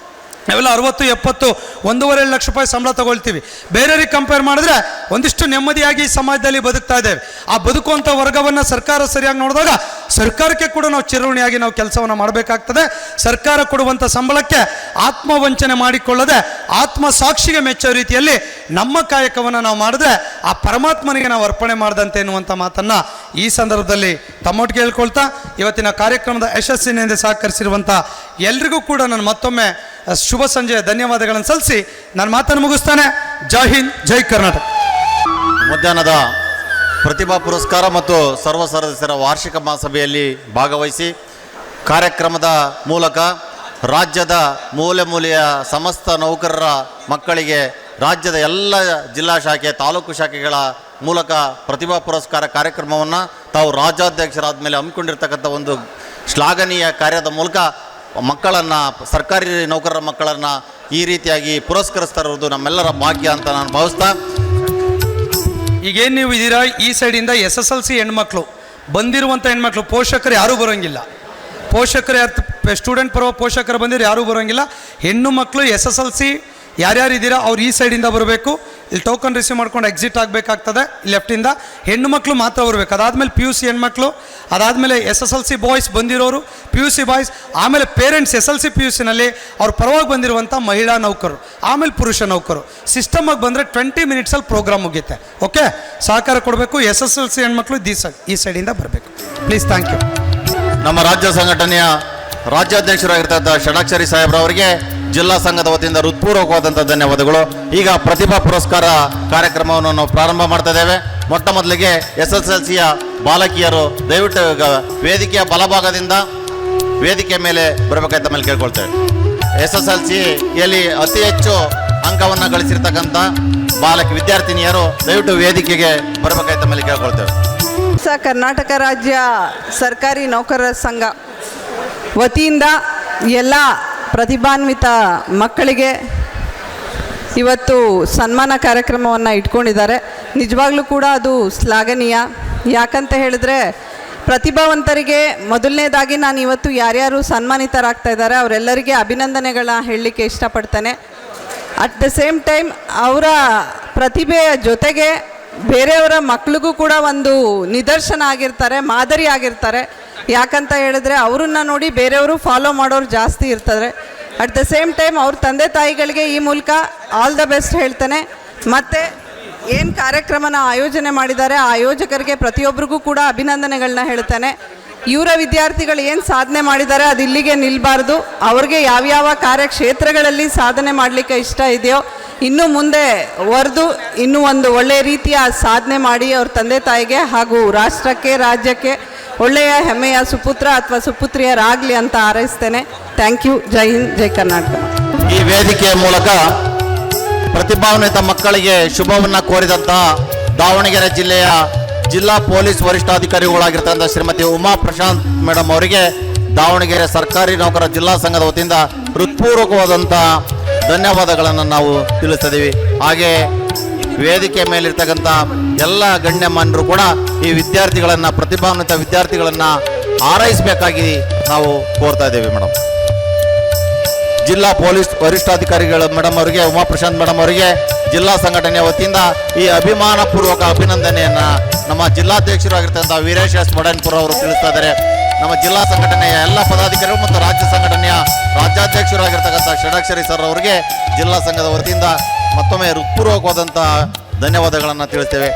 [SPEAKER 4] ನಾವೆಲ್ಲ 60, 70, 1.5 ಲಕ್ಷ ರೂಪಾಯಿ ಸಂಬಳ ತಗೊಳ್ತೀವಿ. ಬೇರೆಯವ್ರಿಗೆ ಕಂಪೇರ್ ಮಾಡಿದ್ರೆ ಒಂದಿಷ್ಟು ನೆಮ್ಮದಿಯಾಗಿ ಸಮಾಜದಲ್ಲಿ ಬದುಕ್ತಾ ಇದ್ದೇವೆ. ಆ ಬದುಕುವಂಥ ವರ್ಗವನ್ನು ಸರ್ಕಾರ ಸರಿಯಾಗಿ ನೋಡಿದಾಗ ಸರ್ಕಾರಕ್ಕೆ ಕೂಡ ನಾವು ಚಿರಋಣಿಯಾಗಿ ನಾವು ಕೆಲಸವನ್ನು ಮಾಡಬೇಕಾಗ್ತದೆ. ಸರ್ಕಾರ ಕೊಡುವಂಥ ಸಂಬಳಕ್ಕೆ ಆತ್ಮವಂಚನೆ ಮಾಡಿಕೊಳ್ಳದೆ ಆತ್ಮಸಾಕ್ಷಿಗೆ ಮೆಚ್ಚೋ ರೀತಿಯಲ್ಲಿ ನಮ್ಮ ಕಾಯಕವನ್ನು ನಾವು ಮಾಡಿದ್ರೆ ಆ ಪರಮಾತ್ಮನಿಗೆ ನಾವು ಅರ್ಪಣೆ ಮಾಡಿದಂತೆ ಎನ್ನುವಂಥ ಮಾತನ್ನು ಈ ಸಂದರ್ಭದಲ್ಲಿ ತಮ್ಮೊಟ್ಟಿಗೆ ಹೇಳ್ಕೊಳ್ತಾ, ಇವತ್ತಿನ ಕಾರ್ಯಕ್ರಮದ ಯಶಸ್ಸಿನಿಂದ ಸಹಕರಿಸಿರುವಂಥ ಎಲ್ರಿಗೂ ಕೂಡ ನಾನು ಮತ್ತೊಮ್ಮೆ ಶುಭ ಸಂಜೆಯ ಧನ್ಯವಾದಗಳನ್ನು ಸಲ್ಲಿಸಿ ನಾನು ಮಾತನ್ನು ಮುಗಿಸ್ತಾನೆ. ಜೈ ಹಿಂದ್, ಜೈ ಕರ್ನಾಟಕ.
[SPEAKER 1] ಮಧ್ಯಾಹ್ನದ ಪ್ರತಿಭಾ ಪುರಸ್ಕಾರ ಮತ್ತು ಸರ್ವ ಸದಸ್ಯರ ವಾರ್ಷಿಕ ಮಹಾಸಭೆಯಲ್ಲಿ ಭಾಗವಹಿಸಿ ಕಾರ್ಯಕ್ರಮದ ಮೂಲಕ ರಾಜ್ಯದ ಮೂಲೆ ಮೂಲೆಯ ಸಮಸ್ತ ನೌಕರರ ಮಕ್ಕಳಿಗೆ ರಾಜ್ಯದ ಎಲ್ಲ ಜಿಲ್ಲಾ ಶಾಖೆ ತಾಲೂಕು ಶಾಖೆಗಳ ಮೂಲಕ ಪ್ರತಿಭಾ ಪುರಸ್ಕಾರ ಕಾರ್ಯಕ್ರಮವನ್ನು ತಾವು ರಾಜ್ಯಾಧ್ಯಕ್ಷರಾದ ಮೇಲೆ ಹಮ್ಮಿಕೊಂಡಿರ್ತಕ್ಕಂಥ ಒಂದು ಶ್ಲಾಘನೀಯ ಕಾರ್ಯದ ಮೂಲಕ ಮಕ್ಕಳನ್ನು, ಸರ್ಕಾರಿ ನೌಕರರ ಮಕ್ಕಳನ್ನು ಈ ರೀತಿಯಾಗಿ ಪುರಸ್ಕರಿಸ್ತಾ ಇರೋದು ನಮ್ಮೆಲ್ಲರ ಭಾಗ್ಯ ಅಂತ ನಾನು ಭಾವಿಸ್ತಾ,
[SPEAKER 4] ಈಗೇನು ನೀವು ಇದ್ದೀರಾ ಈ ಸೈಡಿಂದ SSLC ಹೆಣ್ಮಕ್ಳು ಬಂದಿರುವಂಥ ಹೆಣ್ಮಕ್ಳು, ಪೋಷಕರು ಯಾರೂ ಬರೋಂಗಿಲ್ಲ. ಪೋಷಕರು ಸ್ಟೂಡೆಂಟ್ ಪರ ಪೋಷಕರು ಬಂದಿರೋ ಯಾರೂ ಬರೋಂಗಿಲ್ಲ. ಹೆಣ್ಣು ಮಕ್ಕಳು SSLC ಯಾರ್ಯಾರು ಇದ್ದೀರಾ ಅವ್ರು ಈ ಸೈಡಿಂದ ಬರಬೇಕು. ಇಲ್ಲಿ ಟೋಕನ್ ರಿಸೀವ್ ಮಾಡ್ಕೊಂಡು ಎಕ್ಸಿಟ್ ಆಗಬೇಕಾಗ್ತದೆ ಲೆಫ್ಟಿಂದ. ಹೆಣ್ಣು ಮಕ್ಕಳು ಮಾತ್ರ ಬರಬೇಕು. ಅದಾದಮೇಲೆ PUC ಹೆಣ್ಮಕ್ಳು, ಅದಾದಮೇಲೆ SSLC ಬಾಯ್ಸ್ ಬಂದಿರೋರು, PUC ಬಾಯ್ಸ್, ಆಮೇಲೆ ಪೇರೆಂಟ್ಸ್ SSLC PUCನಲ್ಲಿ ಅವ್ರ ಪರವಾಗಿ ಬಂದಿರುವಂಥ ಮಹಿಳಾ ನೌಕರರು, ಆಮೇಲೆ ಪುರುಷ ನೌಕರು. ಸಿಸ್ಟಮಾಗಿ ಬಂದರೆ 20 ಮಿನಿಟ್ಸಲ್ಲಿ ಪ್ರೋಗ್ರಾಮ್ ಮುಗಿಯುತ್ತೆ. ಓಕೆ, ಸಹಕಾರ ಕೊಡಬೇಕು. SSLC ಹೆಣ್ಮಕ್ಳು ಈ ಸೈಡಿಂದ ಬರಬೇಕು ಪ್ಲೀಸ್. Thank you.
[SPEAKER 1] ನಮ್ಮ ರಾಜ್ಯ ಸಂಘಟನೆಯ ರಾಜ್ಯಾಧ್ಯಕ್ಷರಾಗಿರ್ತಕ್ಕಂಥ ಷಡಾಕ್ಷರಿ ಸಾಹೇಬ್ರವರಿಗೆ ಜಿಲ್ಲಾ ಸಂಘದ ವತಿಯಿಂದ ಹೃತ್ಪೂರ್ವಕವಾದಂಥ ಧನ್ಯವಾದಗಳು. ಈಗ ಪ್ರತಿಭಾ ಪುರಸ್ಕಾರ ಕಾರ್ಯಕ್ರಮವನ್ನು ನಾವು ಪ್ರಾರಂಭ ಮಾಡ್ತಾ ಇದ್ದೇವೆ. ಮೊಟ್ಟ ಮೊದಲಿಗೆ SSLCಯ ಬಾಲಕಿಯರು ದಯವಿಟ್ಟು ವೇದಿಕೆಯ ಬಲಭಾಗದಿಂದ ವೇದಿಕೆ ಮೇಲೆ ಬರಬೇಕಾಯ್ತ ಮೇಲೆ ಕೇಳ್ಕೊಳ್ತೇವೆ. SSLCಯಲ್ಲಿ ಅತಿ ಹೆಚ್ಚು ಅಂಕವನ್ನು ಗಳಿಸಿರ್ತಕ್ಕಂಥ ವಿದ್ಯಾರ್ಥಿನಿಯರು ದಯವಿಟ್ಟು ವೇದಿಕೆಗೆ ಬರಬೇಕಾಯ್ತ ಮೇಲೆ ಕೇಳ್ಕೊಳ್ತೇವೆ.
[SPEAKER 5] ಕರ್ನಾಟಕ ರಾಜ್ಯ ಸರ್ಕಾರಿ ನೌಕರರ ಸಂಘ ವತಿಯಿಂದ ಎಲ್ಲ ಪ್ರತಿಭಾನ್ವಿತ ಮಕ್ಕಳಿಗೆ ಇವತ್ತು ಸನ್ಮಾನ ಕಾರ್ಯಕ್ರಮವನ್ನು ಇಟ್ಕೊಂಡಿದ್ದಾರೆ. ನಿಜವಾಗ್ಲೂ ಕೂಡ ಅದು ಶ್ಲಾಘನೀಯ. ಯಾಕಂತ ಹೇಳಿದ್ರೆ ಪ್ರತಿಭಾವಂತರಿಗೆ ಮೊದಲನೇದಾಗಿ ನಾನು ಇವತ್ತು ಯಾರ್ಯಾರು ಸನ್ಮಾನಿತರಾಗ್ತಾ ಇದ್ದಾರೆ ಅವರೆಲ್ಲರಿಗೆ ಅಭಿನಂದನೆಗಳನ್ನ ಹೇಳಲಿಕ್ಕೆ ಇಷ್ಟಪಡ್ತೇನೆ. ಅಟ್ ದ ಸೇಮ್ ಟೈಮ್ ಅವರ ಪ್ರತಿಭೆಯ ಜೊತೆಗೆ ಬೇರೆಯವರ ಮಕ್ಕಳಿಗೂ ಕೂಡ ಒಂದು ನಿದರ್ಶನ ಆಗಿರ್ತಾರೆ, ಮಾದರಿ ಆಗಿರ್ತಾರೆ. ಯಾಕಂತ ಹೇಳಿದ್ರೆ ಅವರನ್ನು ನೋಡಿ ಬೇರೆಯವರು ಫಾಲೋ ಮಾಡೋರು ಜಾಸ್ತಿ ಇರ್ತಾರೆ. ಅಟ್ ದ ಸೇಮ್ ಟೈಮ್ ಅವ್ರ ತಂದೆ ತಾಯಿಗಳಿಗೆ ಈ ಮೂಲಕ ಆಲ್ ದ ಬೆಸ್ಟ್ ಹೇಳ್ತೇನೆ. ಮತ್ತು ಏನು ಕಾರ್ಯಕ್ರಮನ ಆಯೋಜನೆ ಮಾಡಿದ್ದಾರೆ ಆ ಆಯೋಜಕರಿಗೆ ಪ್ರತಿಯೊಬ್ಬರಿಗೂ ಕೂಡ ಅಭಿನಂದನೆಗಳನ್ನ ಹೇಳ್ತೇನೆ. ಇವರ ವಿದ್ಯಾರ್ಥಿಗಳು ಏನು ಸಾಧನೆ ಮಾಡಿದ್ದಾರೆ ಅದು ಇಲ್ಲಿಗೆ ನಿಲ್ಲಬಾರ್ದು. ಅವ್ರಿಗೆ ಯಾವ್ಯಾವ ಕಾರ್ಯಕ್ಷೇತ್ರಗಳಲ್ಲಿ ಸಾಧನೆ ಮಾಡಲಿಕ್ಕೆ ಇಷ್ಟ ಇದೆಯೋ ಇನ್ನು ಮುಂದೆ ವರೆದು ಇನ್ನೂ ಒಂದು ಒಳ್ಳೆಯ ರೀತಿಯ ಸಾಧನೆ ಮಾಡಿ ಅವ್ರ ತಂದೆ ತಾಯಿಗೆ ಹಾಗೂ ರಾಷ್ಟ್ರಕ್ಕೆ ರಾಜ್ಯಕ್ಕೆ ಒಳ್ಳೆಯ ಹೆಮ್ಮೆಯ ಸುಪುತ್ರ ಅಥವಾ ಸುಪುತ್ರಿಯರಾಗಲಿ ಅಂತ ಹಾರೈಸ್ತೇನೆ. Thank you. ಜೈ ಹಿಂದ್, ಜೈ ಕರ್ನಾಟಕ.
[SPEAKER 1] ಈ ವೇದಿಕೆಯ ಮೂಲಕ ಪ್ರತಿಭಾನ್ವಿತ ಮಕ್ಕಳಿಗೆ ಶುಭವನ್ನು ಕೋರಿದಂತಹ ದಾವಣಗೆರೆ ಜಿಲ್ಲೆಯ ಜಿಲ್ಲಾ ಪೊಲೀಸ್ ವರಿಷ್ಠಾಧಿಕಾರಿಗಳಾಗಿರ್ತಕ್ಕಂಥ ಶ್ರೀಮತಿ ಉಮಾ ಪ್ರಶಾಂತ್ ಮೇಡಮ್ ಅವರಿಗೆ ದಾವಣಗೆರೆ ಸರ್ಕಾರಿ ನೌಕರರ ಜಿಲ್ಲಾ ಸಂಘದ ವತಿಯಿಂದ ಹೃತ್ಪೂರ್ವಕವಾದಂಥ ಧನ್ಯವಾದಗಳನ್ನು ನಾವು ತಿಳಿಸ್ತಿದ್ದೀವಿ. ಹಾಗೆ ವೇದಿಕೆ ಮೇಲಿರ್ತಕ್ಕಂಥ ಎಲ್ಲ ಗಣ್ಯಮಾನ್ಯರು ಕೂಡ ಈ ವಿದ್ಯಾರ್ಥಿಗಳನ್ನು, ಪ್ರತಿಭಾನ್ವಿತ ವಿದ್ಯಾರ್ಥಿಗಳನ್ನು ಹಾರೈಸಬೇಕಾಗಿ ನಾವು ಕೋರ್ತಾ ಇದ್ದೇವೆ. ಮೇಡಮ್, ಜಿಲ್ಲಾ ಪೊಲೀಸ್ ವರಿಷ್ಠಾಧಿಕಾರಿಗಳು ಮೇಡಮ್ ಅವರಿಗೆ, ಉಮಾ ಪ್ರಶಾಂತ್ ಮೇಡಮ್ ಅವರಿಗೆ ಜಿಲ್ಲಾ ಸಂಘಟನೆಯ ವತಿಯಿಂದ ಈ ಅಭಿಮಾನಪೂರ್ವಕ ಅಭಿನಂದನೆಯನ್ನು ನಮ್ಮ ಜಿಲ್ಲಾಧ್ಯಕ್ಷರಾಗಿರ್ತಕ್ಕಂಥ ವೀರೇಶ್ ಎಸ್ ವಡನ್ಪುರ ಅವರು ತಿಳಿಸ್ತಾ ಇದ್ದಾರೆ. ನಮ್ಮ ಜಿಲ್ಲಾ ಸಂಘಟನೆಯ ಎಲ್ಲ ಪದಾಧಿಕಾರಿಗಳು ಮತ್ತು ರಾಜ್ಯ ಸಂಘಟನೆಯ ರಾಜ್ಯಾಧ್ಯಕ್ಷರಾಗಿರ್ತಕ್ಕಂಥ ಷಡಕ್ಷರಿ ಸರ್ ಅವರಿಗೆ ಜಿಲ್ಲಾ ಸಂಘದ ವತಿಯಿಂದ ಮತ್ತೊಮ್ಮೆ ಹೃತ್ಪೂರ್ವಕವಾದಂಥ ಧನ್ಯವಾದಗಳನ್ನು ತಿಳಿಸ್ತೇವೆ.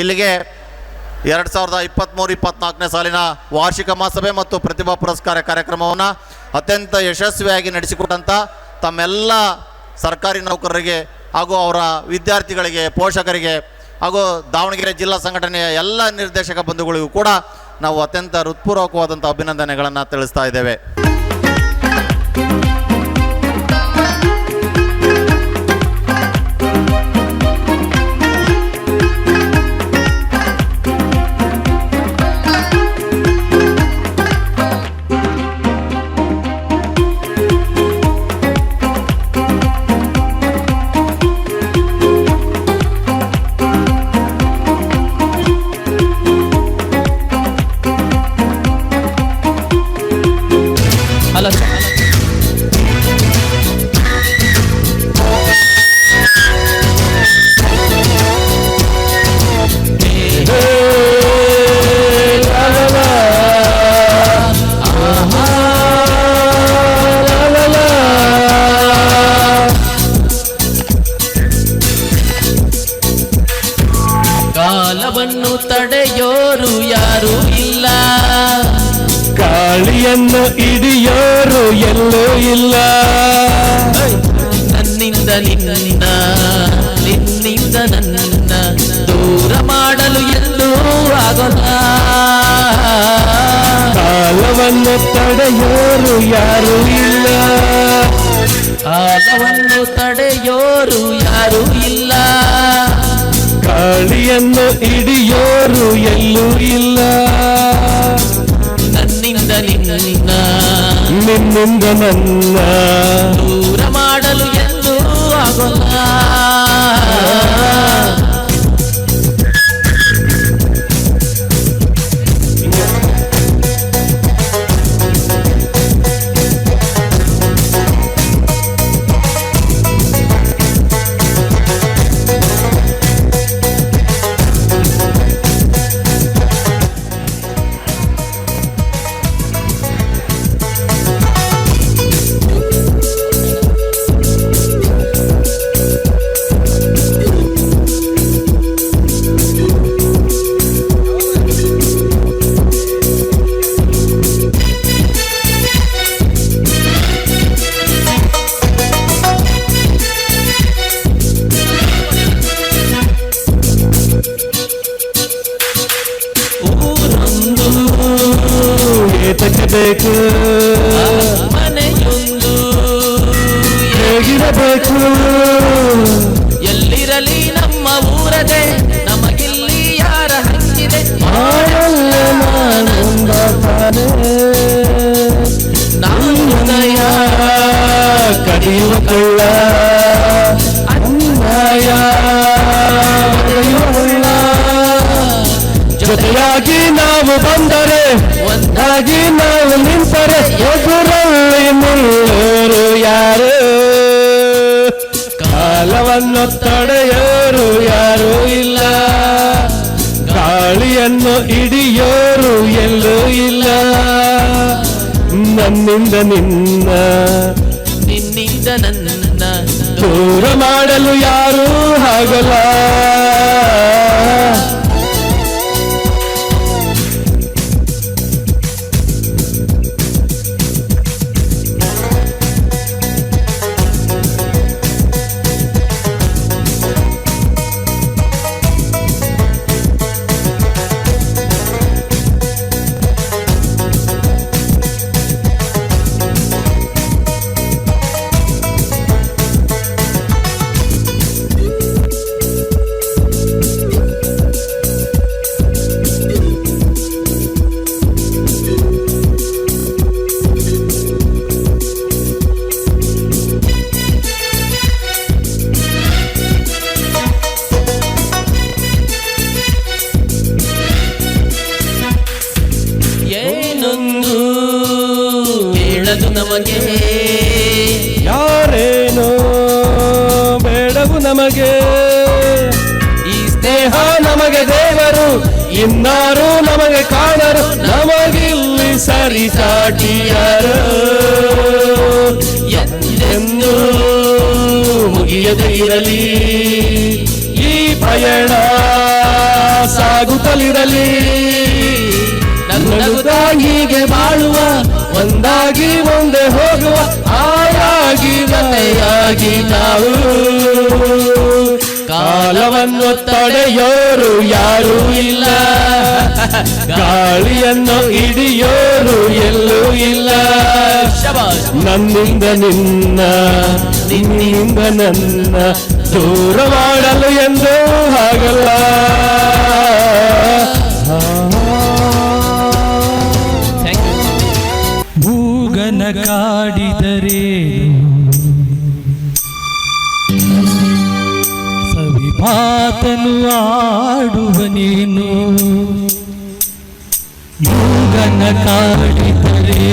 [SPEAKER 1] ಇಲ್ಲಿಗೆ 2023-24ನೇ ಸಾಲಿನ ವಾರ್ಷಿಕ ಮಹಾಸಭೆ ಮತ್ತು ಪ್ರತಿಭಾ ಪುರಸ್ಕಾರ ಕಾರ್ಯಕ್ರಮವನ್ನು ಅತ್ಯಂತ ಯಶಸ್ವಿಯಾಗಿ ನಡೆಸಿಕೊಟ್ಟಂಥ ತಮ್ಮೆಲ್ಲ ಸರ್ಕಾರಿ ನೌಕರರಿಗೆ ಹಾಗೂ ಅವರ ವಿದ್ಯಾರ್ಥಿಗಳಿಗೆ, ಪೋಷಕರಿಗೆ ಹಾಗೂ ದಾವಣಗೆರೆ ಜಿಲ್ಲಾ ಸಂಘಟನೆಯ ಎಲ್ಲ ನಿರ್ದೇಶಕ ಬಂಧುಗಳಿಗೂ ಕೂಡ ನಾವು ಅತ್ಯಂತ ಹೃತ್ಪೂರ್ವಕವಾದಂಥ ಅಭಿನಂದನೆಗಳನ್ನು ತಿಳಿಸ್ತಾ ಇದ್ದೇವೆ.
[SPEAKER 6] ಕಾಲವನ್ನು ತಡೆಯೋರು ಯಾರು ಇಲ್ಲ,
[SPEAKER 7] ಗಾಳಿಯನ್ನು ಹಿಡಿಯೋರು ಎಲ್ಲೂ ಇಲ್ಲ.
[SPEAKER 6] ನನ್ನಿಂದ ನಿನ್ನ, ನಿನ್ನಿಂದ ನನ್ನ ದೂರ ಮಾಡಲು ಎಲ್ಲೂ ಆಗೋಲ್ಲ.
[SPEAKER 7] ಗಾಳಿಯನ್ನು ತಡೆಯೋರು ಯಾರು ಇಲ್ಲ,
[SPEAKER 6] ಕಾಲವನ್ನು ತಡೆಯೋರು ಯಾರು ಇಲ್ಲ,
[SPEAKER 7] ಗಾಳಿಯನ್ನು ಹಿಡಿಯೋರು ಎಲ್ಲೂ ಇಲ್ಲ,
[SPEAKER 6] ನನ್ನಿಂದ ನಿನ್ನ
[SPEAKER 7] ನಿನ್ನಿಂದ ನನ್ನ
[SPEAKER 6] ದೂರ ಮಾಡಲು ಎಂದು ಆಗೋಲ್ಲ.
[SPEAKER 7] ಏತಕ್ಕೆ ಬೇಕು
[SPEAKER 6] ಮನೆಯೊಂದು
[SPEAKER 7] ಹೇಗಿರಬೇಕು,
[SPEAKER 6] ಎಲ್ಲಿರಲಿ ನಮ್ಮ ಊರದೆ, ನಮಗಿಲ್ಲಿ ಯಾರ ಹಕ್ಕಿದೆ,
[SPEAKER 7] ಮಾಡಲ್ಲ ನಾನೊಂದ ತಾನೇ
[SPEAKER 6] ನಾವು ಹೃದಯ
[SPEAKER 7] ಕಡಿಯುವ ಕಳ್ಳ ಅನ್ಯಾಯ ಕಡಿಯುವ ಜೊತೆಯಾಗಿ ನಾವು ಬಂದರೆ ಒಂದಾಗಿ ನಾವು ನಿಂತರೆ ಎದುರಲ್ಲಿ ಮುಳ್ಳೋರು ಯಾರು, ಕಾಲವನ್ನು ತಡೆಯೋರು ಯಾರು ಇಲ್ಲ, ಗಾಳಿಯನ್ನು ಹಿಡಿಯೋರು ಎಲ್ಲೂ ಇಲ್ಲ, ನನ್ನಿಂದ ನಿನ್ನ
[SPEAKER 6] ನಿನ್ನಿಂದ ನನ್ನ
[SPEAKER 7] ದೂರ ಮಾಡಲು ಯಾರೂ ಆಗಲ್ಲ.
[SPEAKER 6] ಏನೊಂದು ಹೇಳದು ನಮಗೆ,
[SPEAKER 7] ಯಾರೇನೋ ಬೇಡವು ನಮಗೆ,
[SPEAKER 6] ಈ ಸ್ನೇಹ
[SPEAKER 7] ನಮಗೆ ದೇವರು ಇನ್ನಾರು ನಮಗೆ ಕಾಣರು, ನಮಗಿಲ್ಲಿ ಸರಿ ಸಾಟಿಯಾರು,
[SPEAKER 6] ಎಂದೆಂದೂ
[SPEAKER 7] ಮುಗಿಯದೇ ಇರಲಿ ಈ ಪಯಣ ಸಾಗುತ್ತಲಿರಲಿ, ನಗುತ್ತಾ ಹೀಗೆ ಬಾಳುವ ಒಂದಾಗಿ ಮುಂದೆ ಹೋಗುವ, ಆಯಾಗಿ ಜೊತೆಯಾಗಿ ನಾವು, ಕಾಲವನ್ನು ತಡೆಯೋರು ಯಾರೂ ಇಲ್ಲ, ಗಾಳಿಯನ್ನು ಹಿಡಿಯೋರು ಎಲ್ಲೂ ಇಲ್ಲ,
[SPEAKER 6] ಶಬಾಷ್.
[SPEAKER 7] ನನ್ನಿಂದ ನಿನ್ನ ನಿನ್ನಿಂದ ನನ್ನ ದೂರ ಮಾಡಲು ಎಂದು ಆಗಲ್ಲ. ಮೂಗನ ಕಾಡಿದರೆ ಸವಿಪಾತನು ಆಡುವ ನೀನು, ಮೂಗನ ಕಾಡಿದರೆ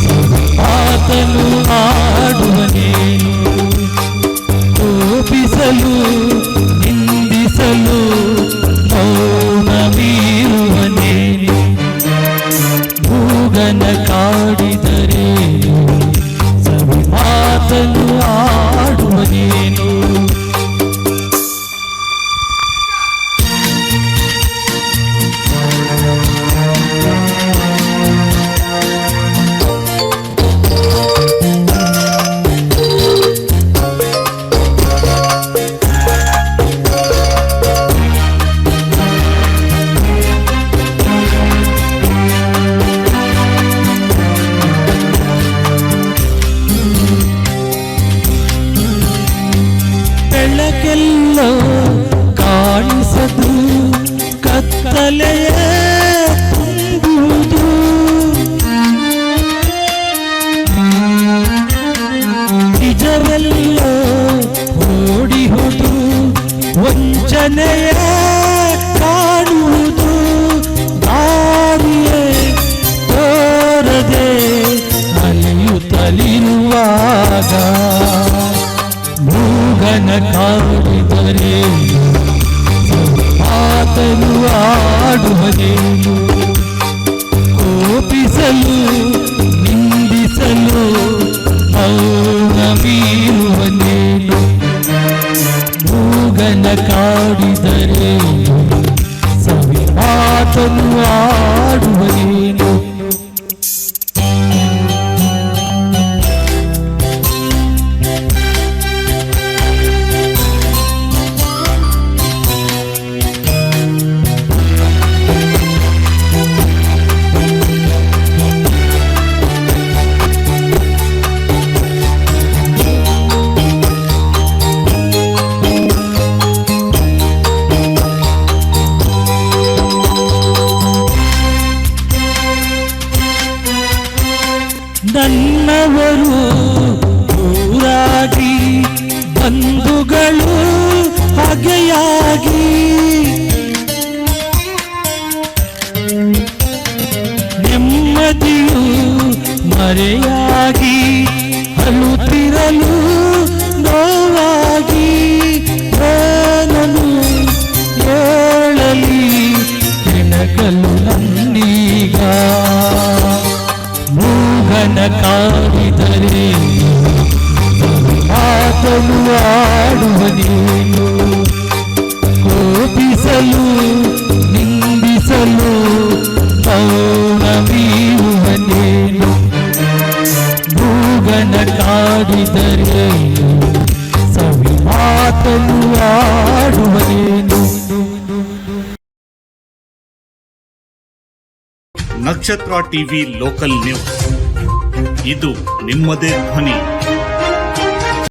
[SPEAKER 7] ಸವಿಪಾತನು ಆಡುವ ನೀನು, ಕೋಪಿಸಲು ನಿಂದಿಸಲು ಮೌನ ಬೀರುವ ನೀನು, ಮೂಗನ ಕಾಡಿದರೆ ಸವಿ ಮಾತನು ಆಡುವ ನೀನು, ಆಡುವನೇನು ಕೋಪಿಸಲು ನಿಂದಿಸಲು ಮೌನ ಮೀರುವನೇನು ಮೂಗನ ಕಾಡಿದರೇನು ಸವಿ ಮಾತನು ಆಡುವನೇನು ನನ್ನವರು ದೂರಾಗಿ ಬಂಧುಗಳು ಹಾಗೆಯಾಗಿ ನೆಮ್ಮದಿಯು ಮರೆಯಾಗಿ ಅಳುತ್ತಿರಲು ನೋವಾಗಿ ಏನನು ಹೇಳಲಿ ಕೆಣಕಲು ನನ್ನೀಗ ಮೂಗನ ಕಾಡಿದರೆ ಮಾತನು ಆಡುವನೇನು ಕೋಪಿಸಲು ನಿಂದಿಸಲು ಮೌನ ಮೀರುವನೇನು ಮೂಗನ ಕಾಡಿದರೆ ಸವಿ ಮಾತನು ಆಡುವನೇನು
[SPEAKER 8] ನಕ್ಷತ್ರ ಟಿವಿ ಲೋಕಲ್ ನ್ಯೂಸ್, ಇದು ನಿಮ್ಮದೇ ಧ್ವನಿ.